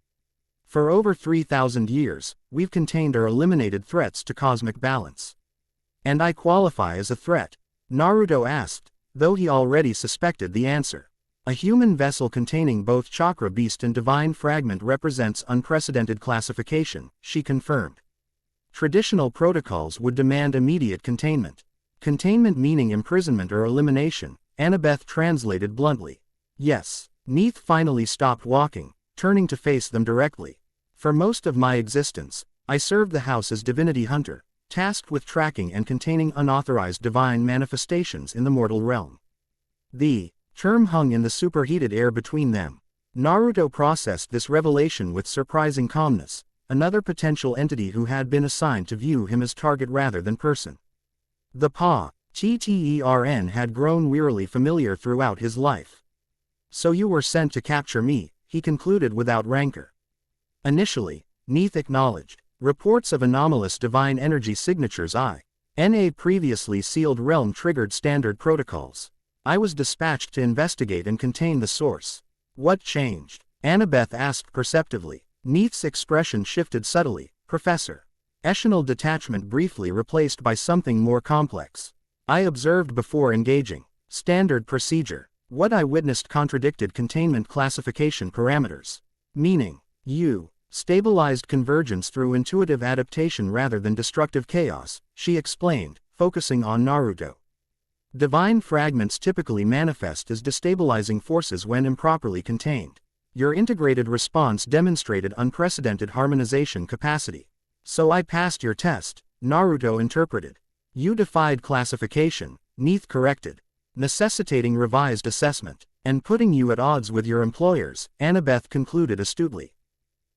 For over 3,000 years, we've contained or eliminated threats to cosmic balance. And I qualify as a threat? Naruto asked, though he already suspected the answer. A human vessel containing both chakra beast and divine fragment represents unprecedented classification, she confirmed. Traditional protocols would demand immediate containment. Containment meaning imprisonment or elimination, Annabeth translated bluntly. Yes. Neith finally stopped walking, turning to face them directly. For most of my existence, I served the house as divinity hunter, tasked with tracking and containing unauthorized divine manifestations in the mortal realm. The term hung in the superheated air between them. Naruto processed this revelation with surprising calmness, another potential entity who had been assigned to view him as target rather than person. The Pattern had grown wearily familiar throughout his life. So you were sent to capture me, he concluded without rancor. Initially, Neith acknowledged, reports of anomalous divine energy signatures I.N.A. previously sealed realm triggered standard protocols. I was dispatched to investigate and contain the source. What changed? Annabeth asked perceptively. Neith's expression shifted subtly. Professor. Echelonal detachment briefly replaced by something more complex. I observed before engaging. Standard procedure. What I witnessed contradicted containment classification parameters. Meaning, you stabilized convergence through intuitive adaptation rather than destructive chaos, she explained, focusing on Naruto. Divine fragments typically manifest as destabilizing forces when improperly contained. Your integrated response demonstrated unprecedented harmonization capacity. So I passed your test, Naruto interpreted. You defied classification, Neith corrected, necessitating revised assessment, and putting you at odds with your employers, Annabeth concluded astutely.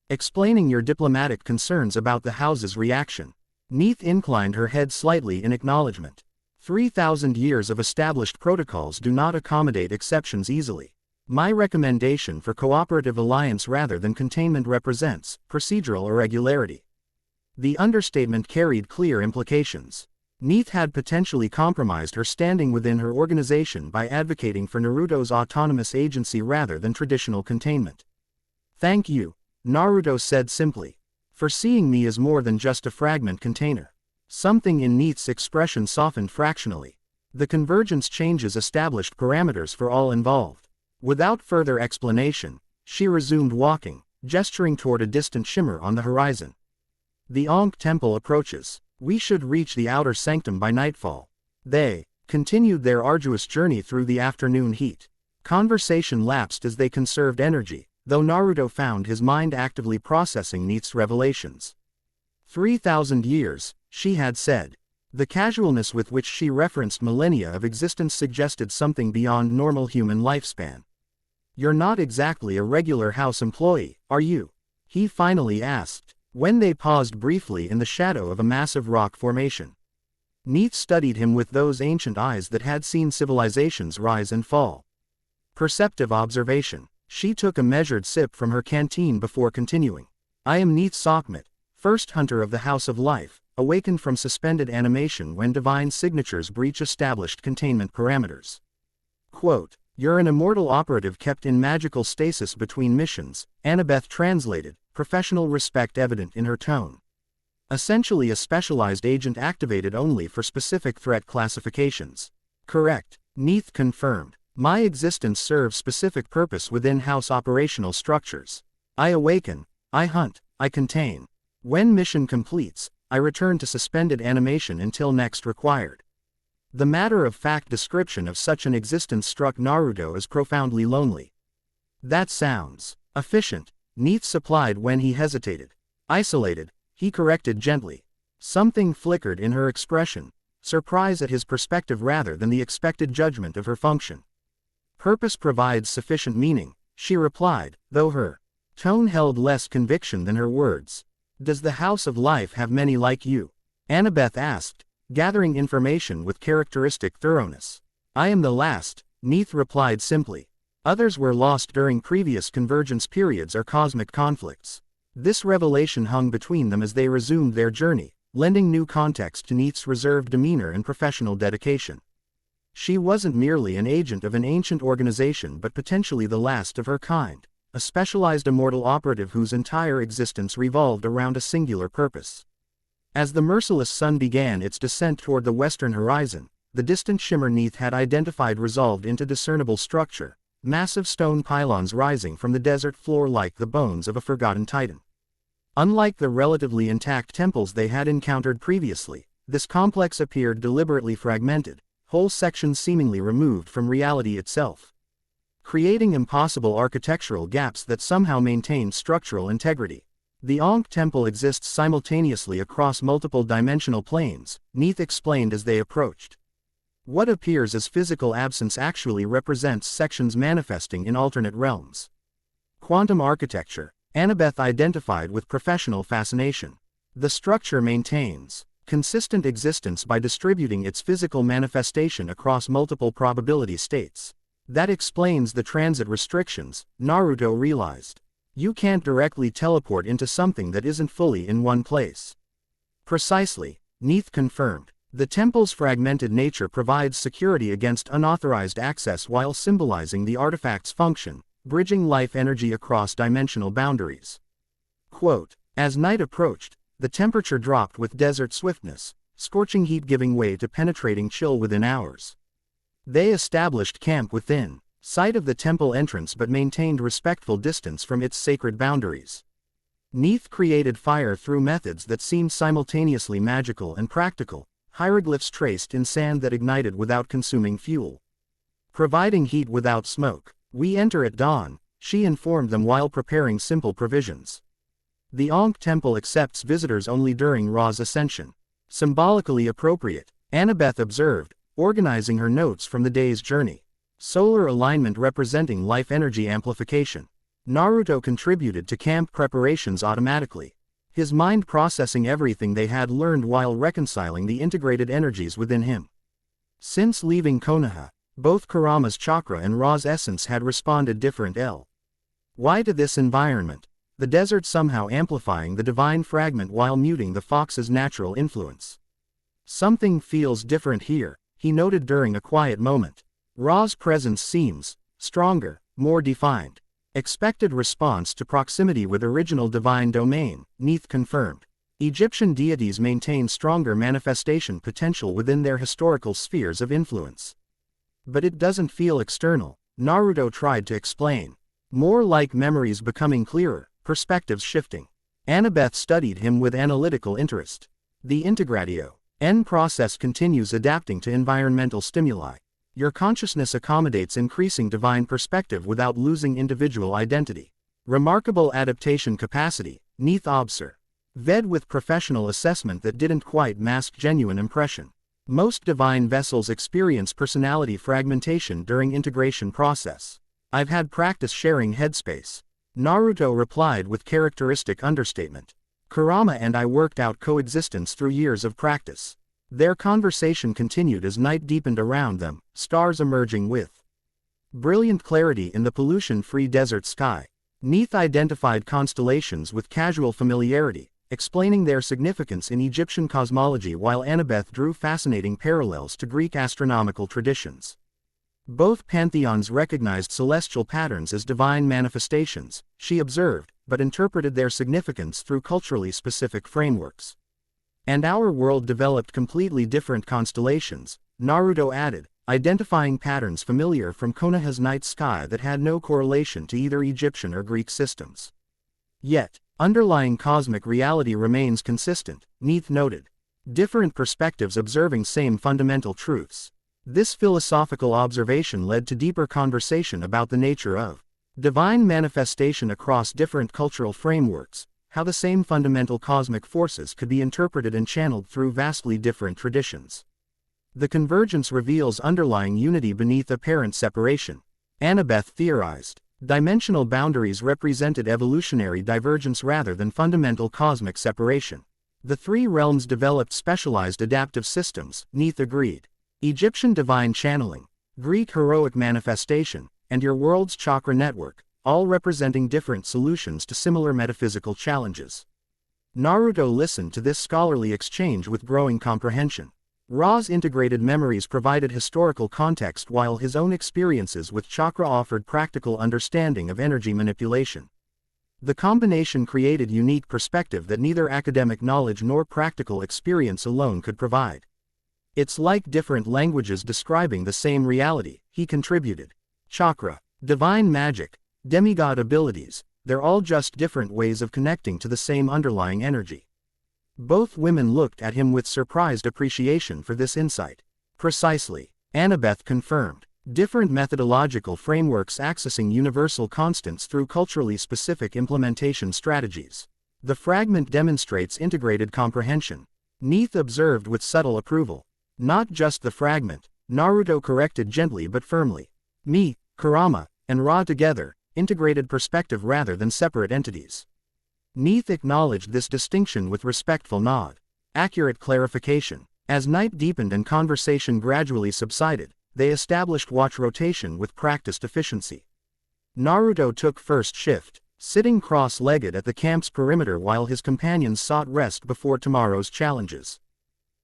Explaining your diplomatic concerns about the house's reaction. Neith inclined her head slightly in acknowledgement. 3,000 years of established protocols do not accommodate exceptions easily. My recommendation for cooperative alliance rather than containment represents procedural irregularity. The understatement carried clear implications. Neith had potentially compromised her standing within her organization by advocating for Naruto's autonomous agency rather than traditional containment. Thank you, Naruto said simply, for seeing me as more than just a fragment container. Something in Neith's expression softened fractionally. The convergence changes established parameters for all involved. Without further explanation, she resumed walking, gesturing toward a distant shimmer on the horizon. The Ankh temple approaches. We should reach the outer sanctum by nightfall. They continued their arduous journey through the afternoon heat. Conversation lapsed as they conserved energy, though Naruto found his mind actively processing Neith's revelations. 3,000 years, she had said. The casualness with which she referenced millennia of existence suggested something beyond normal human lifespan. You're not exactly a regular house employee, are you? He finally asked, when they paused briefly in the shadow of a massive rock formation. Neith studied him with those ancient eyes that had seen civilizations rise and fall. Perceptive observation. She took a measured sip from her canteen before continuing. I am Neith Sockmet, first hunter of the House of Life, awakened from suspended animation when divine signatures breach established containment parameters. Quote, you're an immortal operative kept in magical stasis between missions, Annabeth translated, professional respect evident in her tone. Essentially a specialized agent activated only for specific threat classifications. Correct, Neith confirmed. My existence serves specific purpose within house operational structures. I awaken, I hunt, I contain. When mission completes, I return to suspended animation until next required. The matter-of-fact description of such an existence struck Naruto as profoundly lonely. That sounds efficient, Neith supplied when he hesitated. Isolated, he corrected gently. Something flickered in her expression, surprise at his perspective rather than the expected judgment of her function. Purpose provides sufficient meaning, she replied, though her tone held less conviction than her words. Does the House of Life have many like you? Annabeth asked, gathering information with characteristic thoroughness. I am the last, Neith replied simply. Others were lost during previous convergence periods or cosmic conflicts. This revelation hung between them as they resumed their journey, lending new context to Neith's reserved demeanor and professional dedication. She wasn't merely an agent of an ancient organization but potentially the last of her kind, a specialized immortal operative whose entire existence revolved around a singular purpose. As the merciless sun began its descent toward the western horizon, the distant shimmer Neith had identified resolved into discernible structure, massive stone pylons rising from the desert floor like the bones of a forgotten titan. Unlike the relatively intact temples they had encountered previously, this complex appeared deliberately fragmented, whole sections seemingly removed from reality itself, creating impossible architectural gaps that somehow maintained structural integrity. The Ankh Temple exists simultaneously across multiple dimensional planes, Neith explained as they approached. What appears as physical absence actually represents sections manifesting in alternate realms. Quantum architecture, Annabeth identified with professional fascination. The structure maintains consistent existence by distributing its physical manifestation across multiple probability states. That explains the transit restrictions, Naruto realized. You can't directly teleport into something that isn't fully in one place. Precisely, Neith confirmed. The temple's fragmented nature provides security against unauthorized access while symbolizing the artifact's function, bridging life energy across dimensional boundaries. Quote, as night approached, the temperature dropped with desert swiftness, scorching heat giving way to penetrating chill within hours. They established camp within sight of the temple entrance but maintained respectful distance from its sacred boundaries. Neith created fire through methods that seemed simultaneously magical and practical, hieroglyphs traced in sand that ignited without consuming fuel, providing heat without smoke. We enter at dawn, she informed them while preparing simple provisions. The Ankh Temple accepts visitors only during Ra's ascension. Symbolically appropriate, Annabeth observed, organizing her notes from the day's journey. Solar alignment representing life energy amplification. Naruto contributed to camp preparations automatically, his mind processing everything they had learned while reconciling the integrated energies within him. Since leaving Konoha, both Kurama's chakra and Ra's essence had responded different Why to this environment? The desert somehow amplifying the divine fragment while muting the fox's natural influence. Something feels different here, he noted during a quiet moment. Ra's presence seems stronger, more defined. Expected response to proximity with original divine domain, Neith confirmed. Egyptian deities maintain stronger manifestation potential within their historical spheres of influence. But it doesn't feel external, Naruto tried to explain. More like memories becoming clearer, perspectives shifting. Annabeth studied him with analytical interest. The integratio N process continues adapting to environmental stimuli. Your consciousness accommodates increasing divine perspective without losing individual identity. Remarkable adaptation capacity, Neith observed. Ved with professional assessment that didn't quite mask genuine impression. Most divine vessels experience personality fragmentation during integration process. I've had practice sharing headspace, Naruto replied with characteristic understatement. Kurama and I worked out coexistence through years of practice. Their conversation continued as night deepened around them, stars emerging with brilliant clarity in the pollution-free desert sky. Neith identified constellations with casual familiarity, explaining their significance in Egyptian cosmology while Annabeth drew fascinating parallels to Greek astronomical traditions. Both pantheons recognized celestial patterns as divine manifestations, she observed, but interpreted their significance through culturally specific frameworks. And our world developed completely different constellations, Naruto added, identifying patterns familiar from Konoha's night sky that had no correlation to either Egyptian or Greek systems. Yet, underlying cosmic reality remains consistent, Neith noted. Different perspectives observing same fundamental truths. This philosophical observation led to deeper conversation about the nature of divine manifestation across different cultural frameworks, how the same fundamental cosmic forces could be interpreted and channeled through vastly different traditions. The convergence reveals underlying unity beneath apparent separation, Annabeth theorized. Dimensional boundaries represented evolutionary divergence rather than fundamental cosmic separation. The three realms developed specialized adaptive systems, Neith agreed. Egyptian divine channeling, Greek heroic manifestation, and your world's chakra network, all representing different solutions to similar metaphysical challenges. Naruto listened to this scholarly exchange with growing comprehension. Ra's integrated memories provided historical context while his own experiences with chakra offered practical understanding of energy manipulation. The combination created unique perspective that neither academic knowledge nor practical experience alone could provide. It's like different languages describing the same reality, he contributed. Chakra, divine magic, demigod abilities, they're all just different ways of connecting to the same underlying energy. Both women looked at him with surprised appreciation for this insight. Precisely, Annabeth confirmed. Different methodological frameworks accessing universal constants through culturally specific implementation strategies. The fragment demonstrates integrated comprehension. Neith observed with subtle approval. Not just the fragment, Naruto corrected gently but firmly. Me, Kurama, and Ra together, integrated perspective rather than separate entities. Neith acknowledged this distinction with respectful nod. Accurate clarification. As night deepened and conversation gradually subsided, they established watch rotation with practiced efficiency. Naruto took first shift, sitting cross-legged at the camp's perimeter while his companions sought rest before tomorrow's challenges.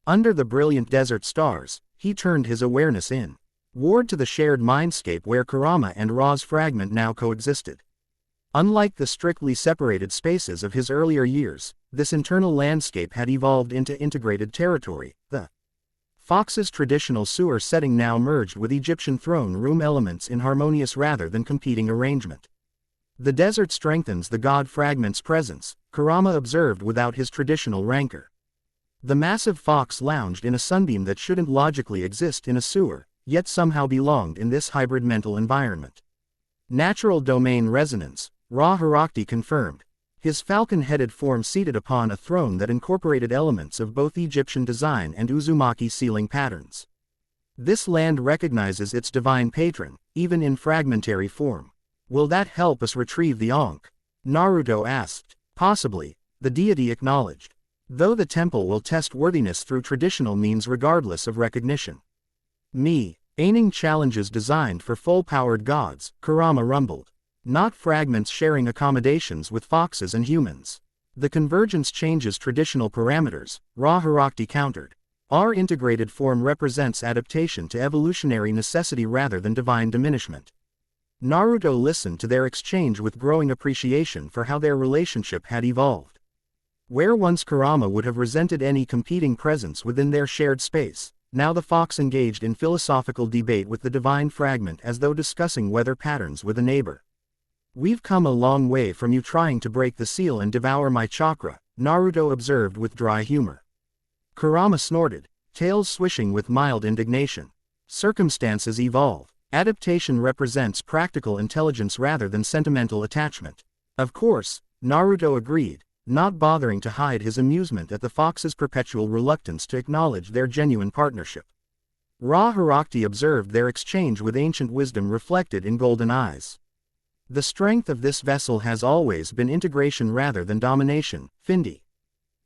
Under the brilliant desert stars, he turned his awareness inward to the shared mindscape where Kurama and Ra's fragment now coexisted. Unlike the strictly separated spaces of his earlier years, this internal landscape had evolved into integrated territory. The Fox's traditional sewer setting now merged with Egyptian throne room elements in harmonious rather than competing arrangement. The desert strengthens the god fragment's presence, Kurama observed without his traditional rancor. The massive fox lounged in a sunbeam that shouldn't logically exist in a sewer, yet somehow belonged in this hybrid mental environment. Natural domain resonance, Ra Hirakti confirmed. His falcon-headed form seated upon a throne that incorporated elements of both Egyptian design and Uzumaki ceiling patterns. This land recognizes its divine patron, even in fragmentary form. Will that help us retrieve the Ankh? Naruto asked. Possibly, the deity acknowledged. Though the temple will test worthiness through traditional means regardless of recognition. Aiming challenges designed for full-powered gods, Kurama rumbled. Not fragments sharing accommodations with foxes and humans. The convergence changes traditional parameters, Ra Hirakti countered. Our integrated form represents adaptation to evolutionary necessity rather than divine diminishment. Naruto listened to their exchange with growing appreciation for how their relationship had evolved. Where once Kurama would have resented any competing presence within their shared space, now the fox engaged in philosophical debate with the divine fragment as though discussing weather patterns with a neighbor. We've come a long way from you trying to break the seal and devour my chakra, Naruto observed with dry humor. Kurama snorted, tails swishing with mild indignation. Circumstances evolve. Adaptation represents practical intelligence rather than sentimental attachment. Of course, Naruto agreed, not bothering to hide his amusement at the fox's perpetual reluctance to acknowledge their genuine partnership. Ra Hirakti observed their exchange with ancient wisdom reflected in golden eyes. The strength of this vessel has always been integration rather than domination, Findi.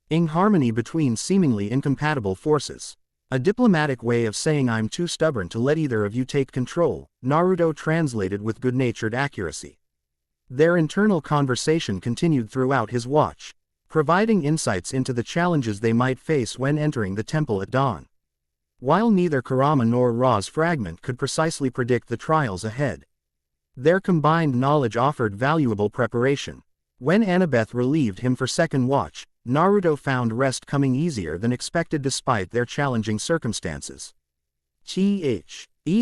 In harmony between seemingly incompatible forces. A diplomatic way of saying I'm too stubborn to let either of you take control, Naruto translated with good-natured accuracy. Their internal conversation continued throughout his watch, providing insights into the challenges they might face when entering the temple at dawn. While neither Kurama nor Ra's fragment could precisely predict the trials ahead, their combined knowledge offered valuable preparation. When Annabeth relieved him for second watch, Naruto found rest coming easier than expected despite their challenging circumstances.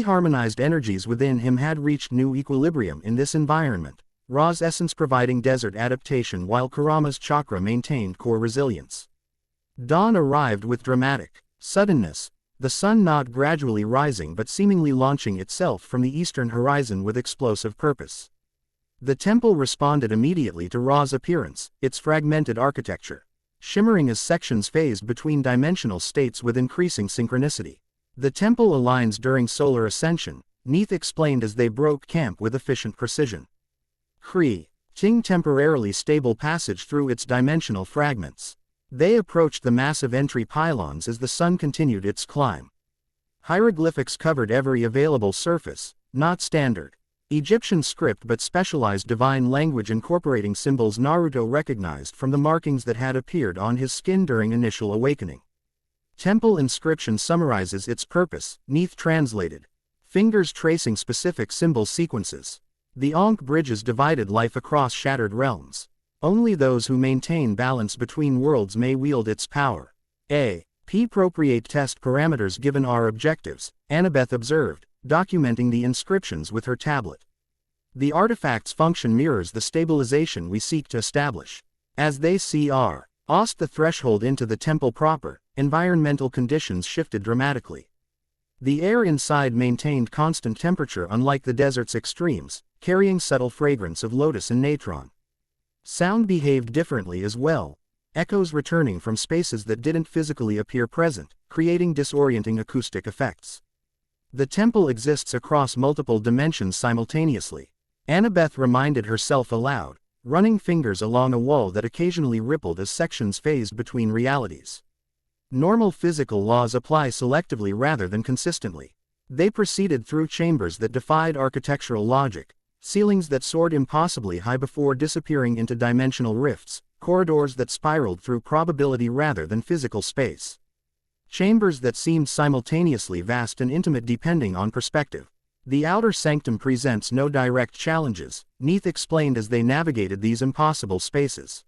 Harmonized energies within him had reached new equilibrium in this environment, Ra's essence providing desert adaptation while Kurama's chakra maintained core resilience. Dawn arrived with dramatic suddenness, the sun not gradually rising but seemingly launching itself from the eastern horizon with explosive purpose. The temple responded immediately to Ra's appearance, its fragmented architecture shimmering as sections phased between dimensional states with increasing synchronicity. The temple aligns during solar ascension, Neith explained as they broke camp with efficient precision. Ting temporarily stable passage through its dimensional fragments. They approached the massive entry pylons as the sun continued its climb. Hieroglyphics covered every available surface, not standard Egyptian script but specialized divine language incorporating symbols Naruto recognized from the markings that had appeared on his skin during initial awakening. Temple inscription summarizes its purpose, Neith translated. Fingers tracing specific symbol sequences. The Ankh bridges divided life across shattered realms. Only those who maintain balance between worlds may wield its power. Appropriate test parameters given our objectives, Annabeth observed, documenting the inscriptions with her tablet. The artifact's function mirrors the stabilization we seek to establish. As they crossed the threshold into the temple proper, environmental conditions shifted dramatically. The air inside maintained constant temperature unlike the desert's extremes, carrying subtle fragrance of lotus and natron. Sound behaved differently as well, echoes returning from spaces that didn't physically appear present, creating disorienting acoustic effects. The temple exists across multiple dimensions simultaneously. Annabeth reminded herself aloud, running fingers along a wall that occasionally rippled as sections phased between realities. Normal physical laws apply selectively rather than consistently. They proceeded through chambers that defied architectural logic, ceilings that soared impossibly high before disappearing into dimensional rifts, corridors that spiraled through probability rather than physical space. Chambers that seemed simultaneously vast and intimate depending on perspective. The outer sanctum presents no direct challenges, Neith explained as they navigated these impossible spaces.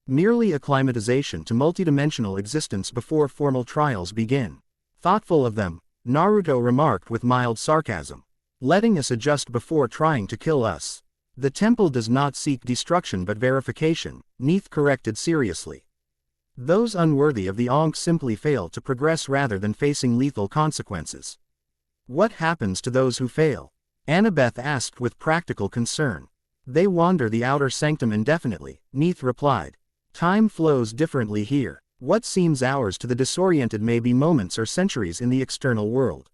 Merely acclimatization to multidimensional existence before formal trials begin. Thoughtful of them, Naruto remarked with mild sarcasm. Letting us adjust before trying to kill us. The temple does not seek destruction but verification, Neith corrected seriously. Those unworthy of the Ankh simply fail to progress rather than facing lethal consequences. What happens to those who fail? Annabeth asked with practical concern. They wander the outer sanctum indefinitely, Neith replied. Time flows differently here. What seems hours to the disoriented may be moments or centuries in the external world.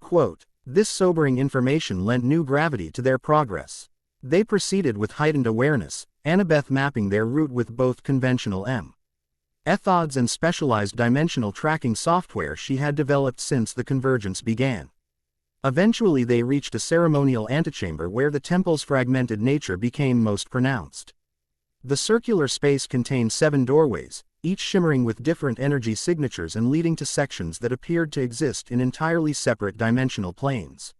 Quote, this sobering information lent new gravity to their progress. They proceeded with heightened awareness, Annabeth mapping their route with both conventional methods and specialized dimensional tracking software she had developed since the convergence began. Eventually they reached a ceremonial antechamber where the temple's fragmented nature became most pronounced. The circular space contained 7 doorways, each shimmering with different energy signatures and leading to sections that appeared to exist in entirely separate dimensional planes.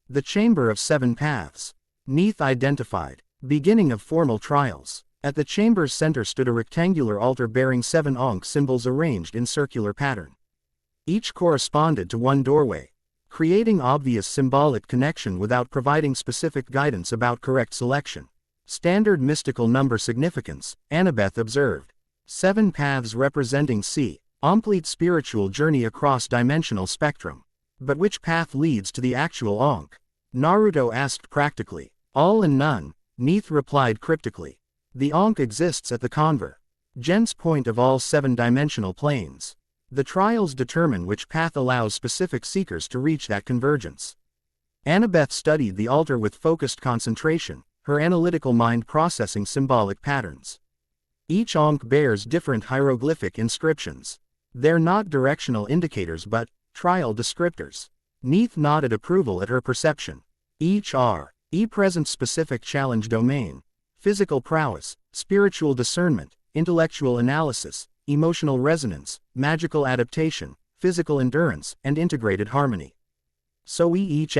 The Chamber of 7 Paths. Neith identified. Beginning of formal trials. At the chamber's center stood a rectangular altar bearing 7 Ankh symbols arranged in circular pattern. Each corresponded to one doorway, creating obvious symbolic connection without providing specific guidance about correct selection. Standard mystical number significance, Annabeth observed. 7 paths representing complete spiritual journey across dimensional spectrum. But which path leads to the actual Ankh? Naruto asked practically. All and none, Neith replied cryptically. The Ankh exists at the convergence point of all 7-dimensional planes. The trials determine which path allows specific seekers to reach that convergence. Annabeth studied the altar with focused concentration, her analytical mind processing symbolic patterns. Each Ankh bears different hieroglyphic inscriptions. They're not directional indicators but trial descriptors. Neith nodded approval at her perception. Each presents specific challenge domain. Physical prowess, spiritual discernment, intellectual analysis, emotional resonance, magical adaptation, physical endurance, and integrated harmony. So we each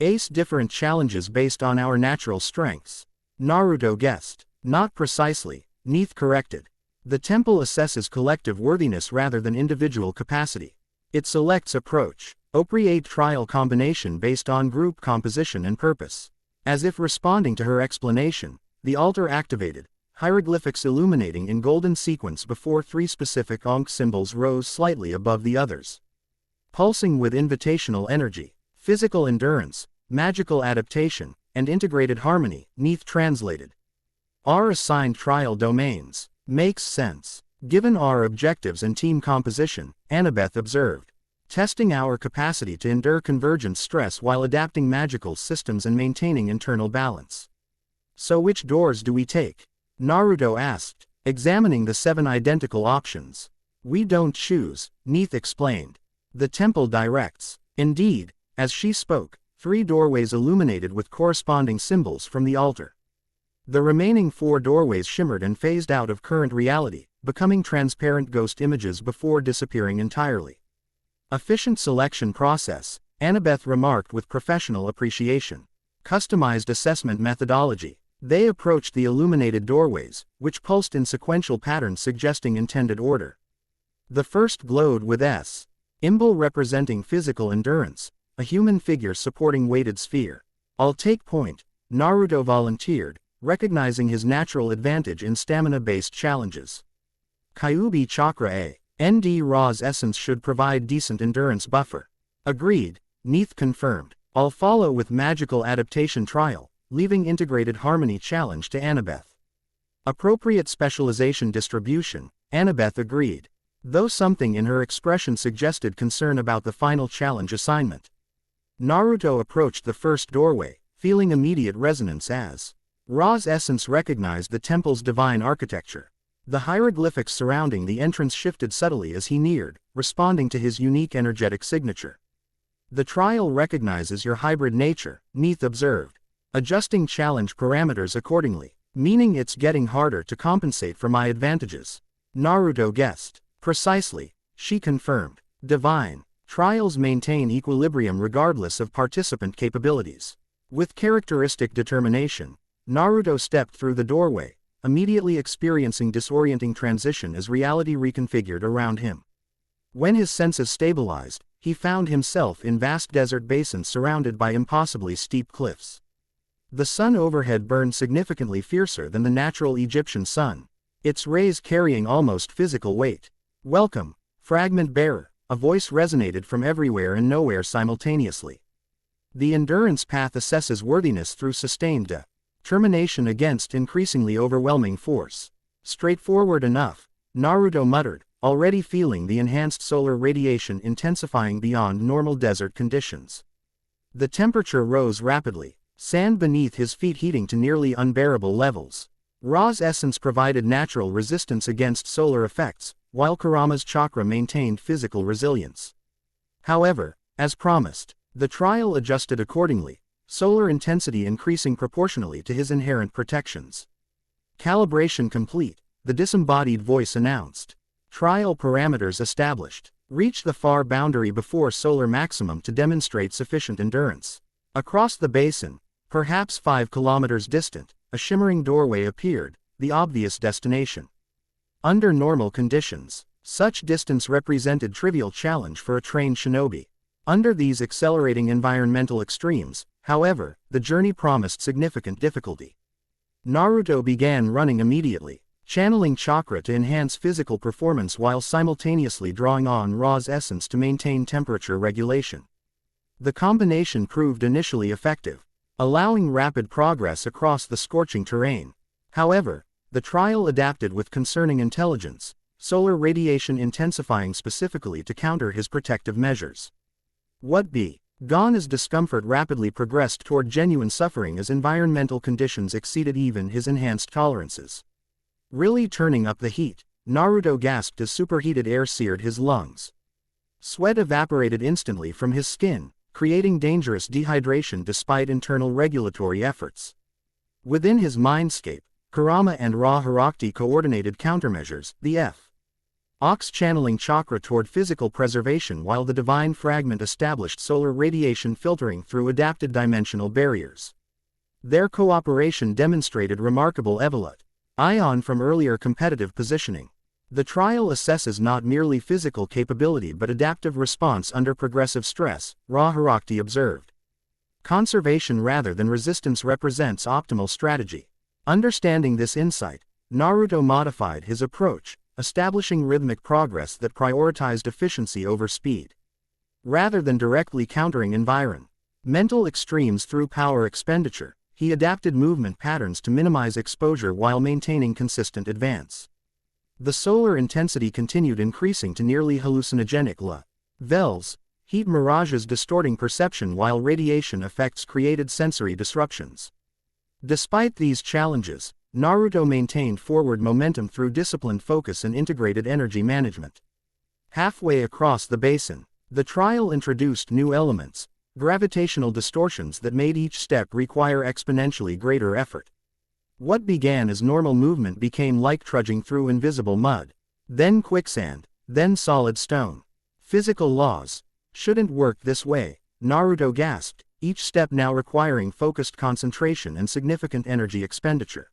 ace different challenges based on our natural strengths. Naruto guessed. Not precisely, Neith corrected. The temple assesses collective worthiness rather than individual capacity. It selects appropriate trial combination based on group composition and purpose. As if responding to her explanation, the altar activated, hieroglyphics illuminating in golden sequence before 3 specific Ankh symbols rose slightly above the others. Pulsing with invitational energy, physical endurance, magical adaptation, and integrated harmony, Neith translated. Our assigned trial domains. Makes sense. Given our objectives and team composition, Annabeth observed. Testing our capacity to endure convergent stress while adapting magical systems and maintaining internal balance. So which doors do we take? Naruto asked. examining the 7 identical options. We don't choose, Neith explained. The temple directs. Indeed, as she spoke, 3 doorways illuminated with corresponding symbols from the altar. The remaining 4 doorways shimmered and phased out of current reality, becoming transparent ghost images before disappearing entirely. Efficient selection process, Annabeth remarked with professional appreciation. Customized assessment methodology. They approached the illuminated doorways, which pulsed in sequential patterns suggesting intended order. The first glowed with S. Symbol representing physical endurance, a human figure supporting weighted sphere. I'll take point, Naruto volunteered, recognizing his natural advantage in stamina-based challenges. Kyuubi Chakra A. ND Ra's essence should provide decent endurance buffer. Agreed, Neith confirmed. I'll follow with magical adaptation trial, leaving integrated harmony challenge to Annabeth. Appropriate specialization distribution, Annabeth agreed. Though something in her expression suggested concern about the final challenge assignment. Naruto approached the first doorway, feeling immediate resonance as Ra's essence recognized the temple's divine architecture. The hieroglyphics surrounding the entrance shifted subtly as he neared, responding to his unique energetic signature. The trial recognizes your hybrid nature, Neith observed, adjusting challenge parameters accordingly, meaning it's getting harder to compensate for my advantages. Naruto guessed. Precisely, she confirmed. Divine. Trials maintain equilibrium regardless of participant capabilities. With characteristic determination, Naruto stepped through the doorway, immediately experiencing disorienting transition as reality reconfigured around him. When his senses stabilized, he found himself in vast desert basins surrounded by impossibly steep cliffs. The sun overhead burned significantly fiercer than the natural Egyptian sun, its rays carrying almost physical weight. Welcome, fragment bearer, a voice resonated from everywhere and nowhere simultaneously. The endurance path assesses worthiness through sustained determination against increasingly overwhelming force. Straightforward enough, Naruto muttered, already feeling the enhanced solar radiation intensifying beyond normal desert conditions. The temperature rose rapidly, sand beneath his feet heating to nearly unbearable levels. Ra's essence provided natural resistance against solar effects, while Kurama's chakra maintained physical resilience. However, as promised, the trial adjusted accordingly, solar intensity increasing proportionally to his inherent protections. Calibration complete, the disembodied voice announced. Trial parameters established. Reach the far boundary before solar maximum to demonstrate sufficient endurance. Across the basin, perhaps 5 kilometers distant, a shimmering doorway appeared, the obvious destination. Under normal conditions, such distance represented trivial challenge for a trained shinobi. Under these accelerating environmental extremes, however, the journey promised significant difficulty. Naruto began running immediately, channeling chakra to enhance physical performance while simultaneously drawing on Ra's essence to maintain temperature regulation. The combination proved initially effective, allowing rapid progress across the scorching terrain. However, the trial adapted with concerning intelligence, solar radiation intensifying specifically to counter his protective measures. What be gone as discomfort rapidly progressed toward genuine suffering as environmental conditions exceeded even his enhanced tolerances. Really turning up the heat, Naruto gasped as superheated air seared his lungs. Sweat evaporated instantly from his skin, creating dangerous dehydration despite internal regulatory efforts. Within his mindscape, Kurama and Ra Hirakti coordinated countermeasures, the F. Ox channeling chakra toward physical preservation while the divine fragment established solar radiation filtering through adapted dimensional barriers. Their cooperation demonstrated remarkable evolute ion from earlier competitive positioning. The trial assesses not merely physical capability but adaptive response under progressive stress, Ra Hirakti observed. Conservation rather than resistance represents optimal strategy. Understanding this insight, Naruto modified his approach, establishing rhythmic progress that prioritized efficiency over speed. Rather than directly countering environmental extremes through power expenditure, he adapted movement patterns to minimize exposure while maintaining consistent advance. The solar intensity continued increasing to nearly hallucinogenic levels, heat mirages distorting perception while radiation effects created sensory disruptions. Despite these challenges, Naruto maintained forward momentum through disciplined focus and integrated energy management. Halfway across the basin, the trial introduced new elements, gravitational distortions that made each step require exponentially greater effort. What began as normal movement became like trudging through invisible mud, then quicksand, then solid stone. Physical laws shouldn't work this way, Naruto gasped, each step now requiring focused concentration and significant energy expenditure.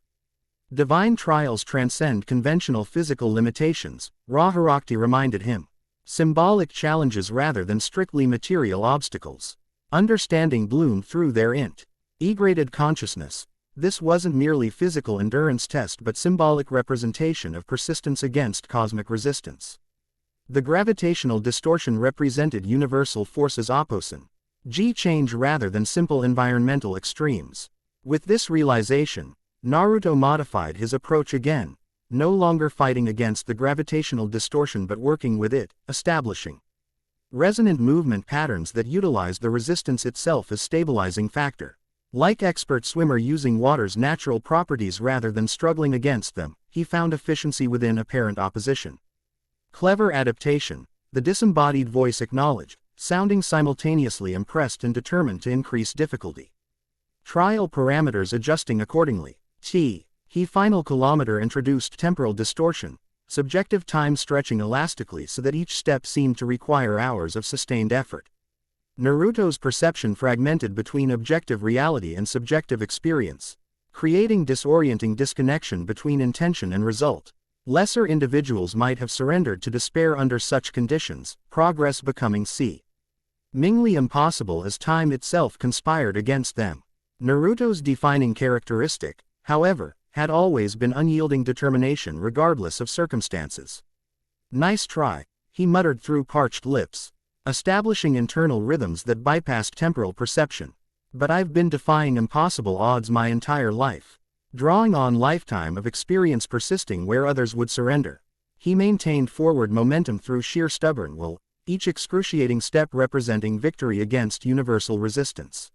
Divine trials transcend conventional physical limitations, Raharakti reminded him. Symbolic challenges rather than strictly material obstacles. Understanding bloomed through their integrated consciousness. This wasn't merely physical endurance test but symbolic representation of persistence against cosmic resistance. The gravitational distortion represented universal forces opposing G change rather than simple environmental extremes. With this realization, Naruto modified his approach again, no longer fighting against the gravitational distortion but working with it, establishing resonant movement patterns that utilized the resistance itself as stabilizing factor. Like expert swimmer using water's natural properties rather than struggling against them, he found efficiency within apparent opposition. Clever adaptation, the disembodied voice acknowledged, sounding simultaneously impressed and determined to increase difficulty. Trial parameters adjusting accordingly. He final kilometer introduced temporal distortion, subjective time stretching elastically so that each step seemed to require hours of sustained effort. Naruto's perception fragmented between objective reality and subjective experience, creating disorienting disconnection between intention and result. Lesser individuals might have surrendered to despair under such conditions, progress becoming seemingly impossible as time itself conspired against them. Naruto's defining characteristic, however, had always been unyielding determination regardless of circumstances. Nice try, he muttered through parched lips, establishing internal rhythms that bypassed temporal perception. But I've been defying impossible odds my entire life. Drawing on lifetime of experience persisting where others would surrender. He maintained forward momentum through sheer stubborn will, each excruciating step representing victory against universal resistance.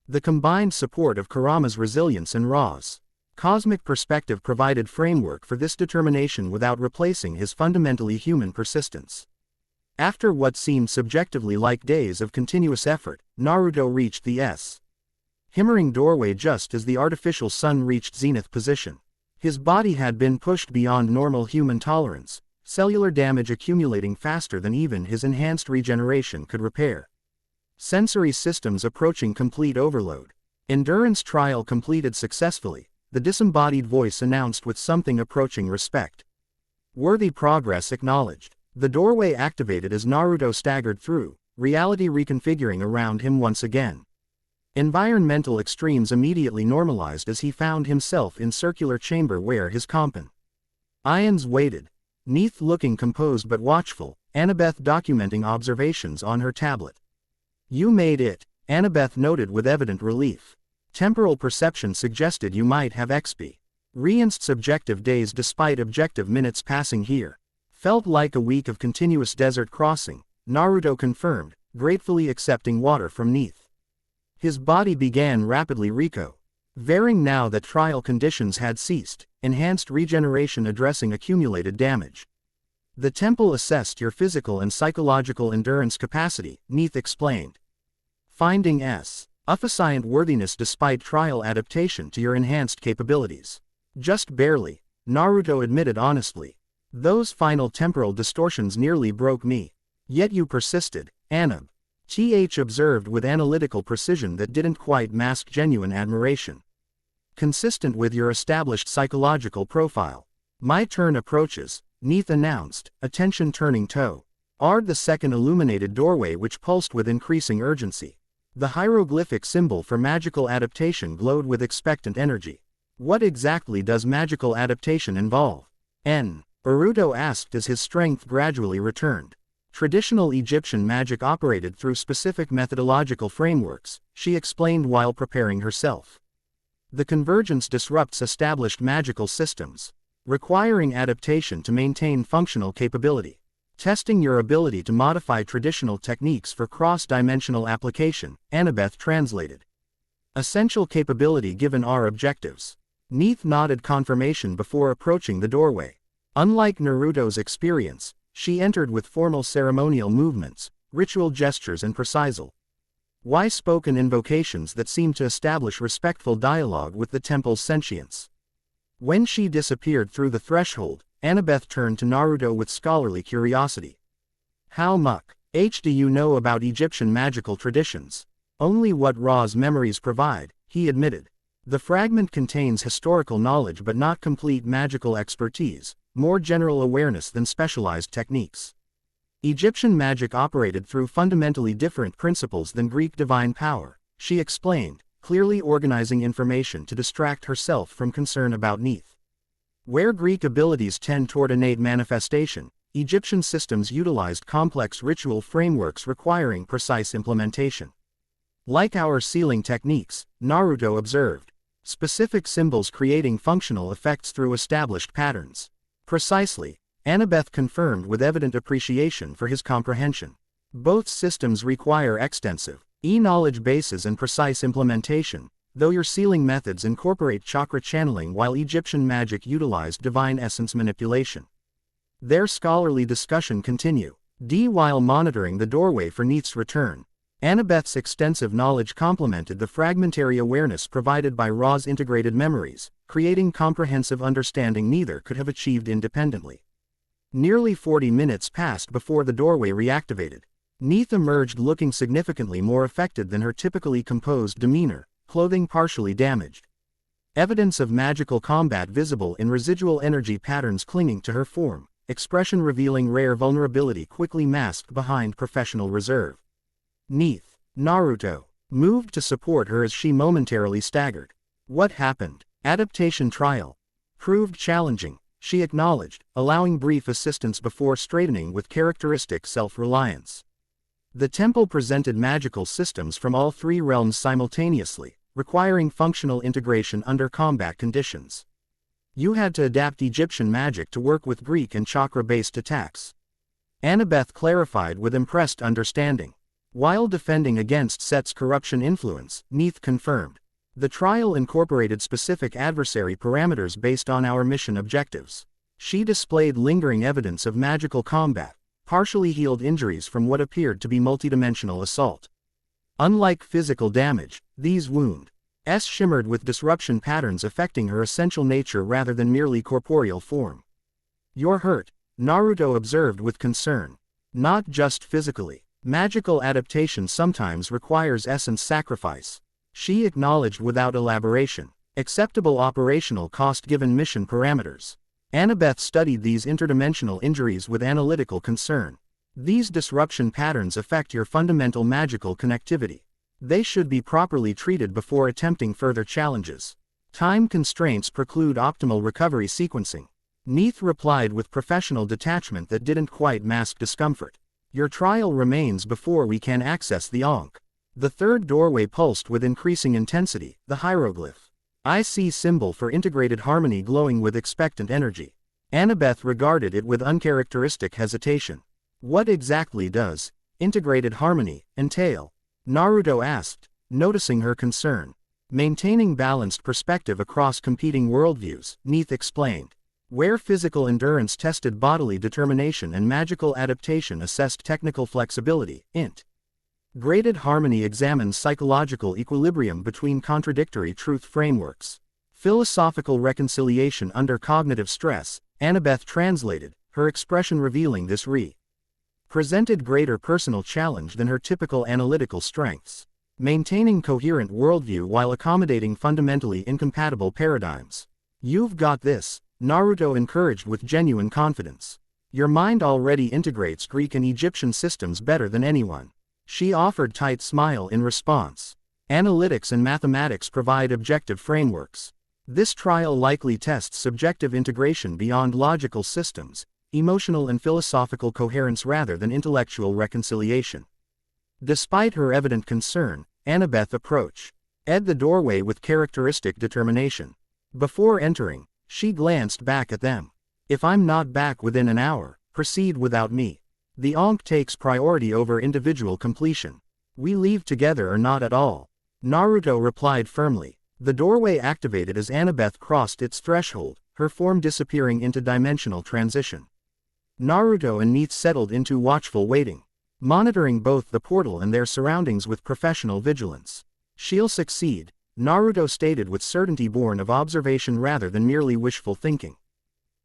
The combined support of Kurama's resilience and Ra's cosmic perspective provided framework for this determination without replacing his fundamentally human persistence. After what seemed subjectively like days of continuous effort, Naruto reached the shimmering doorway just as the artificial sun reached zenith position. His body had been pushed beyond normal human tolerance, cellular damage accumulating faster than even his enhanced regeneration could repair. Sensory systems approaching complete overload. Endurance trial completed successfully, the disembodied voice announced with something approaching respect. Worthy progress acknowledged. The doorway activated as Naruto staggered through, reality reconfiguring around him once again. Environmental extremes immediately normalized as he found himself in circular chamber where his companions waited. Neath looking composed but watchful, Annabeth documenting observations on her tablet. You made it, Annabeth noted with evident relief. Temporal perception suggested you might have experienced subjective days despite objective minutes passing here. Felt like a week of continuous desert crossing, Naruto confirmed, gratefully accepting water from Neath. His body began rapidly recovering now that trial conditions had ceased, enhanced regeneration addressing accumulated damage. The temple assessed your physical and psychological endurance capacity, Neath explained. Finding sufficient worthiness despite trial adaptation to your enhanced capabilities. Just barely, Naruto admitted honestly. Those final temporal distortions nearly broke me. Yet you persisted, Annabeth observed with analytical precision that didn't quite mask genuine admiration. Consistent with your established psychological profile. My turn approaches, Neath announced, attention turning toward the second illuminated doorway which pulsed with increasing urgency. The hieroglyphic symbol for magical adaptation glowed with expectant energy. What exactly does magical adaptation involve? Naruto asked as his strength gradually returned. Traditional Egyptian magic operated through specific methodological frameworks, she explained while preparing herself. The convergence disrupts established magical systems, requiring adaptation to maintain functional capability. Testing your ability to modify traditional techniques for cross-dimensional application, Annabeth translated. Essential capability given our objectives. Neith nodded confirmation before approaching the doorway. Unlike Naruto's experience, she entered with formal ceremonial movements, ritual gestures and precisal, spoken invocations that seemed to establish respectful dialogue with the temple's sentience. When she disappeared through the threshold, Annabeth turned to Naruto with scholarly curiosity. How much do you know about Egyptian magical traditions? Only what Ra's memories provide, he admitted. The fragment contains historical knowledge but not complete magical expertise, more general awareness than specialized techniques. Egyptian magic operated through fundamentally different principles than Greek divine power, she explained, clearly organizing information to distract herself from concern about Neith. Where Greek abilities tend toward innate manifestation, Egyptian systems utilized complex ritual frameworks requiring precise implementation. Like our sealing techniques, Naruto observed, specific symbols creating functional effects through established patterns. Precisely, Annabeth confirmed with evident appreciation for his comprehension. Both systems require extensive knowledge bases and precise implementation, though your sealing methods incorporate chakra channeling while Egyptian magic utilized divine essence manipulation. Their scholarly discussion continued. While monitoring the doorway for Neith's return, Annabeth's extensive knowledge complemented the fragmentary awareness provided by Ra's integrated memories, creating comprehensive understanding neither could have achieved independently. Nearly 40 minutes passed before the doorway reactivated. Neith emerged looking significantly more affected than her typically composed demeanor, clothing partially damaged. Evidence of magical combat visible in residual energy patterns clinging to her form, expression revealing rare vulnerability quickly masked behind professional reserve. Neith, Naruto, moved to support her as she momentarily staggered. What happened? Adaptation trial. Proved challenging, she acknowledged, allowing brief assistance before straightening with characteristic self-reliance. The temple presented magical systems from all three realms simultaneously, requiring functional integration under combat conditions. You had to adapt Egyptian magic to work with Greek and chakra-based attacks. Annabeth clarified with impressed understanding. While defending against Set's corruption influence, Neith confirmed. The trial incorporated specific adversary parameters based on our mission objectives. She displayed lingering evidence of magical combat, partially healed injuries from what appeared to be multidimensional assault. Unlike physical damage, these wounds shimmered with disruption patterns affecting her essential nature rather than merely corporeal form. You're hurt, Naruto observed with concern. Not just physically. Magical adaptation sometimes requires essence sacrifice, she acknowledged without elaboration. Acceptable operational cost given mission parameters. Annabeth studied these interdimensional injuries with analytical concern. These disruption patterns affect your fundamental magical connectivity. They should be properly treated before attempting further challenges. Time constraints preclude optimal recovery sequencing. Neith replied with professional detachment that didn't quite mask discomfort. Your trial remains before we can access the Ankh. The third doorway pulsed with increasing intensity, the hieroglyph. I see symbol for integrated harmony glowing with expectant energy. Annabeth regarded it with uncharacteristic hesitation. What exactly does integrated harmony entail? Naruto asked, noticing her concern. Maintaining balanced perspective across competing worldviews, Neith explained. Where physical endurance tested bodily determination and magical adaptation assessed technical flexibility, Graded harmony examines psychological equilibrium between contradictory truth frameworks. Philosophical reconciliation under cognitive stress, Annabeth translated, her expression revealing this presented greater personal challenge than her typical analytical strengths. Maintaining coherent worldview while accommodating fundamentally incompatible paradigms. You've got this, Naruto encouraged with genuine confidence. Your mind already integrates Greek and Egyptian systems better than anyone. She offered tight smile in response. Analytics and mathematics provide objective frameworks. This trial likely tests subjective integration beyond logical systems, emotional and philosophical coherence rather than intellectual reconciliation. Despite her evident concern, Annabeth approached the doorway with characteristic determination. Before entering, she glanced back at them. If I'm not back within an hour, proceed without me. The Ankh takes priority over individual completion. We leave together or not at all. Naruto replied firmly. The doorway activated as Annabeth crossed its threshold, her form disappearing into dimensional transition. Naruto and Neith settled into watchful waiting, monitoring both the portal and their surroundings with professional vigilance. "She'll succeed," Naruto stated with certainty born of observation rather than merely wishful thinking.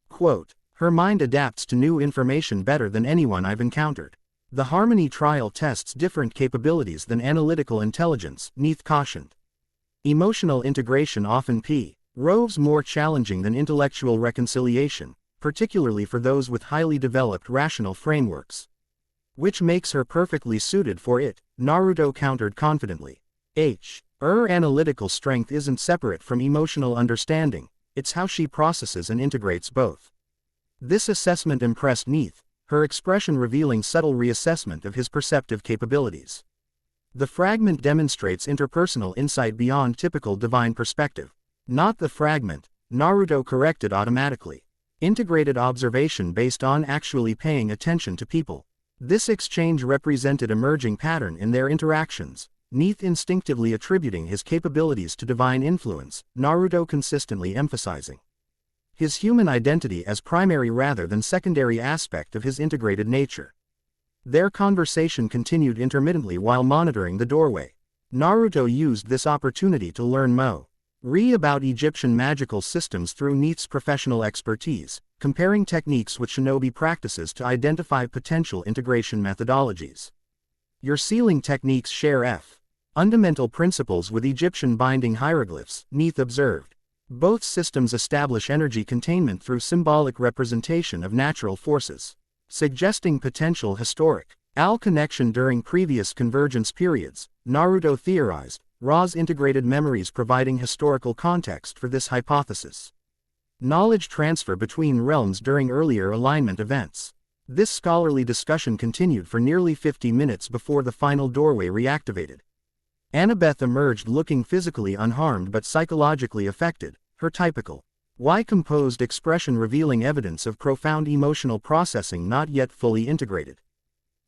Quote, "Her mind adapts to new information better than anyone I've encountered. The Harmony trial tests different capabilities than analytical intelligence," Neith cautioned. "Emotional integration often proves more challenging than intellectual reconciliation, particularly for those with highly developed rational frameworks. Which makes her perfectly suited for it," Naruto countered confidently. Her analytical strength isn't separate from emotional understanding, it's how she processes and integrates both." This assessment impressed Neith, her expression revealing subtle reassessment of his perceptive capabilities. "The fragment demonstrates interpersonal insight beyond typical divine perspective." "Not the fragment," Naruto corrected automatically. "Integrated observation based on actually paying attention to people." This exchange represented emerging pattern in their interactions, Neith instinctively attributing his capabilities to divine influence, Naruto consistently emphasizing his human identity as primary rather than secondary aspect of his integrated nature. Their conversation continued intermittently while monitoring the doorway. Naruto used this opportunity to learn more about Egyptian magical systems through Neith's professional expertise, comparing techniques with shinobi practices to identify potential integration methodologies. "Your sealing techniques share fundamental principles with Egyptian binding hieroglyphs," Neith observed. "Both systems establish energy containment through symbolic representation of natural forces, suggesting potential historical connection during previous convergence periods," Naruto theorized, Ra's integrated memories providing historical context for this hypothesis. Knowledge transfer between realms during earlier alignment events. This scholarly discussion continued for nearly 50 minutes before the final doorway reactivated. Annabeth emerged looking physically unharmed but psychologically affected, her typical composed expression revealing evidence of profound emotional processing not yet fully integrated.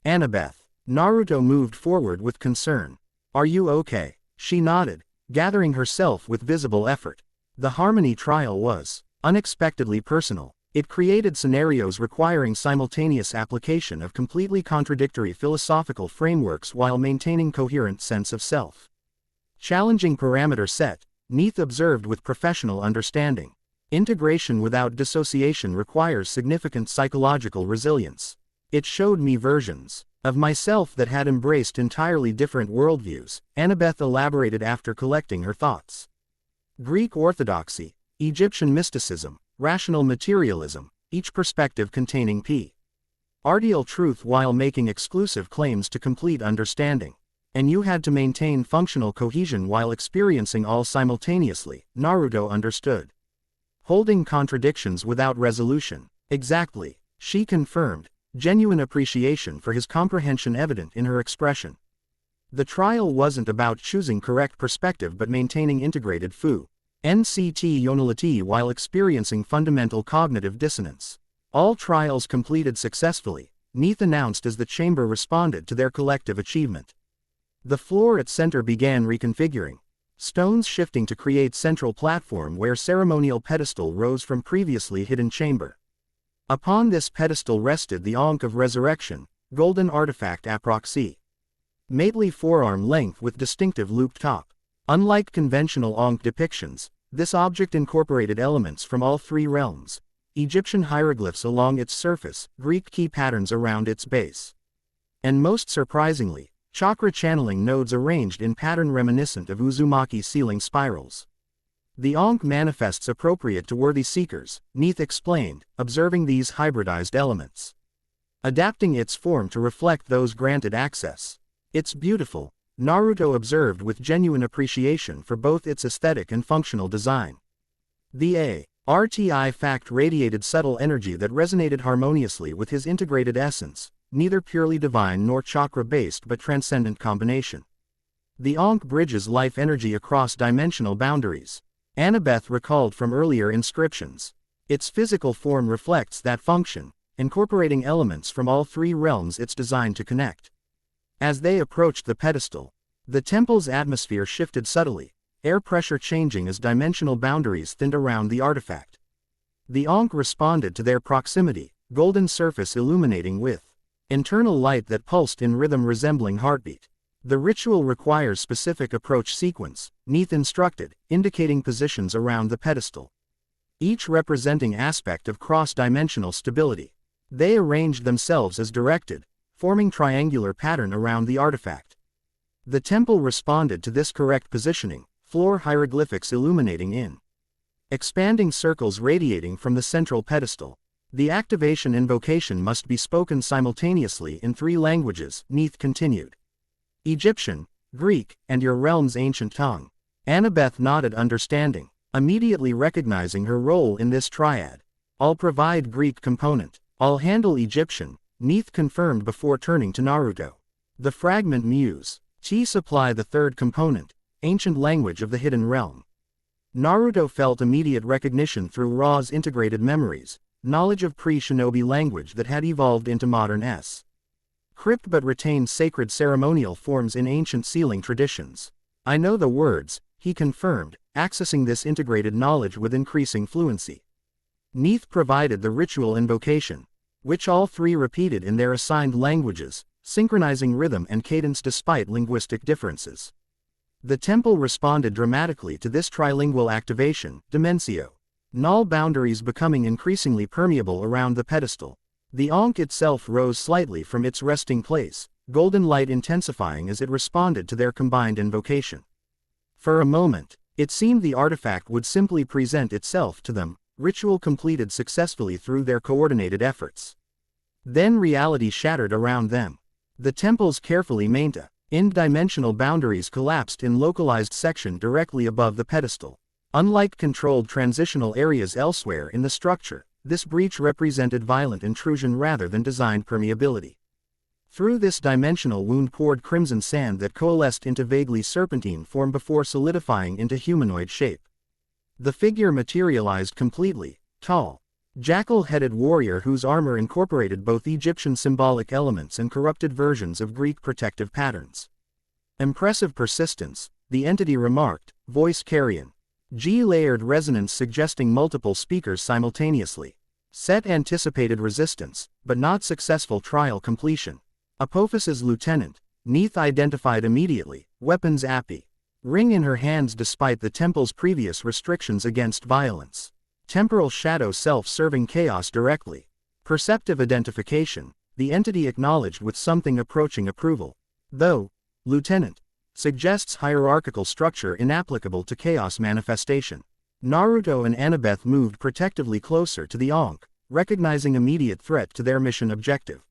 "Annabeth." Naruto moved forward with concern. "Are you okay?" She nodded, gathering herself with visible effort. The Harmony trial was unexpectedly personal. It created scenarios requiring simultaneous application of completely contradictory philosophical frameworks while maintaining coherent sense of self. Challenging parameter set, Neith observed with professional understanding. Integration without dissociation requires significant psychological resilience. "It showed me versions of myself that had embraced entirely different worldviews," Annabeth elaborated after collecting her thoughts. "Greek orthodoxy, Egyptian mysticism, rational materialism, each perspective containing ideal truth while making exclusive claims to complete understanding. And you had to maintain functional cohesion while experiencing all simultaneously," Naruto understood. "Holding contradictions without resolution." "Exactly," she confirmed, genuine appreciation for his comprehension evident in her expression. "The trial wasn't about choosing correct perspective but maintaining integrated NCT while experiencing fundamental cognitive dissonance." "All trials completed successfully," Neith announced as the chamber responded to their collective achievement. The floor at center began reconfiguring, stones shifting to create central platform where ceremonial pedestal rose from previously hidden chamber. Upon this pedestal rested the Ankh of Resurrection, golden artifact approximately forearm length with distinctive looped top. Unlike conventional Ankh depictions, this object incorporated elements from all three realms: Egyptian hieroglyphs along its surface, Greek key patterns around its base, and most surprisingly, chakra channeling nodes arranged in pattern reminiscent of Uzumaki ceiling spirals. "The Ankh manifests appropriate to worthy seekers," Neith explained, observing these hybridized elements, adapting its form to reflect those granted access. "It's beautiful," Naruto observed with genuine appreciation for both its aesthetic and functional design. The artifact radiated subtle energy that resonated harmoniously with his integrated essence, neither purely divine nor chakra-based but transcendent combination. "The Ankh bridges life energy across dimensional boundaries," Annabeth recalled from earlier inscriptions. "Its physical form reflects that function, incorporating elements from all three realms it's designed to connect." As they approached the pedestal, the temple's atmosphere shifted subtly, air pressure changing as dimensional boundaries thinned around the artifact. The Ankh responded to their proximity, golden surface illuminating with internal light that pulsed in rhythm resembling heartbeat. The ritual requires specific approach sequence, Neith instructed, indicating positions around the pedestal, each representing aspect of cross-dimensional stability. They arranged themselves as directed, forming triangular pattern around the artifact. The temple responded to this correct positioning, floor hieroglyphics illuminating in expanding circles radiating from the central pedestal. The activation invocation must be spoken simultaneously in 3 languages, Neith continued. Egyptian, Greek, and your realm's ancient tongue. Annabeth nodded understanding, immediately recognizing her role in this triad. I'll provide Greek component. I'll handle Egyptian, Neith confirmed before turning to Naruto. The fragment muse. Supply the 3rd component, ancient language of the hidden realm. Naruto felt immediate recognition through Ra's integrated memories, knowledge of pre-shinobi language that had evolved into modern crypt but retained sacred ceremonial forms in ancient sealing traditions. I know the words, he confirmed, accessing this integrated knowledge with increasing fluency. Neith provided the ritual invocation, which all 3 repeated in their assigned languages, synchronizing rhythm and cadence despite linguistic differences. The temple responded dramatically to this trilingual activation, Dimensio. Null boundaries becoming increasingly permeable around the pedestal. The Ankh itself rose slightly from its resting place, golden light intensifying as it responded to their combined invocation. For a moment, it seemed the artifact would simply present itself to them, ritual completed successfully through their coordinated efforts. Then reality shattered around them. The temple's carefully maintained dimensional boundaries collapsed in localized section directly above the pedestal. Unlike controlled transitional areas elsewhere in the structure, this breach represented violent intrusion rather than designed permeability. Through this dimensional wound poured crimson sand that coalesced into vaguely serpentine form before solidifying into humanoid shape. The figure materialized completely, tall, jackal-headed warrior whose armor incorporated both Egyptian symbolic elements and corrupted versions of Greek protective patterns. Impressive persistence, the entity remarked, voice carrion. G-layered resonance suggesting multiple speakers simultaneously. Set anticipated resistance, but not successful trial completion. Apophyse's lieutenant, Neith identified immediately, weapons Appy. Ring in her hands despite the temple's previous restrictions against violence. Temporal shadow self-serving chaos directly. Perceptive identification, the entity acknowledged with something approaching approval. Though, Lieutenant, suggests hierarchical structure inapplicable to chaos manifestation. Naruto and Annabeth moved protectively closer to the Ankh, recognizing immediate threat to their mission objective.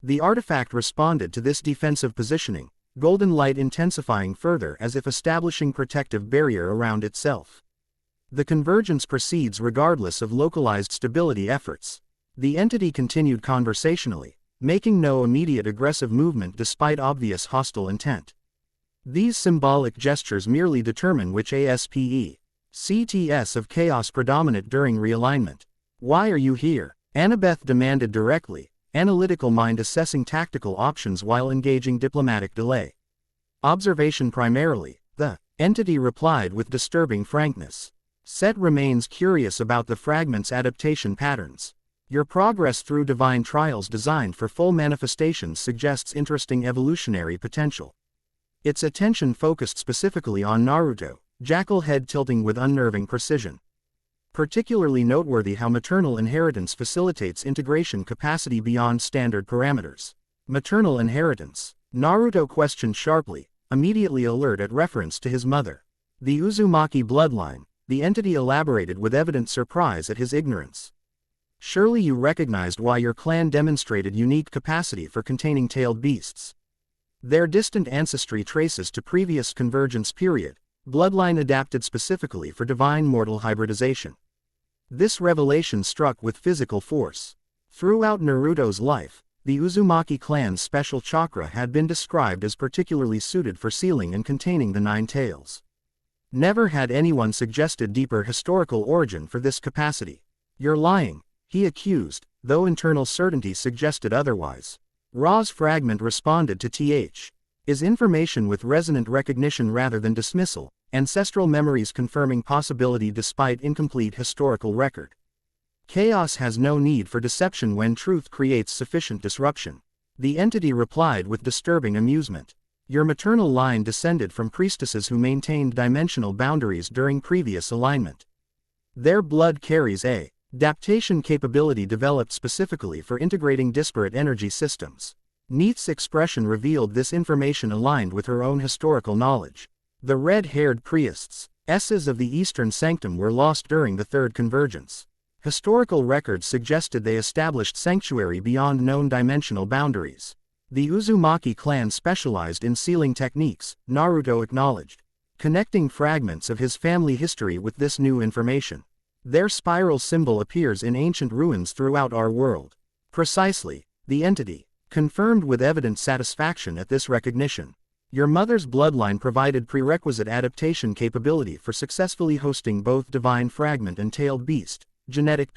The artifact responded to this defensive positioning, golden light intensifying further as if establishing protective barrier around itself. The convergence proceeds regardless of localized stability efforts. The entity continued conversationally, making no immediate aggressive movement despite obvious hostile intent. These symbolic gestures merely determine which CTS of chaos predominate during realignment. Why are you here? Annabeth demanded directly, analytical mind assessing tactical options while engaging diplomatic delay. Observation primarily, the entity replied with disturbing frankness. Set remains curious about the fragment's adaptation patterns. Your progress through divine trials designed for full manifestations suggests interesting evolutionary potential. Its attention focused specifically on Naruto, jackal head tilting with unnerving precision. Particularly noteworthy how maternal inheritance facilitates integration capacity beyond standard parameters. Maternal inheritance, Naruto questioned sharply, immediately alert at reference to his mother. The Uzumaki bloodline, the entity elaborated with evident surprise at his ignorance. Surely you recognized why your clan demonstrated unique capacity for containing tailed beasts. Their distant ancestry traces to previous convergence period, bloodline adapted specifically for divine mortal hybridization. This revelation struck with physical force. Throughout Naruto's life, the Uzumaki clan's special chakra had been described as particularly suited for sealing and containing the 9 tails. Never had anyone suggested deeper historical origin for this capacity. You're lying, he accused, though internal certainty suggested otherwise. Ra's fragment responded to is information with resonant recognition rather than dismissal, ancestral memories confirming possibility despite incomplete historical record. Chaos has no need for deception when truth creates sufficient disruption. The entity replied with disturbing amusement. Your maternal line descended from priestesses who maintained dimensional boundaries during previous alignment. Their blood carries a adaptation capability developed specifically for integrating disparate energy systems. Neith's expression revealed this information aligned with her own historical knowledge. The red-haired priests, S's of the Eastern Sanctum, were lost during the Third Convergence. Historical records suggested they established sanctuary beyond known dimensional boundaries. The Uzumaki clan specialized in sealing techniques, Naruto acknowledged, connecting fragments of his family history with this new information. Their spiral symbol appears in ancient ruins throughout our world. Precisely, the entity confirmed with evident satisfaction at this recognition. Your mother's bloodline provided prerequisite adaptation capability for successfully hosting both divine fragment and tailed beast, genetic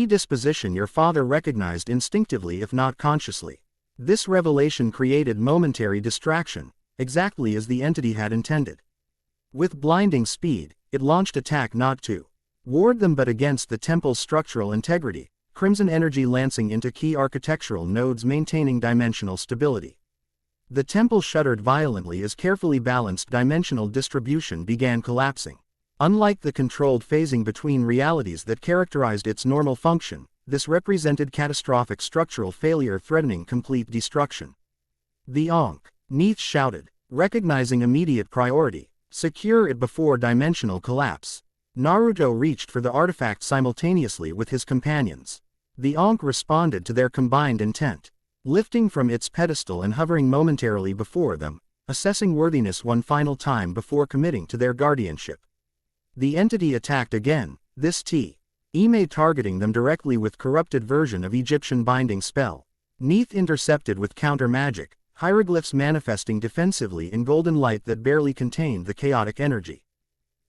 disposition your father recognized instinctively if not consciously. This revelation created momentary distraction, exactly as the entity had intended. With blinding speed, it launched attack not to ward them but against the temple's structural integrity, crimson energy lancing into key architectural nodes maintaining dimensional stability. The temple shuddered violently as carefully balanced dimensional distribution began collapsing. Unlike the controlled phasing between realities that characterized its normal function, this represented catastrophic structural failure threatening complete destruction. The Ankh, Neith shouted, recognizing immediate priority. Secure it before dimensional collapse. Naruto reached for the artifact simultaneously with his companions. The Ankh responded to their combined intent. Lifting from its pedestal and hovering momentarily before them, assessing worthiness one final time before committing to their guardianship. The entity attacked again, this Ime targeting them directly with corrupted version of Egyptian binding spell. Neith intercepted with counter magic, hieroglyphs manifesting defensively in golden light that barely contained the chaotic energy.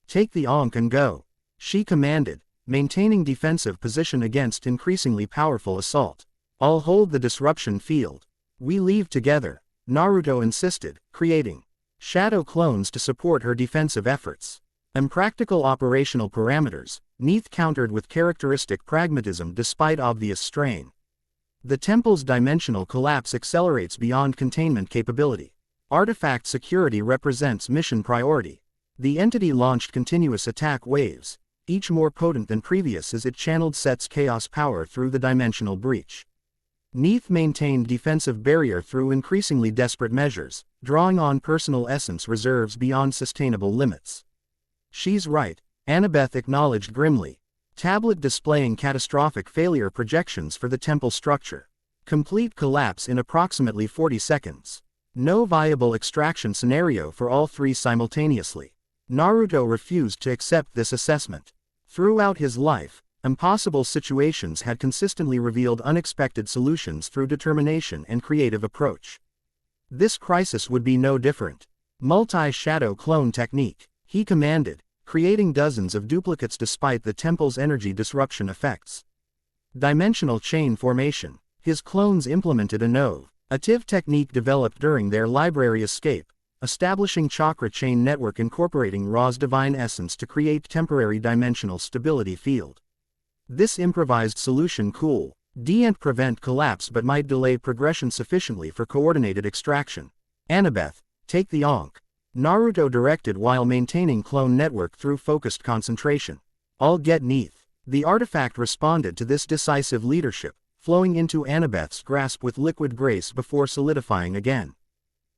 Take the Ankh and go, she commanded, maintaining defensive position against increasingly powerful assault. I'll hold the disruption field. We leave together, Naruto insisted, creating shadow clones to support her defensive efforts. Impractical operational parameters, Neith countered with characteristic pragmatism despite obvious strain. The temple's dimensional collapse accelerates beyond containment capability. Artifact security represents mission priority. The entity launched continuous attack waves, each more potent than previous as it channeled Set's chaos power through the dimensional breach. Neith maintained defensive barrier through increasingly desperate measures, drawing on personal essence reserves beyond sustainable limits. She's right, Annabeth acknowledged grimly. Tablet displaying catastrophic failure projections for the temple structure. Complete collapse in approximately 40 seconds. No viable extraction scenario for all three simultaneously. Naruto refused to accept this assessment. Throughout his life, impossible situations had consistently revealed unexpected solutions through determination and creative approach. This crisis would be no different. Multi-shadow clone technique, he commanded, creating dozens of duplicates despite the temple's energy disruption effects. Dimensional chain formation, his clones implemented a novative technique developed during their library escape, establishing chakra chain network incorporating Ra's divine essence to create temporary dimensional stability field. This improvised solution didn't prevent collapse but might delay progression sufficiently for coordinated extraction. Annabeth, take the Ankh, Naruto directed while maintaining clone network through focused concentration. I'll get Neith. The artifact responded to this decisive leadership, flowing into Annabeth's grasp with liquid grace before solidifying again.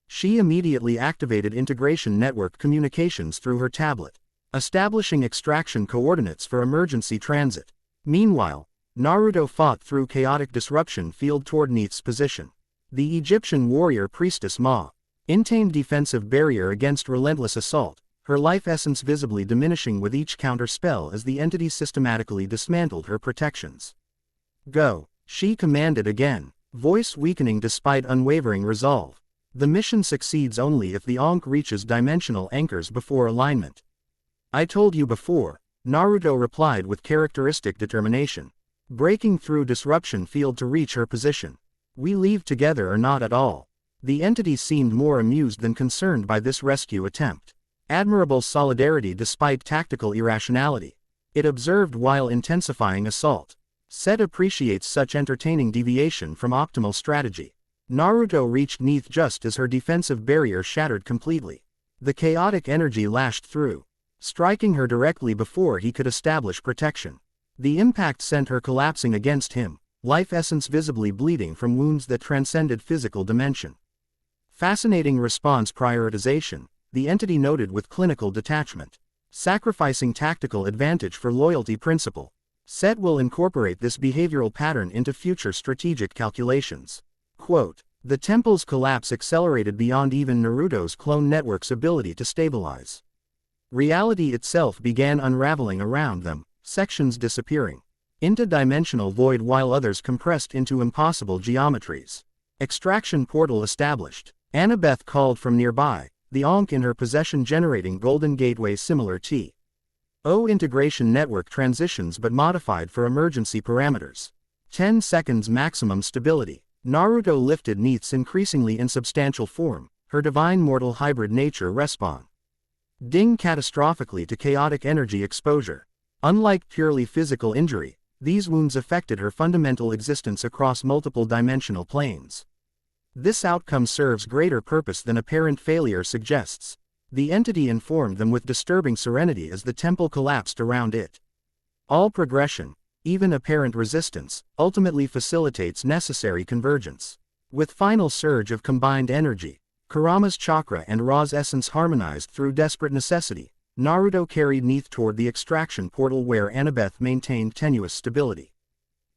She immediately activated integration network communications through her tablet, establishing extraction coordinates for emergency transit. Meanwhile, Naruto fought through chaotic disruption field toward Neith's position. The Egyptian warrior priestess maintained defensive barrier against relentless assault, her life essence visibly diminishing with each counter spell as the entity systematically dismantled her protections. Go, she commanded again, voice weakening despite unwavering resolve. The mission succeeds only if the Ankh reaches dimensional anchors before alignment. I told you before, Naruto replied with characteristic determination. Breaking through disruption field to reach her position. We leave together or not at all. The entity seemed more amused than concerned by this rescue attempt. Admirable solidarity despite tactical irrationality. It observed while intensifying assault. Set appreciates such entertaining deviation from optimal strategy. Naruto reached Neith just as her defensive barrier shattered completely. The chaotic energy lashed through, striking her directly before he could establish protection. The impact sent her collapsing against him, life essence visibly bleeding from wounds that transcended physical dimension. Fascinating response prioritization, the entity noted with clinical detachment. Sacrificing tactical advantage for loyalty principle. Set will incorporate this behavioral pattern into future strategic calculations. Quote, the temple's collapse accelerated beyond even Naruto's clone network's ability to stabilize. Reality itself began unraveling around them, sections disappearing into dimensional void while others compressed into impossible geometries. Extraction portal established. Annabeth called from nearby, the Ankh in her possession generating golden gateway similar to integration network transitions but modified for emergency parameters. 10 seconds maximum stability. Naruto lifted Neith's increasingly insubstantial form, her divine mortal hybrid nature respawn. Ding catastrophically to chaotic energy exposure. Unlike purely physical injury, these wounds affected her fundamental existence across multiple dimensional planes. This outcome serves greater purpose than apparent failure suggests. The entity informed them with disturbing serenity as the temple collapsed around it. All progression, even apparent resistance, ultimately facilitates necessary convergence. With final surge of combined energy, Kurama's chakra and Ra's essence harmonized through desperate necessity, Naruto carried Neith toward the extraction portal where Annabeth maintained tenuous stability.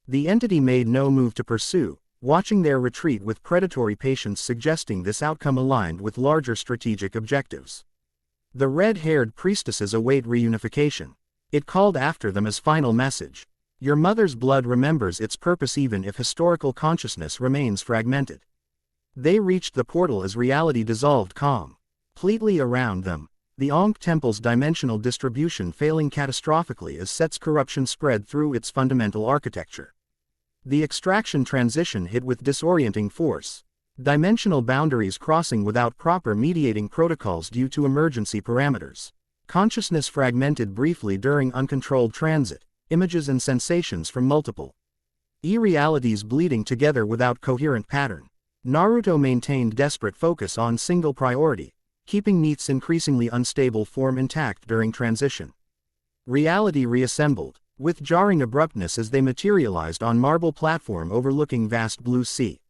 The entity made no move to pursue, watching their retreat with predatory patience suggesting this outcome aligned with larger strategic objectives. The red-haired priestesses await reunification. It called after them as final message. Your mother's blood remembers its purpose even if historical consciousness remains fragmented. They reached the portal as reality dissolved completely around them, the Ankh Temple's dimensional distribution failing catastrophically as Set's corruption spread through its fundamental architecture. The extraction transition hit with disorienting force. Dimensional boundaries crossing without proper mediating protocols due to emergency parameters. Consciousness fragmented briefly during uncontrolled transit, images and sensations from multiple realities bleeding together without coherent pattern. Naruto maintained desperate focus on single priority, keeping Neith's increasingly unstable form intact during transition. Reality reassembled, with jarring abruptness as they materialized on marble platform overlooking vast blue sea.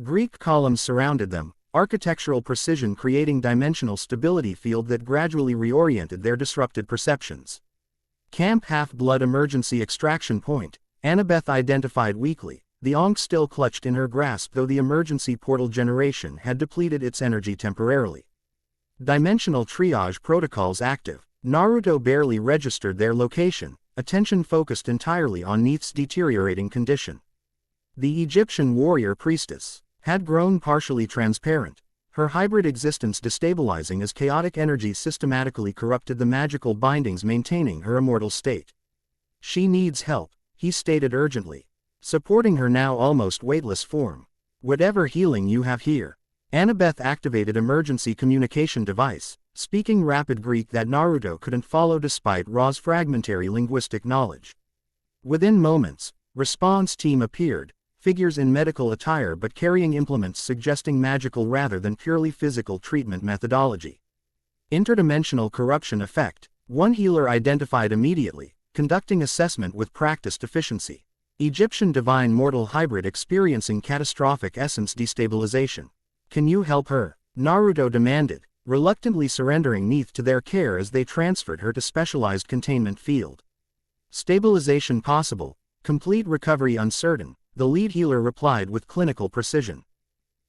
Greek columns surrounded them, architectural precision creating dimensional stability field that gradually reoriented their disrupted perceptions. Camp Half-Blood Emergency Extraction Point, Annabeth identified weakly, the Ankh still clutched in her grasp though the emergency portal generation had depleted its energy temporarily. Dimensional triage protocols active. Naruto barely registered their location, attention focused entirely on Neith's deteriorating condition. The Egyptian warrior priestess had grown partially transparent, her hybrid existence destabilizing as chaotic energy systematically corrupted the magical bindings maintaining her immortal state. She needs help, he stated urgently, supporting her now almost weightless form. Whatever healing you have here. Annabeth activated emergency communication device, speaking rapid Greek that Naruto couldn't follow despite Ra's fragmentary linguistic knowledge. Within moments, response team appeared, figures in medical attire but carrying implements suggesting magical rather than purely physical treatment methodology. Interdimensional corruption effect. One healer identified immediately, conducting assessment with practiced efficiency. Egyptian divine mortal hybrid experiencing catastrophic essence destabilization. Can you help her? Naruto demanded, reluctantly surrendering Neith to their care as they transferred her to specialized containment field. Stabilization possible, complete recovery uncertain, the lead healer replied with clinical precision.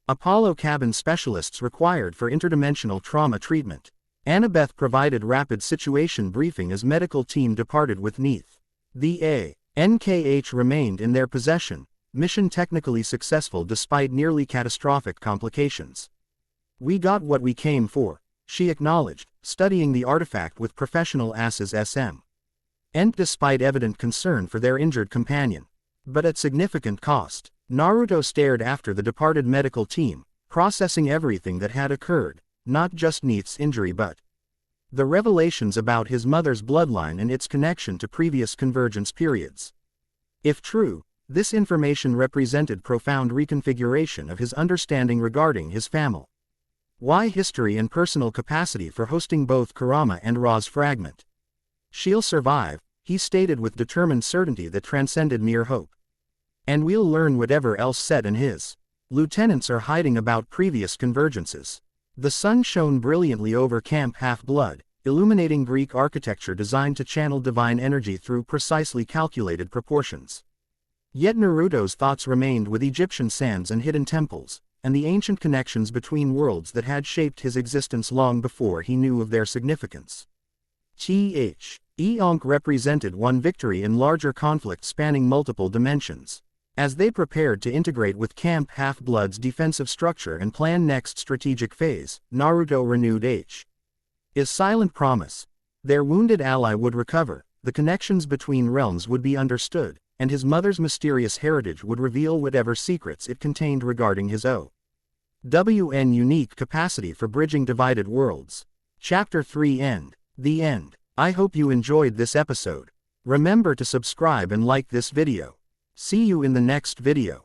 Apollo cabin specialists required for interdimensional trauma treatment. Annabeth provided rapid situation briefing as medical team departed with Neith. The NKH remained in their possession, mission technically successful despite nearly catastrophic complications. We got what we came for, she acknowledged, studying the artifact with professional asses SM. And despite evident concern for their injured companion. But at significant cost, Naruto stared after the departed medical team, processing everything that had occurred, not just Neith's injury but the revelations about his mother's bloodline and its connection to previous convergence periods. If true, this information represented profound reconfiguration of his understanding regarding his family. Why history and personal capacity for hosting both Kurama and Ra's fragment. She'll survive, he stated with determined certainty that transcended mere hope. And we'll learn whatever else said in his. Lieutenants are hiding about previous convergences. The sun shone brilliantly over Camp Half-Blood, illuminating Greek architecture designed to channel divine energy through precisely calculated proportions. Yet Naruto's thoughts remained with Egyptian sands and hidden temples, and the ancient connections between worlds that had shaped his existence long before he knew of their significance. Eonk represented one victory in larger conflict spanning multiple dimensions. As they prepared to integrate with Camp Half-Blood's defensive structure and plan next strategic phase, Naruto renewed his silent promise. Their wounded ally would recover, the connections between realms would be understood, and his mother's mysterious heritage would reveal whatever secrets it contained regarding his OWN unique capacity for bridging divided worlds. Chapter 3 End. The End. I hope you enjoyed this episode. Remember to subscribe and like this video. See you in the next video.